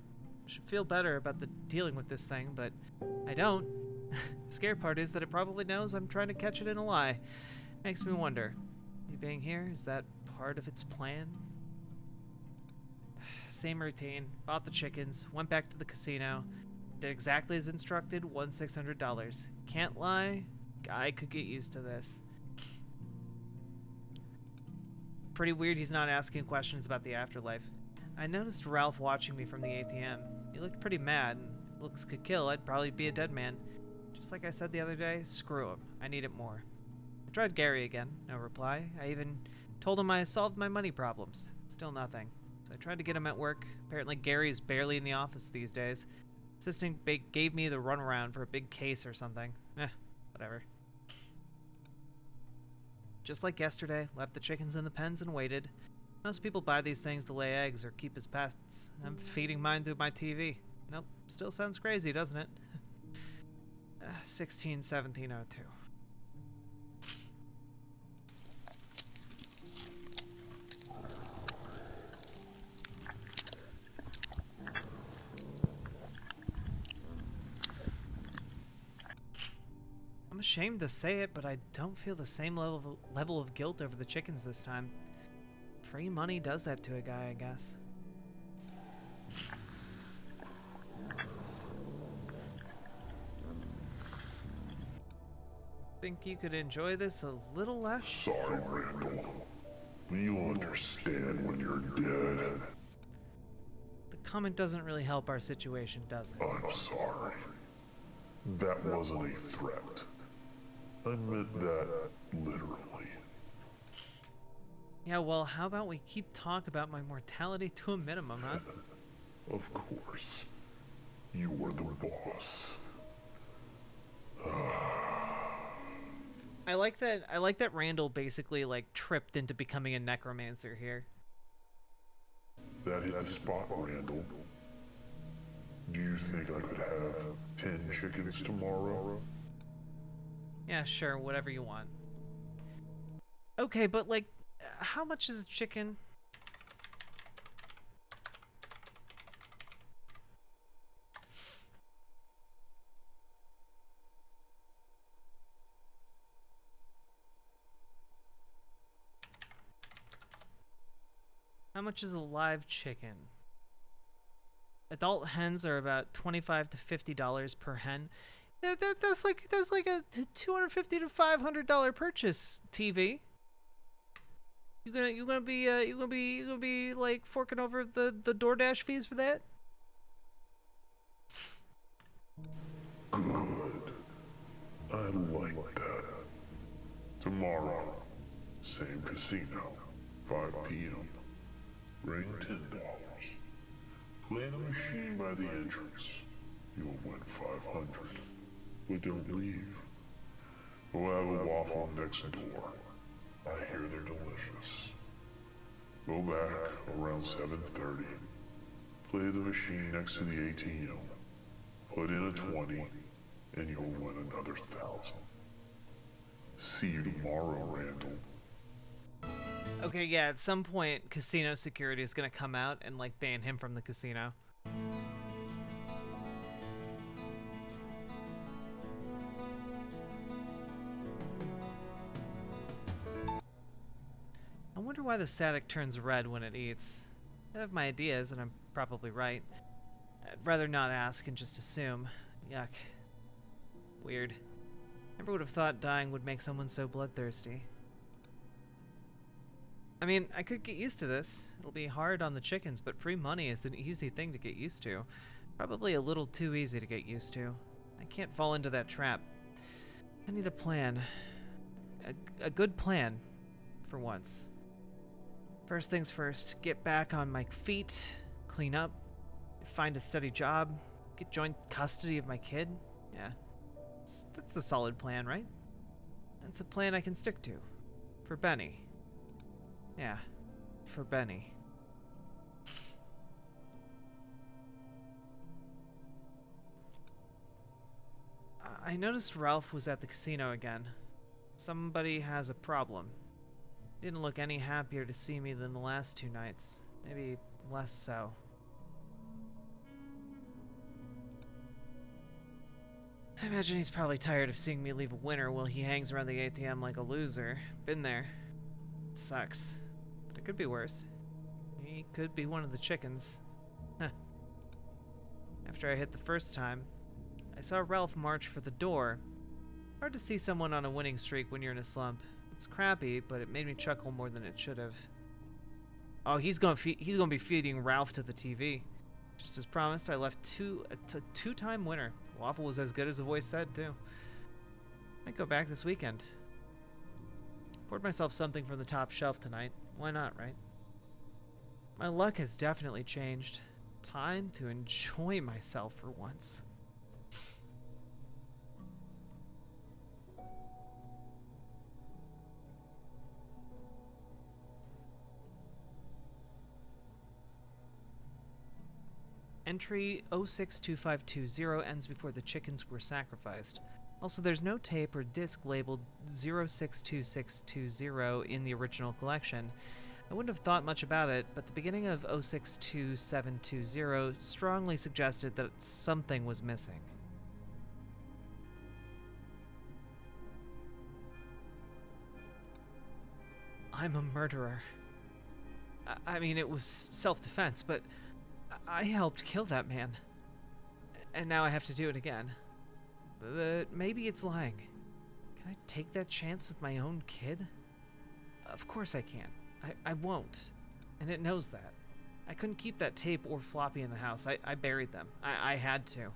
I should feel better about dealing with this thing, but I don't. The scary part is that it probably knows I'm trying to catch it in a lie. Makes me wonder, me being here, is that part of its plan? Same routine, bought the chickens, went back to the casino, did exactly as instructed, won $600. Can't lie, I could get used to this. Pretty weird he's not asking questions about the afterlife. I noticed Ralph watching me from the ATM. He looked pretty mad, and if looks could kill, I'd probably be a dead man. Just like I said the other day, screw him. I need it more. I tried Gary again, no reply. I even told him I solved my money problems. Still nothing. So I tried to get him at work. Apparently Gary's barely in the office these days. Assistant gave me the runaround for a big case or something. Whatever. Just like yesterday, left the chickens in the pens and waited. Most people buy these things to lay eggs or keep as pets. I'm feeding mine through my TV. Nope, still sounds crazy, doesn't it? 161702. I'm ashamed to say it, but I don't feel the same level of guilt over the chickens this time. Free money does that to a guy, I guess. Think you could enjoy this a little less? Sorry, Randall. But you'll understand when you're dead. The comment doesn't really help our situation, does it? I'm sorry. That wasn't a threat. I meant that literally. Yeah, well, how about we keep talk about my mortality to a minimum, huh? Of course. You were the boss. I like that Randall basically like tripped into becoming a necromancer here. That hit the spot, Randall. Do you think I could have 10 chickens tomorrow? Yeah, sure, whatever you want. Okay, but like, how much is a chicken? How much is a live chicken? Adult hens are about $25 to $50 per hen. That's like a $250 to $500 purchase, TV. You gonna be like forking over the DoorDash fees for that? Good. I like that. Tomorrow, same casino, 5 p.m. Bring $10. Play the machine by the entrance. You'll win 500. But don't leave. We'll have a waffle next door. I hear they're delicious. Go back around 7:30. Play the machine next to the ATM. Put in a 20, and you'll win another 1,000. See you tomorrow, Randall. Okay, yeah, at some point, casino security is gonna come out and, like, ban him from the casino. I wonder why the static turns red when it eats. I have my ideas, and I'm probably right. I'd rather not ask and just assume. Yuck. Weird. Never would have thought dying would make someone so bloodthirsty. I mean, I could get used to this. It'll be hard on the chickens, but free money is an easy thing to get used to. Probably a little too easy to get used to. I can't fall into that trap. I need a plan. A good plan. For once. First things first, get back on my feet, clean up, find a steady job, get joint custody of my kid. Yeah. That's a solid plan, right? That's a plan I can stick to. For Benny. Yeah, for Benny. I noticed Ralph was at the casino again. Somebody has a problem. Didn't look any happier to see me than the last 2 nights. Maybe less so. I imagine he's probably tired of seeing me leave a winner while he hangs around the ATM like a loser. Been there. It sucks. But it could be worse. He could be one of the chickens. Huh. After I hit the first time, I saw Ralph march for the door. Hard to see someone on a winning streak when you're in a slump. It's crappy, but it made me chuckle more than it should have. Oh, he's gonna be feeding Ralph to the TV. Just as promised, I left a two-time winner. The waffle was as good as the voice said, too. Might go back this weekend. Poured myself something from the top shelf tonight. Why not, right? My luck has definitely changed. Time to enjoy myself for once. Entry 062520 ends before the chickens were sacrificed. Also, there's no tape or disc labeled 062620 in the original collection. I wouldn't have thought much about it, but the beginning of 062720 strongly suggested that something was missing. I'm a murderer. I mean, it was self-defense, but I helped kill that man. And now I have to do it again. But maybe it's lying. Can I take that chance with my own kid? Of course I can. I won't. And it knows that. I couldn't keep that tape or floppy in the house. I buried them. I had to.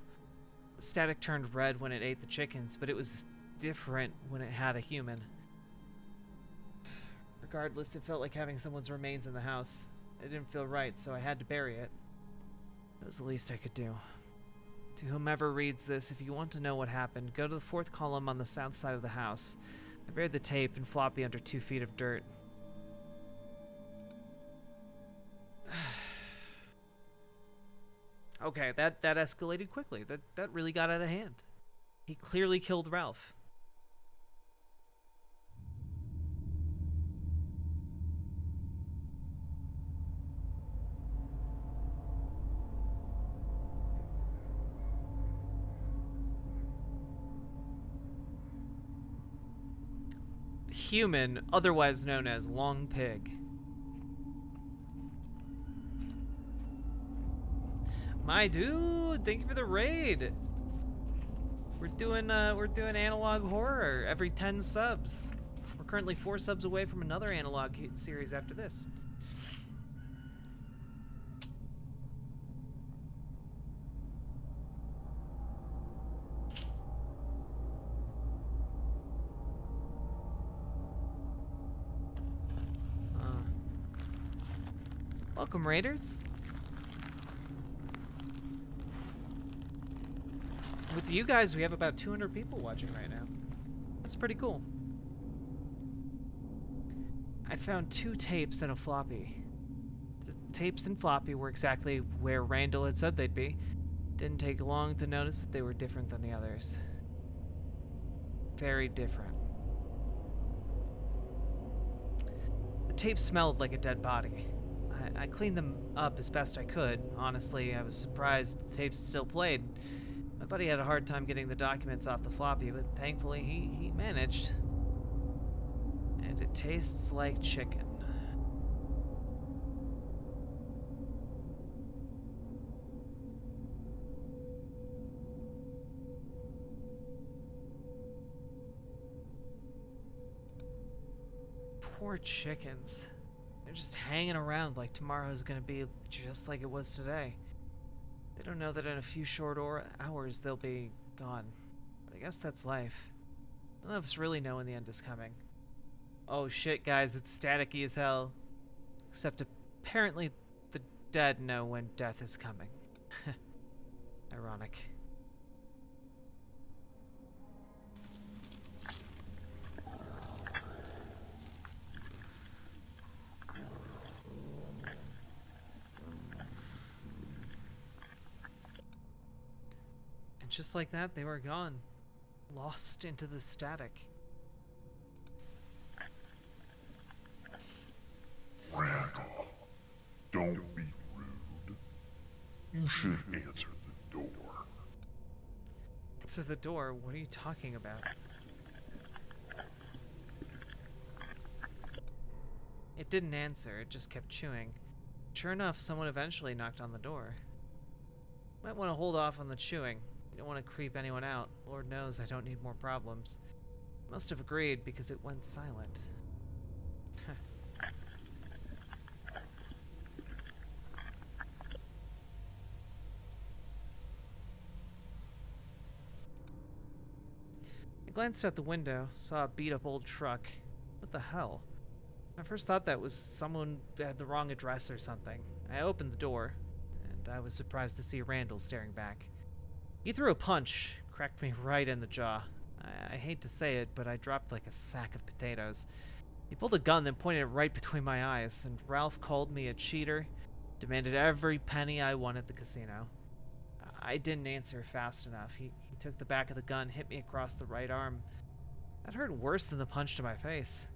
The static turned red when it ate the chickens, but it was different when it had a human. Regardless, it felt like having someone's remains in the house. It didn't feel right, so I had to bury it. That was the least I could do. To whomever reads this, if you want to know what happened, go to the fourth column on the south side of the house. I buried the tape and floppy under 2 feet of dirt. Okay, that escalated quickly. That really got out of hand. He clearly killed Ralph. Human, otherwise known as Long Pig. My dude, thank you for the raid. We're doing analog horror every 10 subs. We're currently 4 subs away from another analog series after this. Welcome, Raiders. With you guys, we have about 200 people watching right now. That's pretty cool. I found 2 tapes and a floppy. The tapes and floppy were exactly where Randall had said they'd be. Didn't take long to notice that they were different than the others. Very different. The tape smelled like a dead body. I cleaned them up as best I could. Honestly, I was surprised the tapes still played. My buddy had a hard time getting the documents off the floppy, but thankfully he managed. And it tastes like chicken. Poor chickens. They're just hanging around like tomorrow's gonna be just like it was today. They don't know that in a few short hours they'll be gone. But I guess that's life. None of us really know when the end is coming. Oh shit, guys, it's staticky as hell. Except apparently the dead know when death is coming. Ironic. And just like that, they were gone. Lost into the static. Randall, don't be rude. You should answer the door. Answer the door? What are you talking about? It didn't answer, it just kept chewing. Sure enough, someone eventually knocked on the door. Might want to hold off on the chewing. You don't want to creep anyone out. Lord knows I don't need more problems. Must have agreed because it went silent. glanced out the window, saw a beat-up old truck. What the hell? I first thought that was someone had the wrong address or something. I opened the door, and I was surprised to see Randall staring back. He threw a punch, cracked me right in the jaw. I hate to say it, but I dropped like a sack of potatoes. He pulled a gun, then pointed it right between my eyes, and Ralph called me a cheater, demanded every penny I won at the casino. I didn't answer fast enough. He took the back of the gun, hit me across the right arm. That hurt worse than the punch to my face.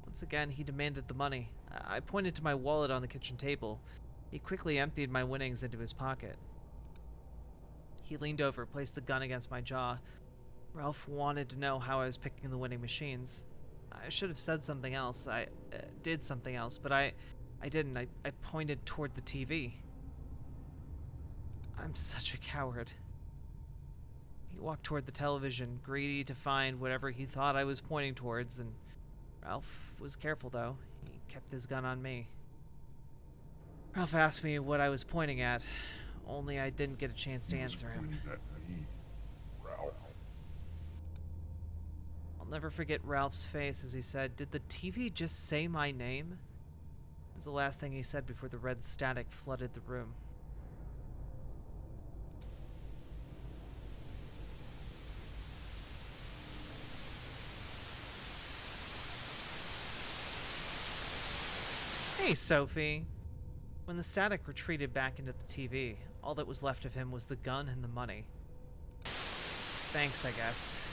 Once again, he demanded the money. I pointed to my wallet on the kitchen table. He quickly emptied my winnings into his pocket. He leaned over, placed the gun against my jaw. Ralph wanted to know how I was picking the winning machines. I should have said something else. I did something else, but I didn't. I pointed toward the TV. I'm such a coward. He walked toward the television, greedy to find whatever he thought I was pointing towards, and Ralph was careful, though. He kept his gun on me. Ralph asked me what I was pointing at, only I didn't get a chance to answer him. I'll never forget Ralph's face as he said, "Did the TV just say my name?" It was the last thing he said before the red static flooded the room. Hey, Sophie. When the static retreated back into the TV, all that was left of him was the gun and the money. Thanks, I guess.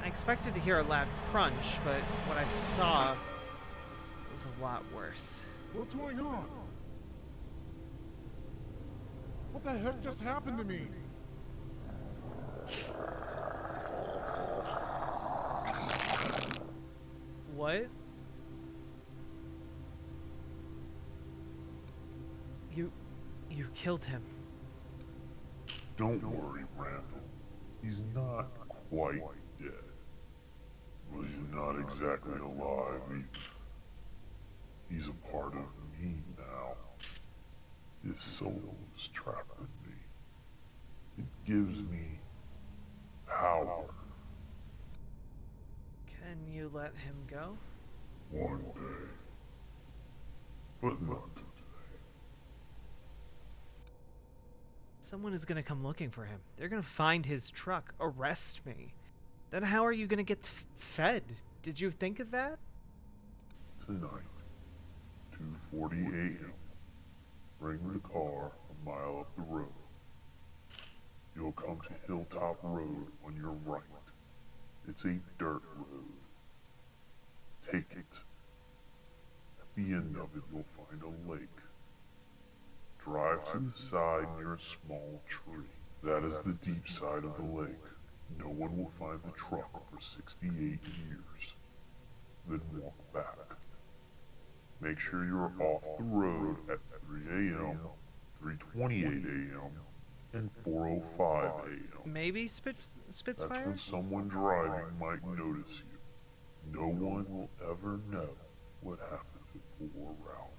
I expected to hear a loud crunch, but what I saw was a lot worse. What's going on? What the heck just happened to me? What? You killed him. Don't worry, Randall. He's not quite dead. But he's not exactly alive either. He's a part of me now. His soul is trapped in me. It gives me power. Can you let him go? One day. But not today. Someone is going to come looking for him. They're going to find his truck, arrest me. Then how are you going to get fed? Did you think of that? Tonight, 2:40 a.m. Bring the car a mile up the road. You'll come to Hilltop Road on your right. It's a dirt road. Take it. At the end of it, you'll find a lake. Drive to the side near a small tree. That is the deep side of the lake. No one will find the truck for 68 years. Then walk back. Make sure you're off the road at 3 a.m., 3:28 a.m., and 4:05 a.m. Maybe Spitfire? That's when someone driving might notice you. No one will ever know what happened to poor Ralph.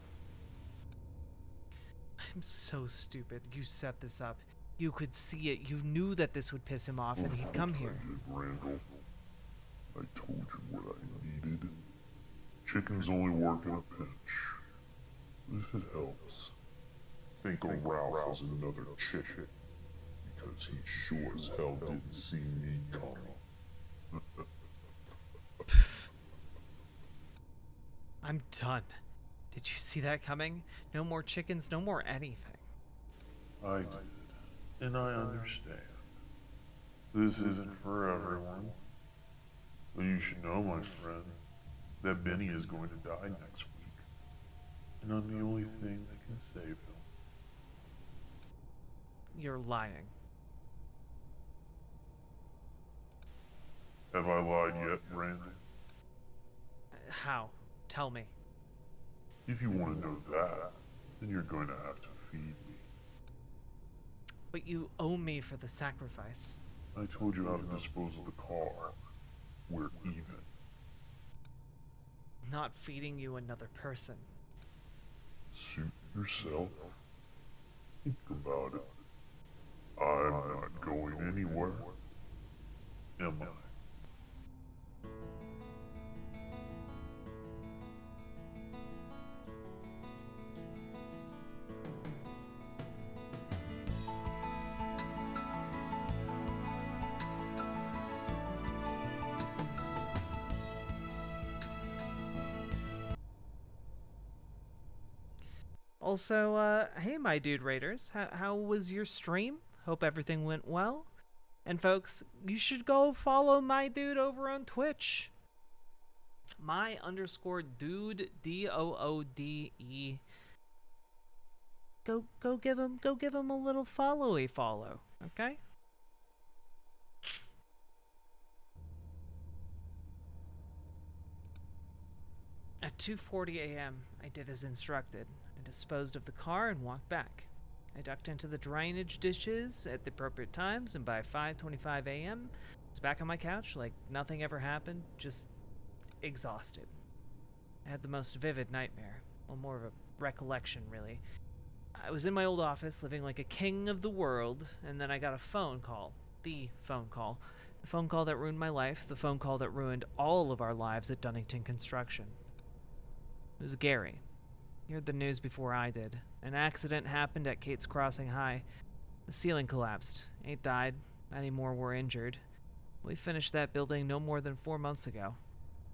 I'm so stupid. You set this up. You could see it. You knew that this would piss him off and he'd come here. Randall, I told you what I needed. Chickens only work in a pinch. But if it helps, think of Ralph as another chicken. Because he sure as hell didn't see me coming. I'm done. Did you see that coming? No more chickens, no more anything. I did. And I understand. This isn't for everyone. But you should know, my friend, that Benny is going to die next week. And I'm the only thing that can save him. You're lying. Have I lied yet, Brandon? How? Tell me. If you want to know that, then you're going to have to feed me. But you owe me for the sacrifice. I told you how to dispose of the car. We're even. Not feeding you another person. Suit yourself. Think about it. I'm not going anywhere. Am I? Also, hey, my dude raiders, how was your stream? Hope everything went well. And folks, you should go follow my dude over on Twitch. My_dude, DOODE. Go give him a little follow, okay? At 2:40 a.m., I did as instructed. I disposed of the car and walked back. I ducked into the drainage ditches at the appropriate times, and by 5:25 a.m., I was back on my couch like nothing ever happened, just exhausted. I had the most vivid nightmare. Well, more of a recollection, really. I was in my old office, living like a king of the world, and then I got a phone call. The phone call. The phone call that ruined my life, the phone call that ruined all of our lives at Dunnington Construction. It was Gary. He heard the news before I did. An accident happened at Kate's Crossing High. The ceiling collapsed. 8 died. Many more were injured. We finished that building no more than 4 months ago.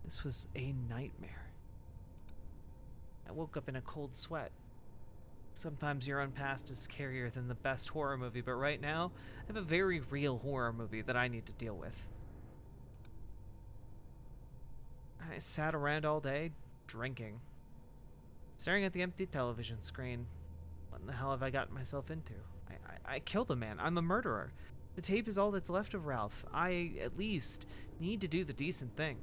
This was a nightmare. I woke up in a cold sweat. Sometimes your own past is scarier than the best horror movie, but right now, I have a very real horror movie that I need to deal with. I sat around all day, drinking. Staring at the empty television screen. What in the hell have I gotten myself into? I killed a man. I'm a murderer. The tape is all that's left of Ralph. I, at least, need to do the decent thing.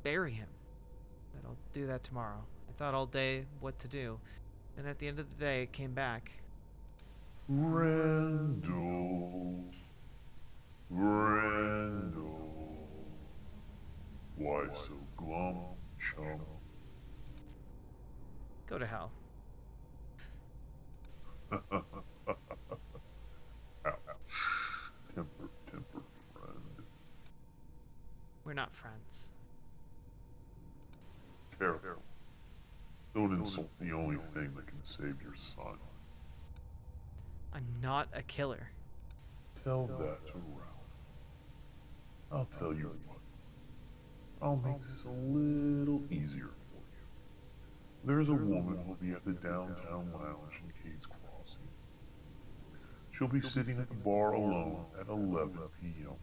Bury him. But I'll do that tomorrow. I thought all day what to do. And at the end of the day, it came back. Randall. Why so glum, chum? Go to hell. Ouch. Temper, friend. We're not friends. Careful. Don't insult the only thing that can save your son. I'm not a killer. Tell that to Ralph. I'll tell you what. I'll make this a little easier for you. There's a woman who'll be at the downtown lounge in Kate's Crossing. She'll be sitting at the bar alone at 11 p.m.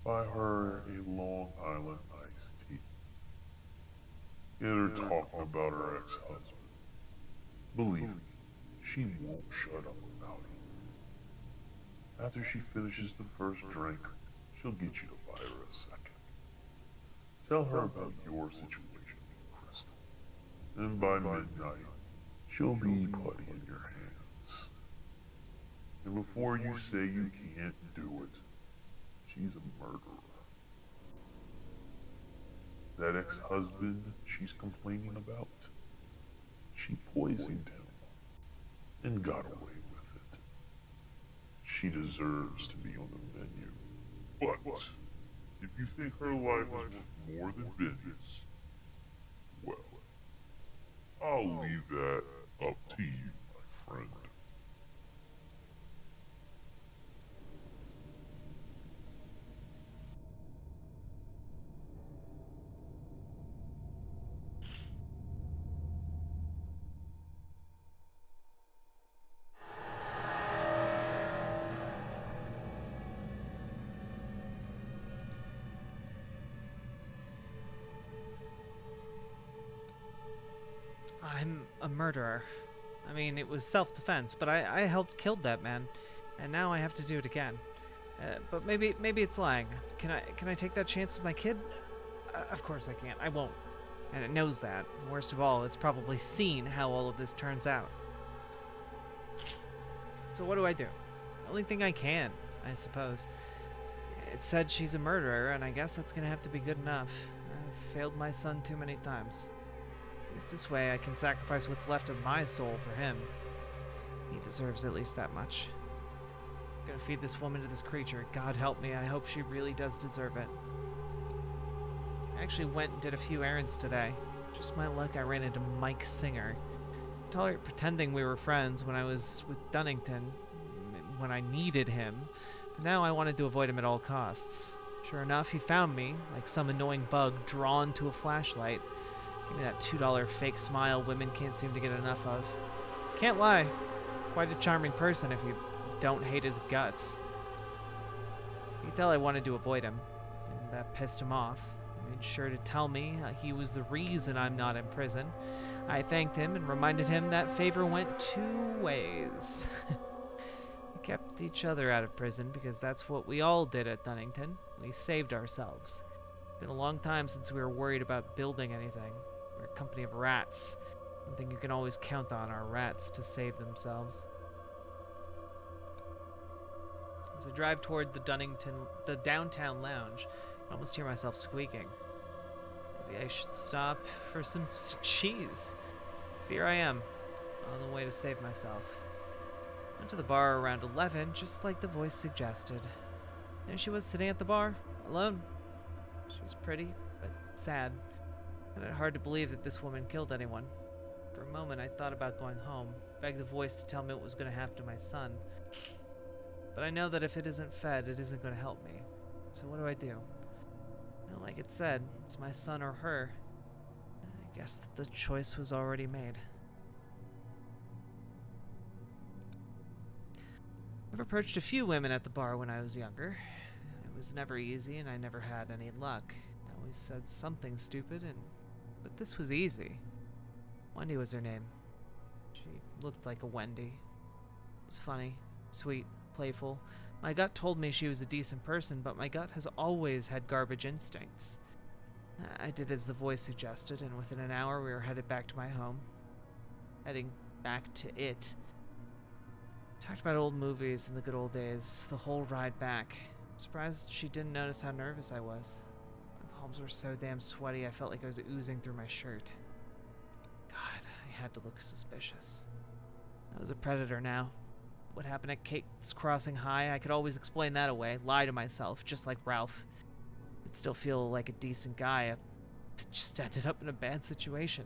Buy her a Long Island iced tea. Get her talking about her ex-husband. Believe me, she won't shut up about it. After she finishes the first drink, she'll get you to buy her a second. Tell her about your situation with Crystal. And by midnight, she'll be putty in your hands. And before you say you can't do it, she's a murderer. That ex-husband she's complaining about, she poisoned him and got away with it. She deserves to be on the menu. But if you think her life is worth more than Benny's, well, I'll leave that up to you, my friend. I'm a murderer. I mean, it was self-defense, but I helped kill that man, and now I have to do it again. But maybe it's lying. Can I take that chance with my kid? Of course I can't. I won't. And it knows that. Worst of all, it's probably seen how all of this turns out. So what do? The only thing I can, I suppose, It said she's a murderer, and I guess that's gonna have to be good enough. I've failed my son too many times. At least this way I can sacrifice what's left of my soul for him. He deserves at least that much. I'm gonna feed this woman to this creature. God help me, I hope she really does deserve it. I actually went and did a few errands today. Just my luck, I ran into Mike Singer. I tolerate pretending we were friends when I was with Dunnington, when I needed him. But now I wanted to avoid him at all costs. Sure enough, he found me, like some annoying bug drawn to a flashlight. Give me that $2 fake smile women can't seem to get enough of. Can't lie, quite a charming person if you don't hate his guts. You can tell I wanted to avoid him, and that pissed him off. He made sure to tell me he was the reason I'm not in prison. I thanked him and reminded him that favor went 2 ways. We kept each other out of prison because that's what we all did at Dunnington. We saved ourselves. It's been a long time since we were worried about building anything. We're a company of rats. One thing you can always count on are rats to save themselves. As I drive toward the downtown lounge, I almost hear myself squeaking. Maybe I should stop for some cheese. So here I am, on the way to save myself. Went to the bar around 11, just like the voice suggested. There she was sitting at the bar, alone. She was pretty, but sad. I found it hard to believe that this woman killed anyone. For a moment, I thought about going home, begged the voice to tell me what was going to happen to my son. But I know that if it isn't fed, it isn't going to help me. So what do I do? Well, like it said, it's my son or her. I guess that the choice was already made. I've approached a few women at the bar when I was younger. It was never easy, and I never had any luck. I always said something stupid, but this was easy. Wendy was her name. She looked like a Wendy. It was funny, sweet, playful. My gut told me she was a decent person, but my gut has always had garbage instincts. I did as the voice suggested, and within an hour we were headed back to my home. Heading back to it. Talked about old movies and the good old days, the whole ride back. Surprised she didn't notice how nervous I was. My palms were so damn sweaty I felt like I was oozing through my shirt. God, I had to look suspicious. I was a predator now. What happened at Kate's Crossing High, I could always explain that away, lie to myself, just like Ralph. I'd still feel like a decent guy. I just ended up in a bad situation.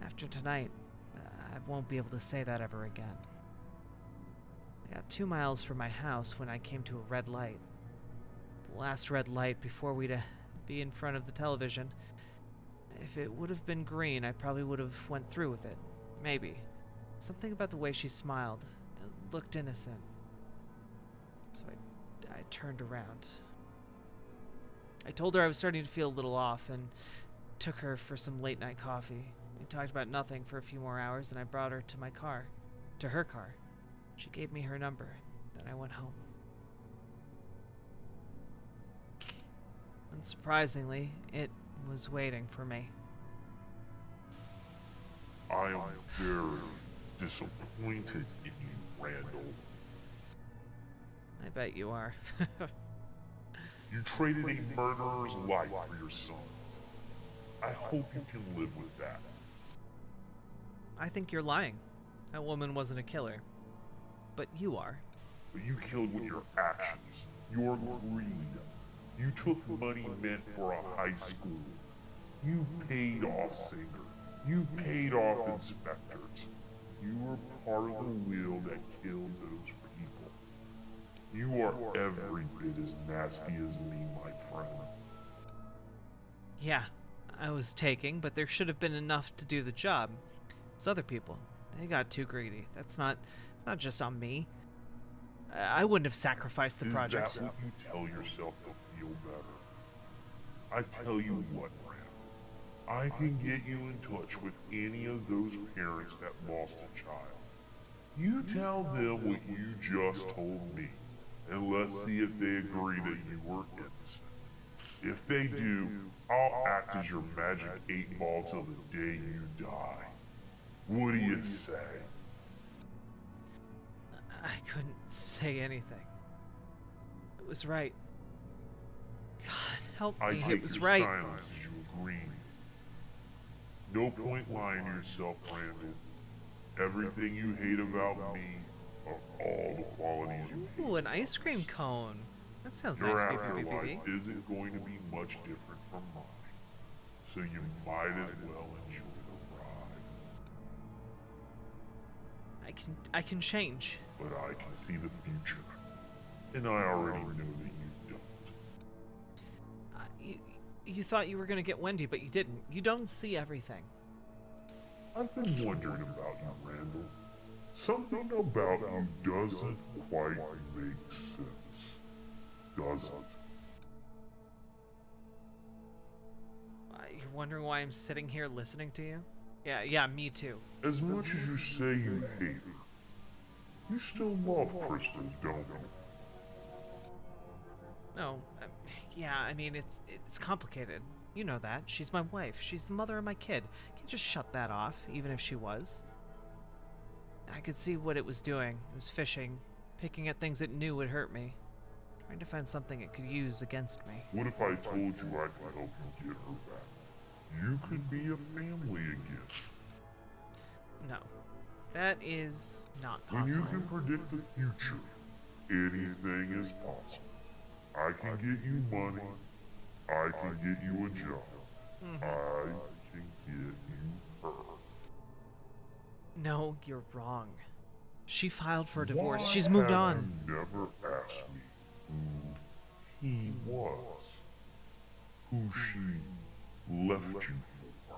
After tonight, I won't be able to say that ever again. I got 2 miles from my house when I came to a red light. The last red light before we'd be in front of the television. If it would have been green, I probably would have went through with it. Maybe. Something about the way she smiled. It looked innocent. So I turned around. I told her I was starting to feel a little off and took her for some late night coffee. We talked about nothing for a few more hours, and I brought her to my car. To her car. She gave me her number. Then I went home. Unsurprisingly, it was waiting for me. I am very disappointed in you, Randall. I bet you are. You traded a murderer's life for your son's. I hope you can live with that. I think you're lying. That woman wasn't a killer. But you are. But you killed with your actions, your greed. You took money meant for a high school. You paid off Singer. You paid off inspectors. You were part of the wheel that killed those people. You are every bit as nasty as me, my friend. Yeah, I was taking, but there should have been enough to do the job. Those other people, they got too greedy. It's not just on me. I wouldn't have sacrificed the project. Is that what you tell yourself to feel better? I tell you what, Ram. I can get you in touch with any of those parents that lost a child. You tell them what you just told me, and let's see if they agree that you were innocent. If they do, I'll act as your magic 8-ball till the day you die. What do you say? I couldn't say anything. It was right. God, help I me. take It was your right. silence as you agreeing. No point lying to yourself, Randall. Everything you hate about me are all the qualities you hate. Ooh, an ice cream cone. That sounds Your nice, afterlife BBBB. isn't going to be much different from mine, so you might as well enjoy the ride. I can change. But I can see the future, and I already know that you don't. You thought you were gonna get Wendy, but you didn't. You don't see everything. I've been wondering about you, Randall. Something about you doesn't quite make sense, does it? You're wondering why I'm sitting here listening to you? Yeah, me too. As much as you say you hate her, you still love Crystal, don't you? No, yeah, I mean, it's complicated. You know that. She's my wife. She's the mother of my kid. Can't just shut that off, even if she was. I could see what it was doing. It was fishing, picking at things it knew would hurt me, trying to find something it could use against me. What if I told you I could help you get her back? You could be a family again. No, that is not When possible. you can predict the future, anything is possible. I can get you money. I can get you a job. I can get you her. No, you're wrong. She filed for a divorce. Why She's moved have on. You never asked me who he was, who she left you for.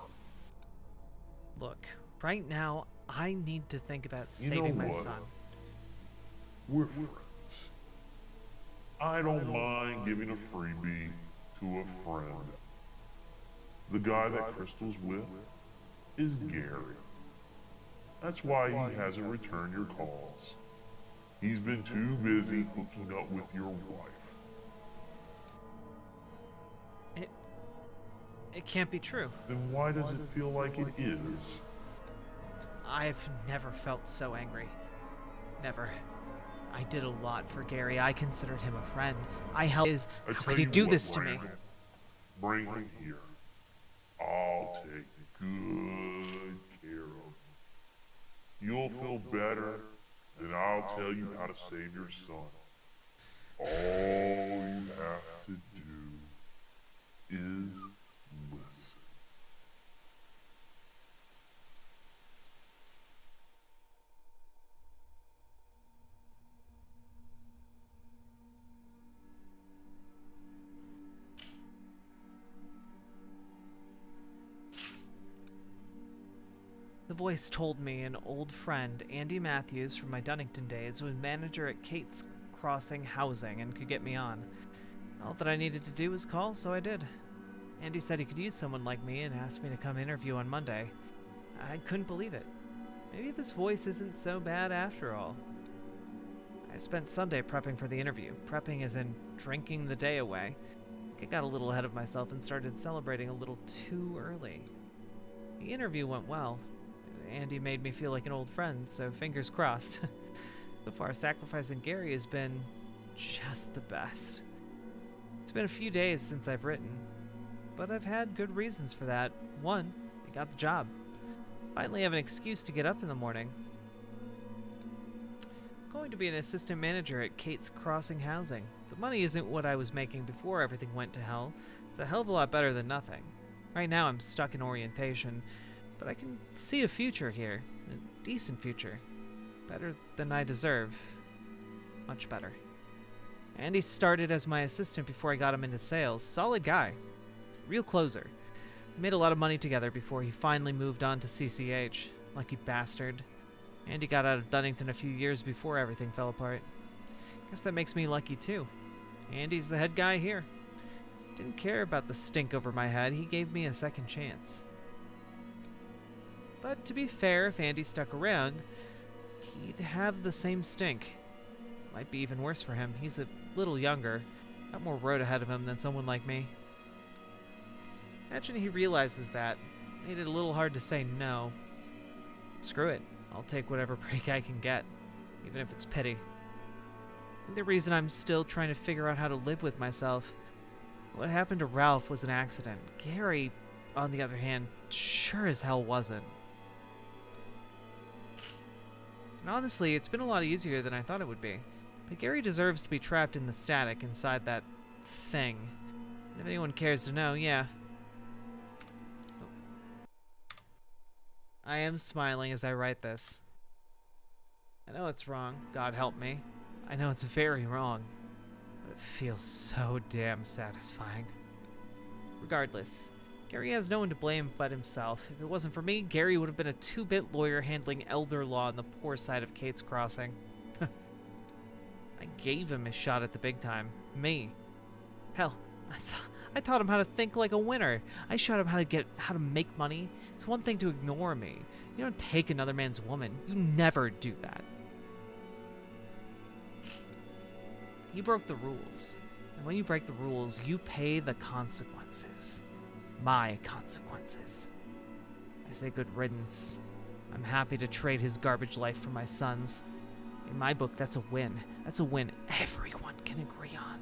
Look, right now, I need to think about You know saving my what? son. We're friends. I don't mind giving a freebie to a friend. The guy that Crystal's with is Gary. That's why he hasn't returned your calls. He's been too busy hooking up with your wife. It can't be true. Then why does it feel like it is? I've never felt so angry. Never. I did a lot for Gary. I considered him a friend. I helped his. I How tell could he you do what, this to me? Randall, bring him here. I'll take good care of him. You'll feel better, and I'll tell you how to save your son. All you have to do is listen. The voice told me an old friend, Andy Matthews from my Dunnington days, was manager at Kate's Crossing Housing and could get me on. All that I needed to do was call, so I did. Andy said he could use someone like me and asked me to come interview on Monday. I couldn't believe it. Maybe this voice isn't so bad after all. I spent Sunday prepping for the interview. Prepping as in drinking the day away. I got a little ahead of myself and started celebrating a little too early. The interview went well. Andy made me feel like an old friend, so fingers crossed. So far, sacrificing Gary has been just the best. It's been a few days since I've written, but I've had good reasons for that. One, I got the job. Finally have an excuse to get up in the morning. I'm going to be an assistant manager at Kate's Crossing Housing. The money isn't what I was making before everything went to hell. It's a hell of a lot better than nothing. Right now I'm stuck in orientation, but I can see a future here. A decent future. Better than I deserve. Much better. Andy started as my assistant before I got him into sales. Solid guy. Real closer. We made a lot of money together before he finally moved on to CCH. Lucky bastard. Andy got out of Dunnington a few years before everything fell apart. Guess that makes me lucky too. Andy's the head guy here. Didn't care about the stink over my head. He gave me a second chance. But to be fair, if Andy stuck around, he'd have the same stink. Might be even worse for him. He's a little younger. Got more road ahead of him than someone like me. Imagine he realizes that. Made it a little hard to say no. Screw it. I'll take whatever break I can get, even if it's pity. The reason I'm still trying to figure out how to live with myself. What happened to Ralph was an accident. Gary, on the other hand, sure as hell wasn't. And honestly, it's been a lot easier than I thought it would be. But Gary deserves to be trapped in the static inside that thing. And if anyone cares to know, yeah. I am smiling as I write this. I know it's wrong, God help me. I know it's very wrong. But it feels so damn satisfying. Regardless, Gary has no one to blame but himself. If it wasn't for me, Gary would have been a 2-bit lawyer handling elder law on the poor side of Kate's Crossing. I gave him a shot at the big time. Me. Hell, I taught him how to think like a winner. I showed him how to make money. It's one thing to ignore me. You don't take another man's woman. You never do that. He broke the rules. And when you break the rules, you pay the consequences. My consequences. I say good riddance. I'm happy to trade his garbage life for my son's. In my book, that's a win. That's a win everyone can agree on.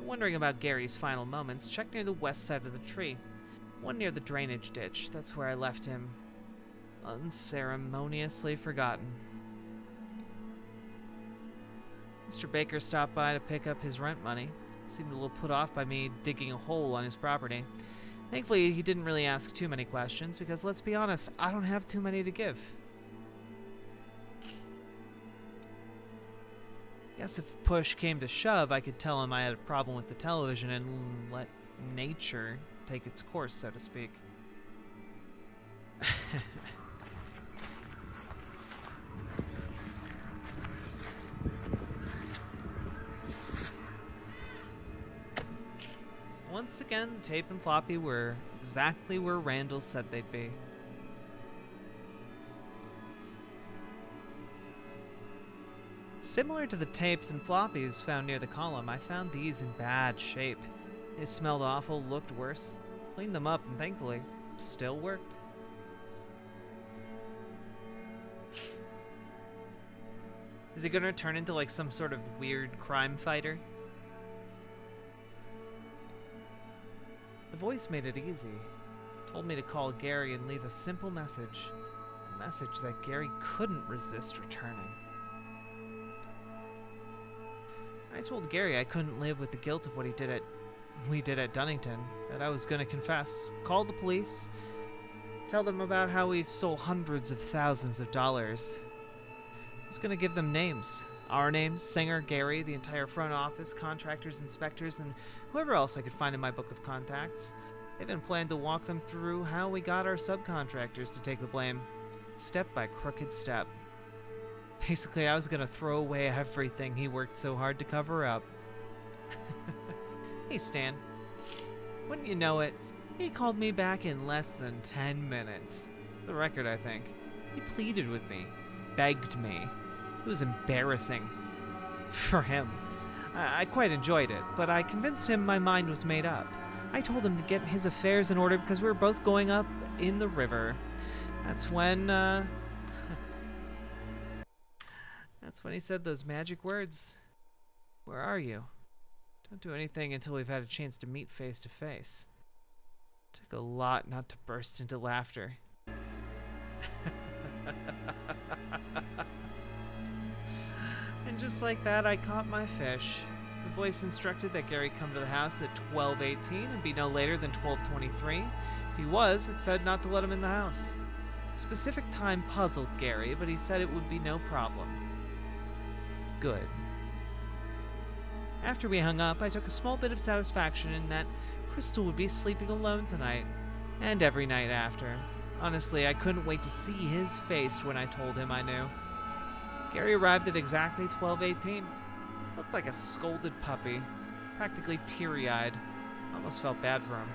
Wondering about Gary's final moments, check near the west side of the tree. One near the drainage ditch. That's where I left him. Unceremoniously forgotten. Mr. Baker stopped by to pick up his rent money. Seemed a little put off by me digging a hole on his property. Thankfully, he didn't really ask too many questions, because let's be honest, I don't have too many to give. Guess if push came to shove, I could tell him I had a problem with the television and let nature take its course, so to speak. Once again, the tape and floppy were exactly where Randall said they'd be. Similar to the tapes and floppies found near the column, I found these in bad shape. They smelled awful, looked worse. Cleaned them up and thankfully, still worked. Is he gonna turn into like some sort of weird crime fighter? The voice made it easy. Told me to call Gary and leave a simple message. A message that Gary couldn't resist returning. I told Gary I couldn't live with the guilt of what we did at Dunnington, that I was gonna confess, call the police, tell them about how we stole hundreds of thousands of dollars. I was gonna give them names. Our names, Singer, Gary, the entire front office, contractors, inspectors, and whoever else I could find in my book of contacts. I even planned to walk them through how we got our subcontractors to take the blame, step by crooked step. Basically, I was gonna throw away everything he worked so hard to cover up. Hey, Stan. Wouldn't you know it, he called me back in less than 10 minutes. The record, I think. He pleaded with me, begged me. It was embarrassing. For him. I quite enjoyed it, but I convinced him my mind was made up. I told him to get his affairs in order because we were both going up in the river. That's when, that's when he said those magic words. Where are you? Don't do anything until we've had a chance to meet face to face. Took a lot not to burst into laughter. And just like that, I caught my fish. The voice instructed that Gary come to the house at 12:18 and be no later than 12:23. If he was, it said not to let him in the house. Specific time puzzled Gary, but he said it would be no problem. Good. After we hung up, I took a small bit of satisfaction in that Crystal would be sleeping alone tonight, and every night after. Honestly, I couldn't wait to see his face when I told him I knew. Gary arrived at exactly 12:18. Looked like a scolded puppy, practically teary-eyed. Almost felt bad for him.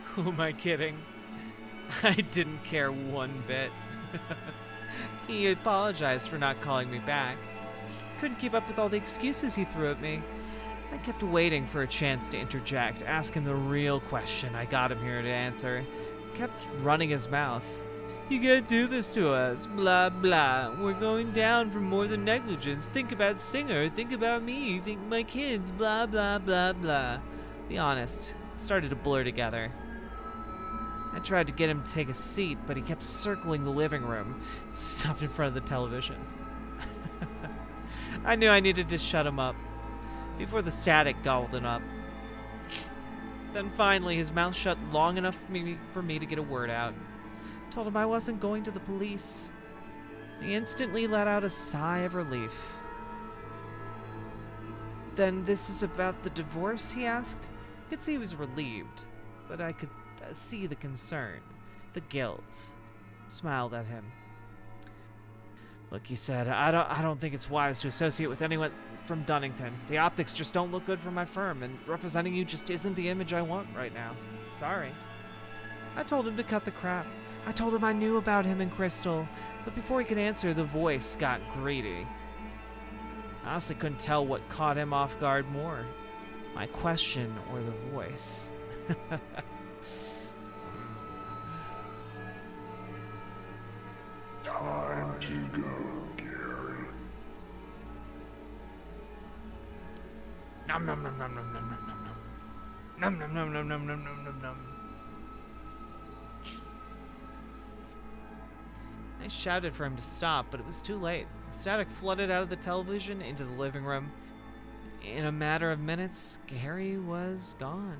Who am I kidding? I didn't care one bit. He apologized for not calling me back. Couldn't keep up with all the excuses he threw at me. I kept waiting for a chance to interject, ask him the real question I got him here to answer. Kept running his mouth. You can't do this to us. Blah, blah. We're going down for more than negligence. Think about Singer. Think about me. Think my kids. Blah, blah, blah, blah. Be honest. It started to blur together. I tried to get him to take a seat, but he kept circling the living room. Stopped in front of the television. I knew I needed to shut him up before the static gobbled him up. Then finally, his mouth shut long enough for me to get a word out. Told him I wasn't going to the police. He instantly let out a sigh of relief. Then this is about the divorce, he asked. I could see he was relieved, but I could see the concern, the guilt. Smiled at him. Look, he said, I don't think it's wise to associate with anyone from Dunnington. The optics just don't look good for my firm, and representing you just isn't the image I want right now. Sorry. I told him to cut the crap. I told him I knew about him and Crystal, but before he could answer, the voice got greedy. I honestly couldn't tell what caught him off guard more, my question or the voice. Time to go, Gary. Nom nom nom nom nom nom nom nom nom nom nom nom nom nom nom nom nom. I shouted for him to stop, but it was too late. The static flooded out of the television into the living room. In a matter of minutes, Gary was gone.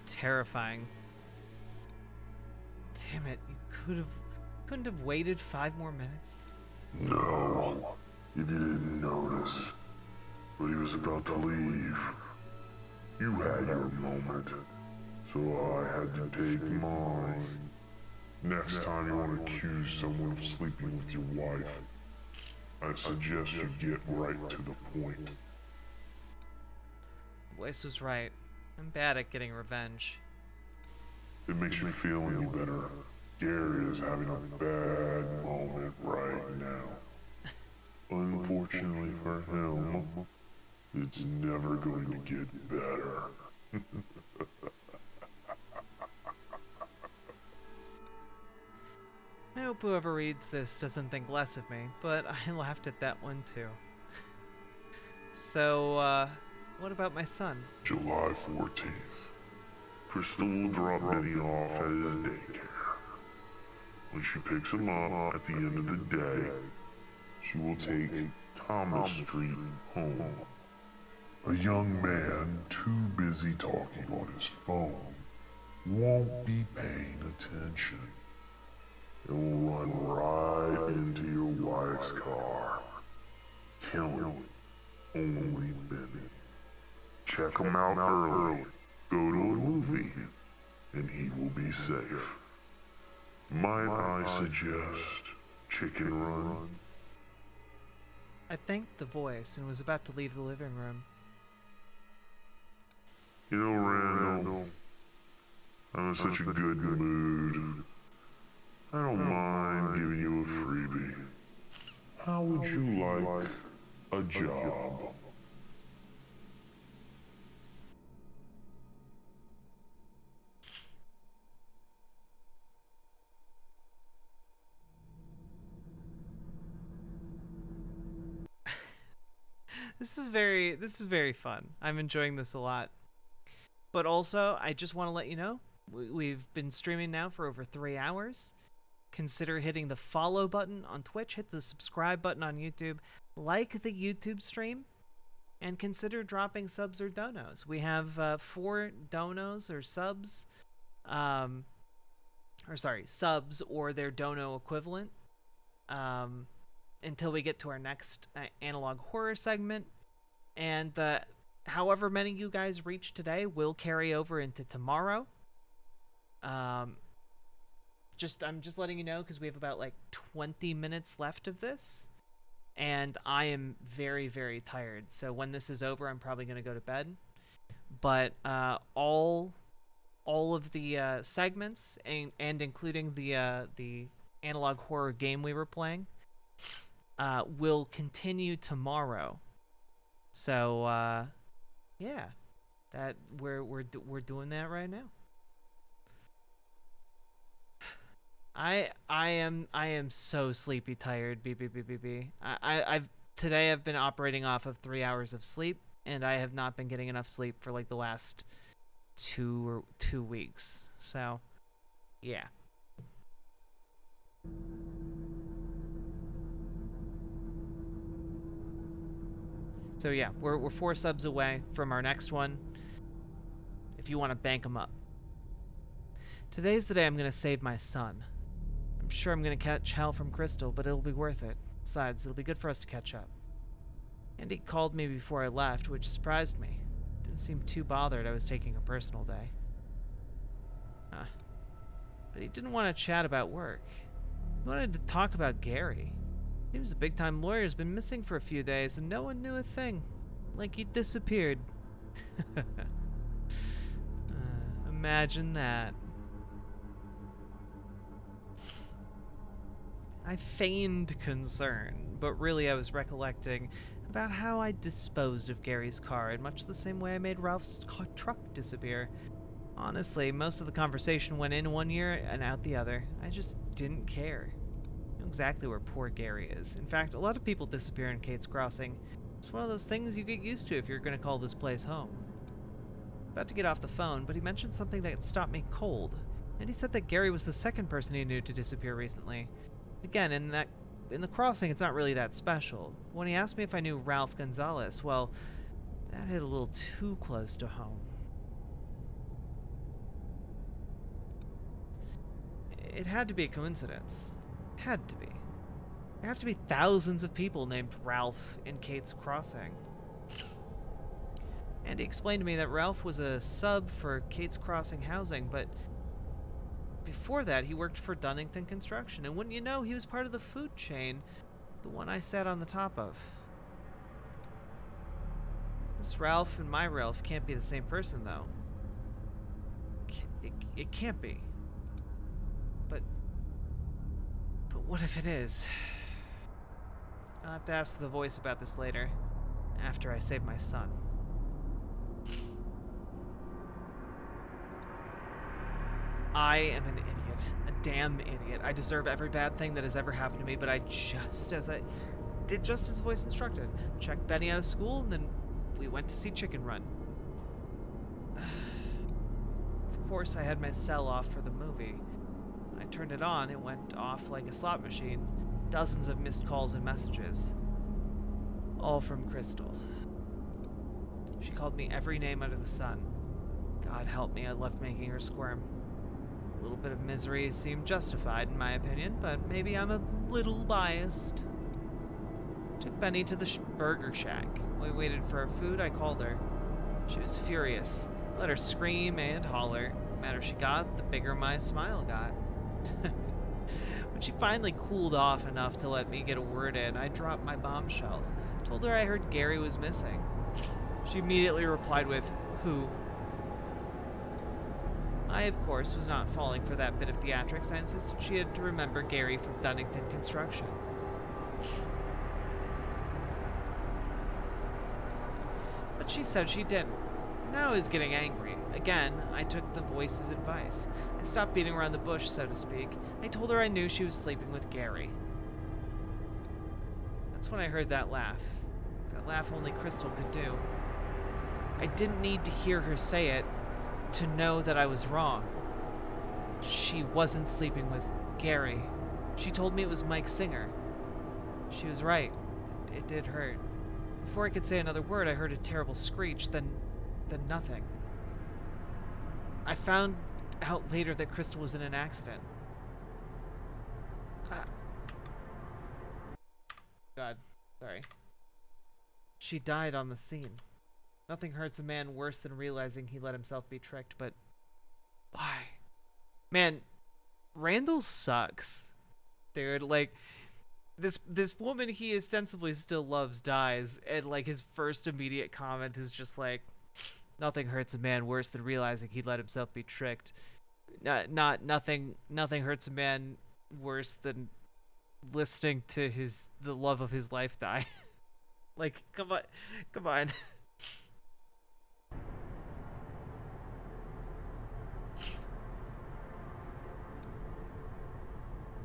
Terrifying. Damn it, you couldn't have waited 5 more minutes? No, if you didn't notice. But he was about to leave. You had your moment, so I had to take mine. Next time you want to accuse someone of sleeping with your wife, I suggest you get right to the point. Voice was right. I'm bad at getting revenge. It makes you feel any better. Gary is having a bad moment right now. Unfortunately for him, it's never going to get better. I hope whoever reads this doesn't think less of me, but I laughed at that one too. So, what about my son? July 14th. Crystal will drop Benny off at his daycare. When she picks him up at the end of the day, she will take Thomas Street home. A young man too busy talking on his phone won't be paying attention. It will run right into your wife's car, killing only Benny. Check him out early, go to a movie, and he will be safe. Might I suggest Chicken Run? I thanked the voice and was about to leave the living room. You know, Randall, I'm in such a good mood. I don't mind giving you a freebie. How would you like a job? This is very fun. I'm enjoying this a lot. But also, I just want to let you know, we've been streaming now for over 3 hours. Consider hitting the follow button on Twitch, hit the subscribe button on YouTube, like the YouTube stream, and consider dropping subs or donos. We have 4 donos or subs, subs or their dono equivalent, until we get to our next analog horror segment. And however many you guys reach today will carry over into tomorrow. I'm just letting you know because we have about like 20 minutes left of this. and I am very, very tired. So when this is over, I'm probably going to go to bed. But all of the segments and including the analog horror game we were playing will continue tomorrow. So yeah, that we're doing that right now. I am so sleepy tired. Today I've been operating off of 3 hours of sleep, and I have not been getting enough sleep for like the last 2 weeks. So, yeah. So yeah, we're 4 subs away from our next one. If you want to bank them up. Today's the day I'm gonna save my son. I'm sure I'm gonna catch hell from Crystal, but it'll be worth it. Besides, it'll be good for us to catch up. Andy called me before I left, which surprised me. Didn't seem too bothered I was taking a personal day. But he didn't want to chat about work. He wanted to talk about Gary. He was a big-time lawyer who's been missing for a few days, and no one knew a thing. Like he'd disappeared. Imagine that. I feigned concern, but really I was recollecting about how I disposed of Gary's car in much the same way I made Ralph's truck disappear. Honestly, most of the conversation went in one ear and out the other. I just didn't care. I know exactly where poor Gary is. In fact, a lot of people disappear in Kate's Crossing. It's one of those things you get used to if you're going to call this place home. About to get off the phone, but he mentioned something that stopped me cold. And he said that Gary was the second person he knew to disappear recently. Again, in the Crossing, it's not really that special. When he asked me if I knew Ralph Gonzalez, well, that hit a little too close to home. It had to be a coincidence. Had to be. There have to be thousands of people named Ralph in Kate's Crossing. And he explained to me that Ralph was a sub for Kate's Crossing housing, but before that, he worked for Dunnington Construction, and wouldn't you know, he was part of the food chain, the one I sat on the top of. This Ralph and my Ralph can't be the same person, though. It can't be. But what if it is? I'll have to ask the voice about this later, after I save my son. I am an idiot. A damn idiot. I deserve every bad thing that has ever happened to me, but I did just as the voice instructed. Checked Benny out of school, and then we went to see Chicken Run. Of course, I had my cell off for the movie. When I turned it on, it went off like a slot machine. Dozens of missed calls and messages. All from Crystal. She called me every name under the sun. God help me, I loved making her squirm. A little bit of misery seemed justified in my opinion, but maybe I'm a little biased. Took Benny to the Burger Shack. While we waited for our food, I called her. She was furious. I let her scream and holler. The madder she got, the bigger my smile got. When she finally cooled off enough to let me get a word in, I dropped my bombshell. Told her I heard Gary was missing. She immediately replied with, "Who?" I, of course, was not falling for that bit of theatrics. I insisted she had to remember Gary from Dunnington Construction. But she said she didn't. Now I was getting angry. Again, I took the voice's advice. I stopped beating around the bush, so to speak. I told her I knew she was sleeping with Gary. That's when I heard that laugh. That laugh only Crystal could do. I didn't need to hear her say it to know that I was wrong. She wasn't sleeping with Gary. She told me it was Mike Singer. She was right. It did hurt. Before I could say another word, I heard a terrible screech, then nothing. I found out later that Crystal was in an accident. God, sorry. She died on the scene. Nothing hurts a man worse than realizing he let himself be tricked, but why? Man, Randall sucks. Dude, like, this woman he ostensibly still loves dies, and like his first immediate comment is just like, nothing hurts a man worse than realizing he let himself be tricked. Nothing hurts a man worse than listening to the love of his life die. Like, come on.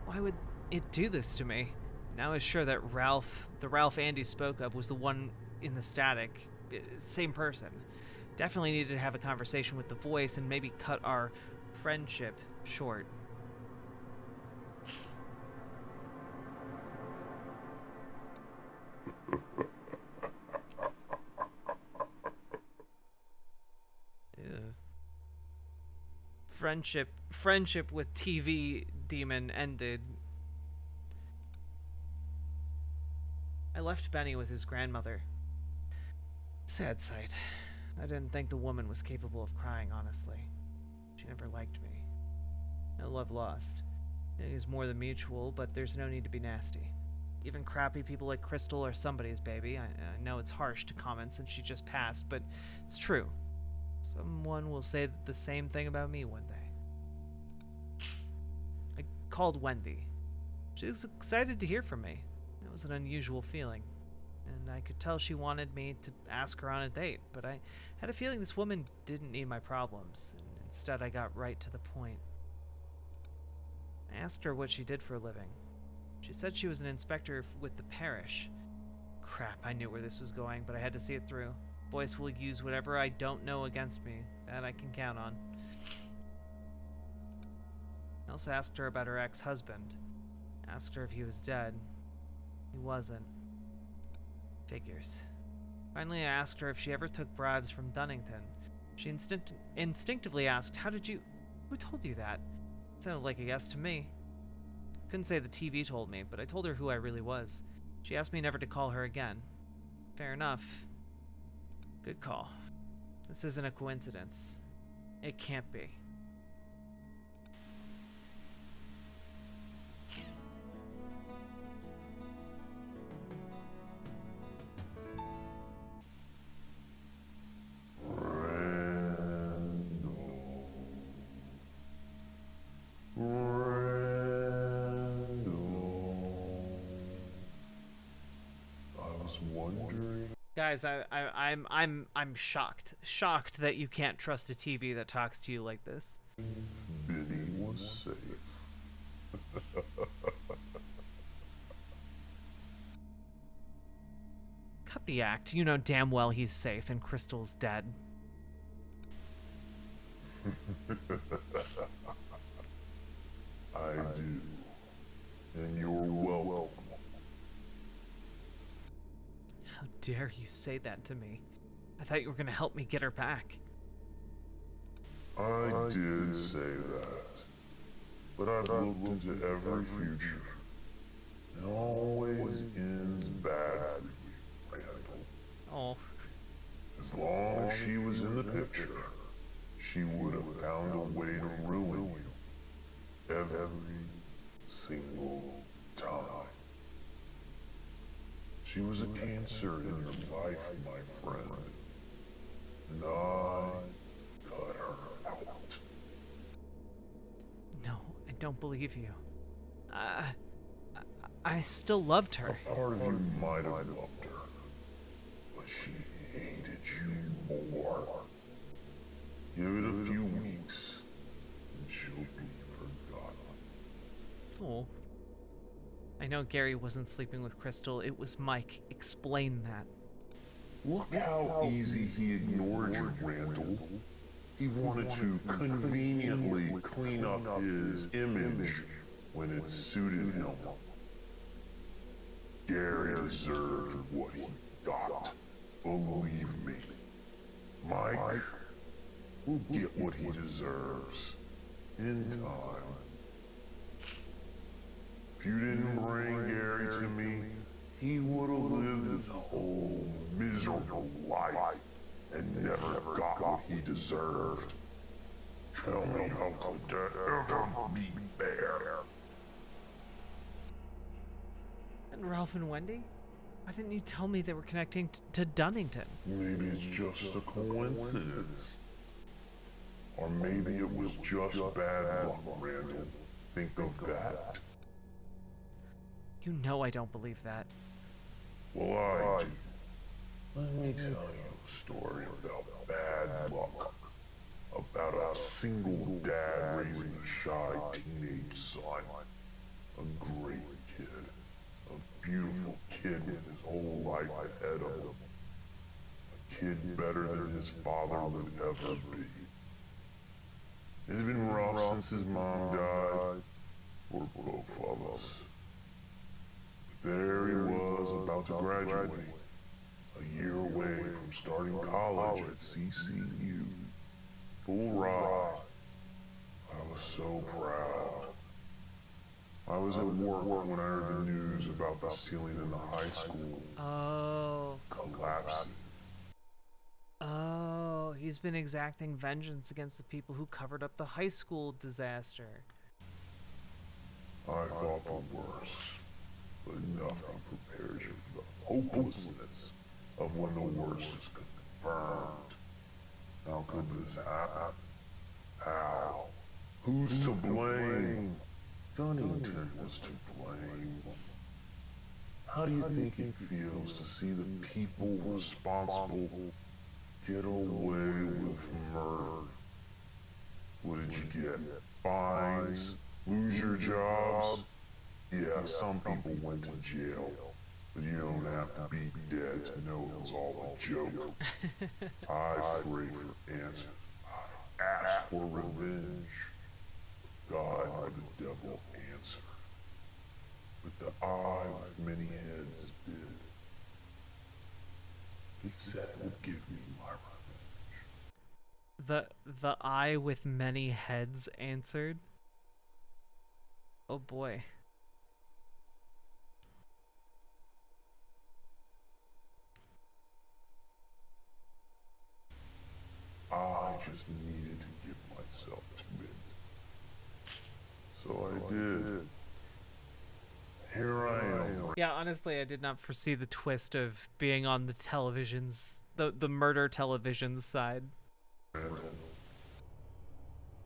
Why would it do this to me? Now I was sure that the Ralph Andy spoke of, was the one in the static. Same person. Definitely needed to have a conversation with the voice and maybe cut our friendship short. Ew. Friendship with TV demon ended. I left Benny with his grandmother. Sad sight. I didn't think the woman was capable of crying, honestly. She never liked me. No love lost. It is more than mutual, but there's no need to be nasty. Even crappy people like Crystal are somebody's baby. I know it's harsh to comment since she just passed, but it's true. Someone will say the same thing about me one day. I called Wendy. She was excited to hear from me. It was an unusual feeling, and I could tell she wanted me to ask her on a date, but I had a feeling this woman didn't need my problems, and instead I got right to the point. I asked her what she did for a living. She said she was an inspector with the parish. Crap, I knew where this was going, but I had to see it through. Boyce will use whatever I don't know against me. That I can count on. I also asked her about her ex-husband. Asked her if he was dead. He wasn't. Figures. Finally, I asked her if she ever took bribes from Dunnington. She instinctively asked, who told you that? It sounded like a yes to me. Couldn't say the TV told me, but I told her who I really was. She asked me never to call her again. Fair enough. Good call. This isn't a coincidence. It can't be. Guys, I'm shocked that you can't trust a TV that talks to you like this. Benny was safe. Cut the act. You know damn well he's safe and Crystal's dead. I do. And you're welcome. How dare you say that to me? I thought you were gonna help me get her back. I did say that. But I've looked into every future. It always ends badly, Randall. Oh. As long as she was in the picture, she would have found a way to ruin you. Every single time. She was a cancer in your life, my friend. And I cut her out. No, I don't believe you. I still loved her. A part of you might have loved her, but she hated you more. Give it a few weeks, and she'll be forgotten. Oh. I know Gary wasn't sleeping with Crystal. It was Mike. Explain that. Look how easy he ignored you, Randall. He wanted to conveniently clean up his image when it suited him. Gary deserved what he got. Believe me. Mike will get what he deserves. In time. If you didn't bring Gary to me, he would have lived his whole miserable life and never got what he deserved. Tell me, how could that ever be fair? Ralph and Wendy? Why didn't you tell me they were connecting to Dunnington? Maybe it's just a coincidence. Or maybe it was just bad luck, Randall. Think of that. You know I don't believe that. Well, I do. Let me tell you a story about bad luck. About a single dad raising a shy teenage son. A great kid. A beautiful kid with his whole life ahead of him. A kid better than his father would ever be. It's been rough since his mom died. For both of us. But there he was about to graduate. A year away from starting college at CCU. Full ride. I was so proud. I was at work when I heard the news about the ceiling in the high school collapsing. Oh, he's been exacting vengeance against the people who covered up the high school disaster. I thought the worst, but nothing prepares you for the hopelessness of when the worst is confirmed. How could this happen? How? Who's to blame? Dunnington was to blame. How do you think it feels to see the people responsible get away with murder? What did you get? Fines? Lose your jobs? Yeah, some people went to jail. But you don't have to be dead to know it was all a joke. I pray for answers. I ask for revenge. God or the devil answer. But the eye with many heads did. It said it would give me my revenge. The eye with many heads answered? Oh boy. I just needed to give myself to it. So I did. Here I am. Yeah, honestly, I did not foresee the twist of being on the television's, the murder television's side.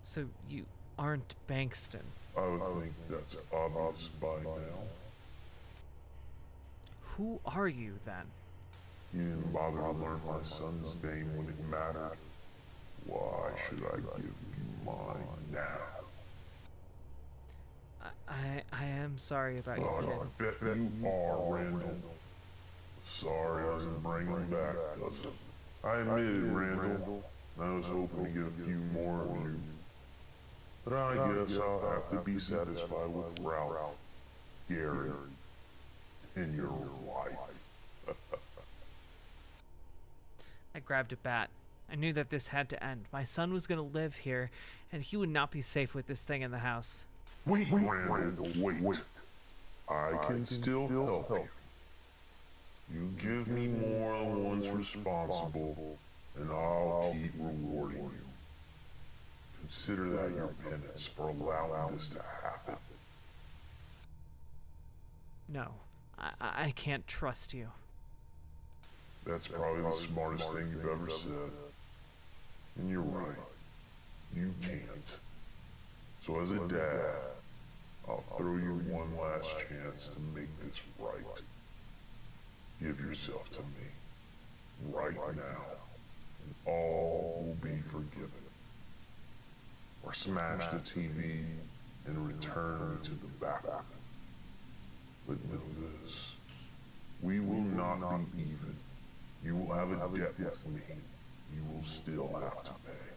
So you aren't Bankston. I would think that's obvious by now. Who are you, then? You didn't bother to learn my son's name when it mattered. Why should I give you mine now? I am sorry about your kid. I bet you are, Randall. Sorry doesn't bring him back, does it? I admit it, Randall. I was hoping to get a few more of you. But I guess I'll have to be satisfied with Ralph, Gary, and your wife. I grabbed a bat. I knew that this had to end. My son was going to live here, and he would not be safe with this thing in the house. Wait, Randall, wait. I can still help you. You give me more than one's responsible, and I'll keep rewarding you. Consider that your penance for allowing this to happen. No, I can't trust you. That's probably the smartest thing you've ever said. And you're right. You can't. So as a dad, I'll throw you one last chance to make this right. Give yourself to me. Right now. And all will be forgiven. Or smash the TV and return me to the back of it. But know this. We will not be even. You will have a debt with me. You will still have to pay.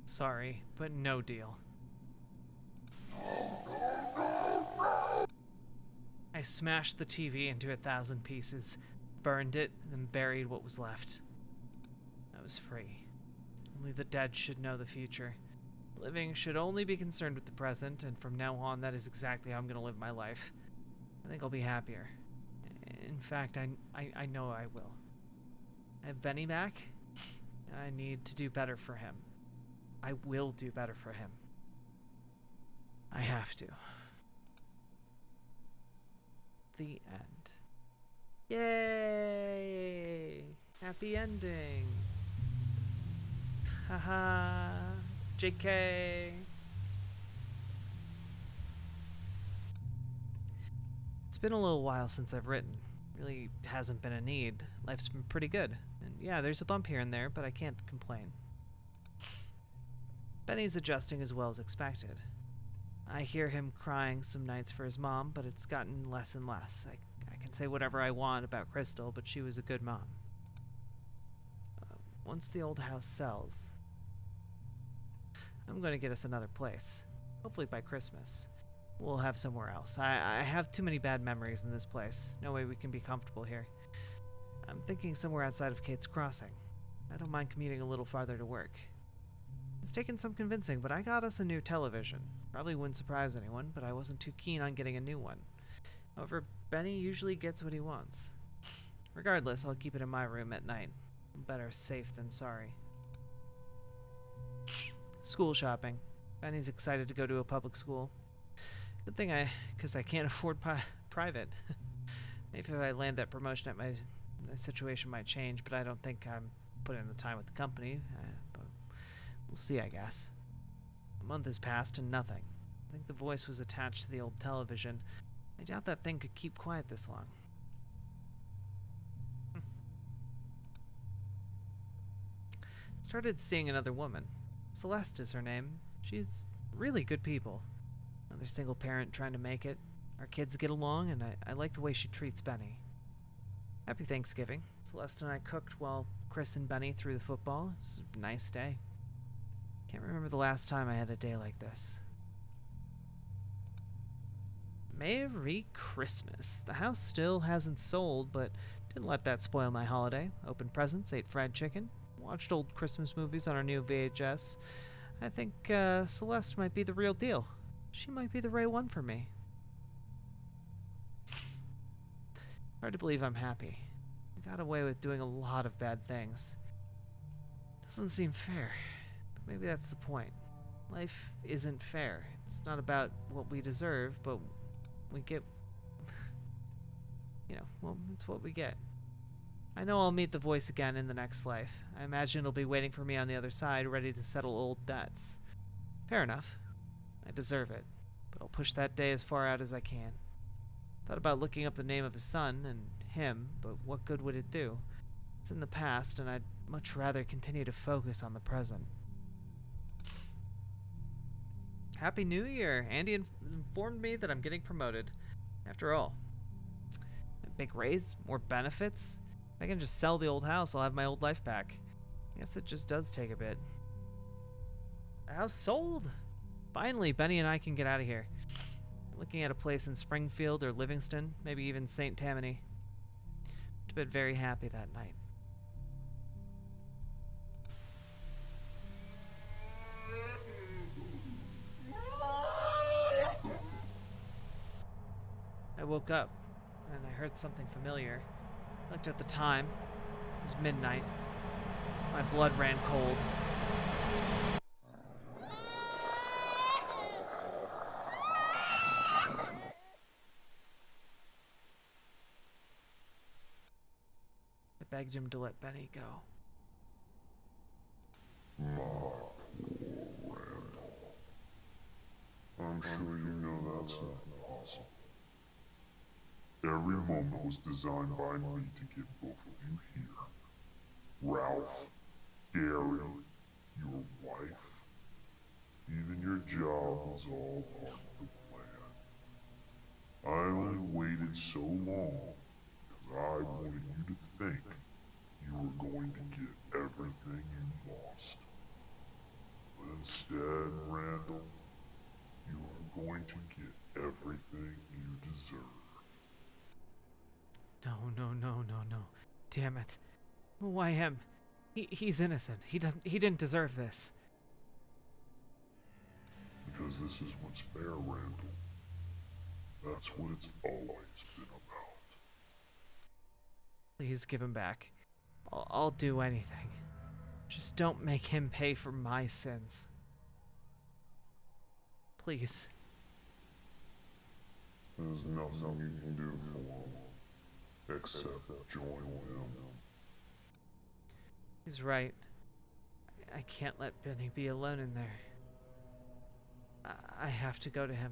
Sorry, but no deal. I smashed the TV into 1,000 pieces, burned it, and buried what was left. I was free. Only the dead should know the future. Living should only be concerned with the present, and from now on, that is exactly how I'm going to live my life. I think I'll be happier. In fact, I know I will. I have Benny back, and I need to do better for him. I will do better for him. I have to. the end. Yay! Happy ending. Haha. JK. It's been a little while since I've written. Really hasn't been a need. Life's been pretty good. And yeah, there's a bump here and there, but I can't complain. Benny's adjusting as well as expected. I hear him crying some nights for his mom, but it's gotten less and less. I can say whatever I want about Crystal, but she was a good mom. Once the old house sells, I'm going to get us another place. Hopefully by Christmas. We'll have somewhere else. I have too many bad memories in this place. No way we can be comfortable here. I'm thinking somewhere outside of Kate's Crossing. I don't mind commuting a little farther to work. It's taken some convincing, but I got us a new television. Probably wouldn't surprise anyone, but I wasn't too keen on getting a new one. However, Benny usually gets what he wants. Regardless, I'll keep it in my room at night. Better safe than sorry. School shopping. Benny's excited to go to a public school. Good thing because I can't afford private. Maybe if I land that promotion at my situation might change, but I don't think I'm putting in the time with the company. But we'll see, I guess. A month has passed and nothing. I think the voice was attached to the old television. I doubt that thing could keep quiet this long. Started seeing another woman. Celeste is her name. She's really good people. Another single parent trying to make it. Our kids get along, and I like the way she treats Benny. Happy Thanksgiving. Celeste and I cooked while Chris and Benny threw the football. It was a nice day. Can't remember the last time I had a day like this. Merry Christmas. The house still hasn't sold, but didn't let that spoil my holiday. Opened presents, ate fried chicken, watched old Christmas movies on our new VHS. I think Celeste might be the real deal. She might be the right one for me. Hard to believe I'm happy. I got away with doing a lot of bad things. Doesn't seem fair, but maybe that's the point. Life isn't fair. It's not about what we deserve, but we get... well, it's what we get. I know I'll meet the voice again in the next life. I imagine it'll be waiting for me on the other side, ready to settle old debts. Fair enough. I deserve it, but I'll push that day as far out as I can. Thought about looking up the name of his son and him, but what good would it do? It's in the past, and I'd much rather continue to focus on the present. Happy New Year! Andy informed me that I'm getting promoted. After all, a big raise, more benefits. If I can just sell the old house, I'll have my old life back. I guess it just does take a bit. The house sold! Finally, Benny and I can get out of here. Looking at a place in Springfield or Livingston, maybe even St. Tammany. I've been very happy that night. I woke up, and I heard something familiar. Looked at the time. It was midnight. My blood ran cold. I begged him to let Benny go. My poor Randall. I'm sure you know that's not possible. Every moment was designed by me to get both of you here. Ralph, Gary, your wife, even your job was all part of the plan. I only waited so long because I wanted you to think you were going to get everything you lost. But instead, Randall, you are going to get everything you deserve. No. Damn it. Why him? He's innocent. He didn't deserve this. Because this is what's fair, Randall. That's what it's always been about. Please give him back. I'll do anything. Just don't make him pay for my sins. Please. There's nothing you can do for him, except join him. He's right. I can't let Benny be alone in there. I have to go to him.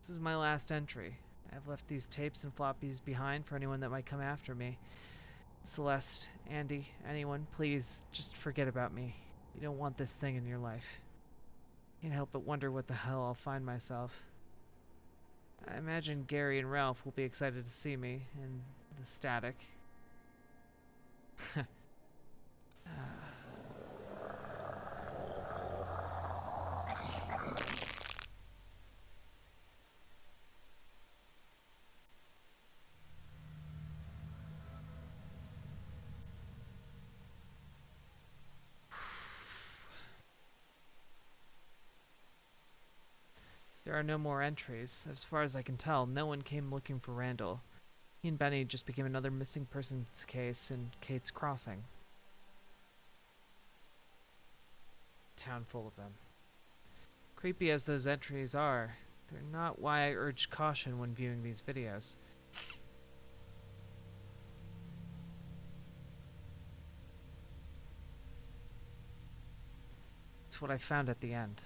This is my last entry. I've left these tapes and floppies behind for anyone that might come after me. Celeste, Andy, anyone, please just forget about me. You don't want this thing in your life. Can't help but wonder what the hell I'll find myself. I imagine Gary and Ralph will be excited to see me in the static. There are no more entries. As far as I can tell, no one came looking for Randall. He and Benny just became another missing persons case in Kate's Crossing. Town full of them. Creepy as those entries are, they're not why I urge caution when viewing these videos. It's what I found at the end.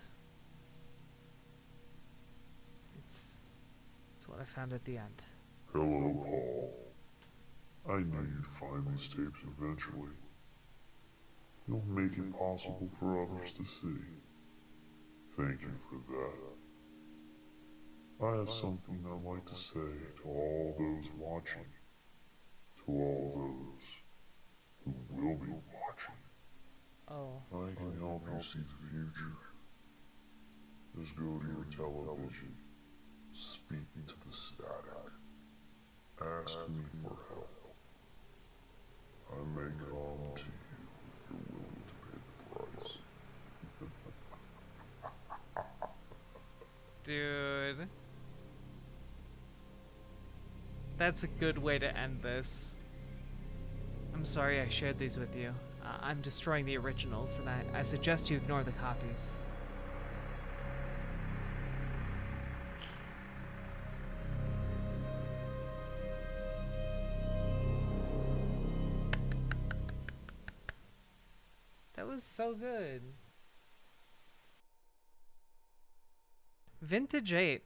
It's what I found at the end. Hello, Paul. I knew you'd find these tapes eventually. You'll make it possible for others to see. Thank you for that. I have something I'd like to say to all those watching. To all those who will be watching. Oh. I can help you see the future. Just go to your television. Speak to the static. Ask me for help. I may come to you if you're willing to pay the price. Dude. That's a good way to end this. I'm sorry I shared these with you. I'm destroying the originals, and I suggest you ignore the copies. That was so good. Vintage 8.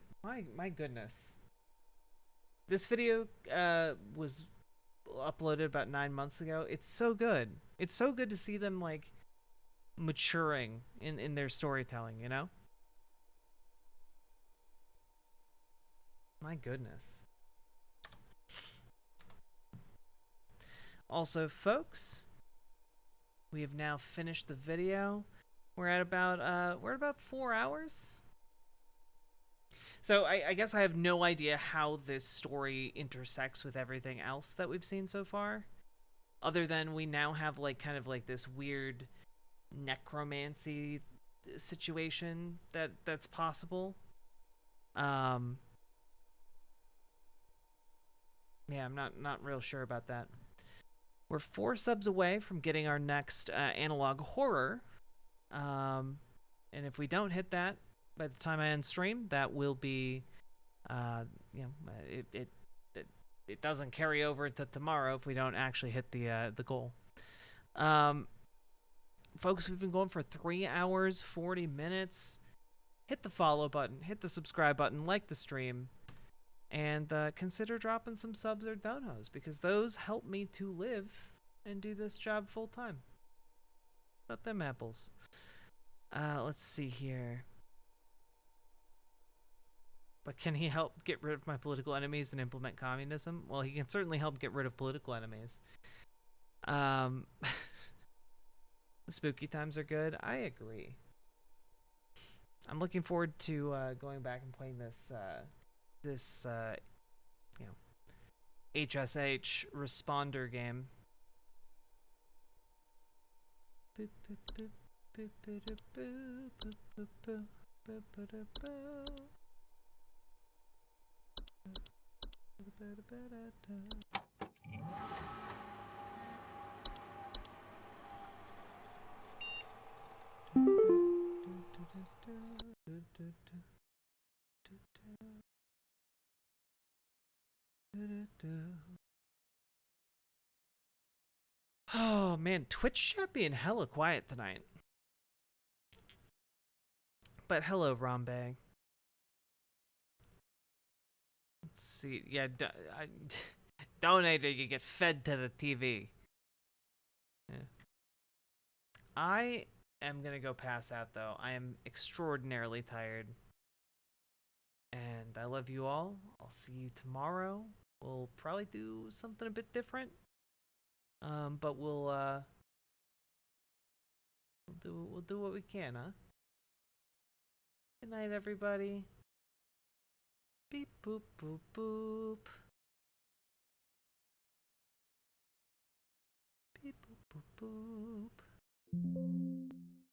My goodness. This video was uploaded about 9 months ago. It's so good. It's so good to see them like maturing in their storytelling, you know? My goodness. Also, folks, we have now finished the video. We're at about 4 hours. So I guess I have no idea how this story intersects with everything else that we've seen so far. Other than we now have like kind of like this weird necromancy situation that's possible. Yeah, I'm not real sure about that. We're 4 subs away from getting our next analog horror. And if we don't hit that by the time I end stream, that will be, you know, it doesn't carry over to tomorrow if we don't actually hit the goal. Folks, we've been going for 3 hours, 40 minutes. Hit the follow button, hit the subscribe button, like the stream, and consider dropping some subs or donos, because those help me to live and do this job full time. About them apples. Let's see here. But can he help get rid of my political enemies and implement communism? Well, he can certainly help get rid of political enemies. The spooky times are good. I agree. I'm looking forward to going back and playing this you know, HSH responder game. Boop, boop, boop, boop, boop, boop, boop, boop, boop, boop, boop, boop, boop. Oh man, Twitch chat being hella quiet tonight. But hello, Rombay. Let's see. Yeah, donate or you get fed to the TV. Yeah. I am gonna go pass out though. I am extraordinarily tired. And I love you all. I'll see you tomorrow. We'll probably do something a bit different. But we'll do what we can, huh? Good night, everybody. Beep boop boop boop. Beep boop boop boop.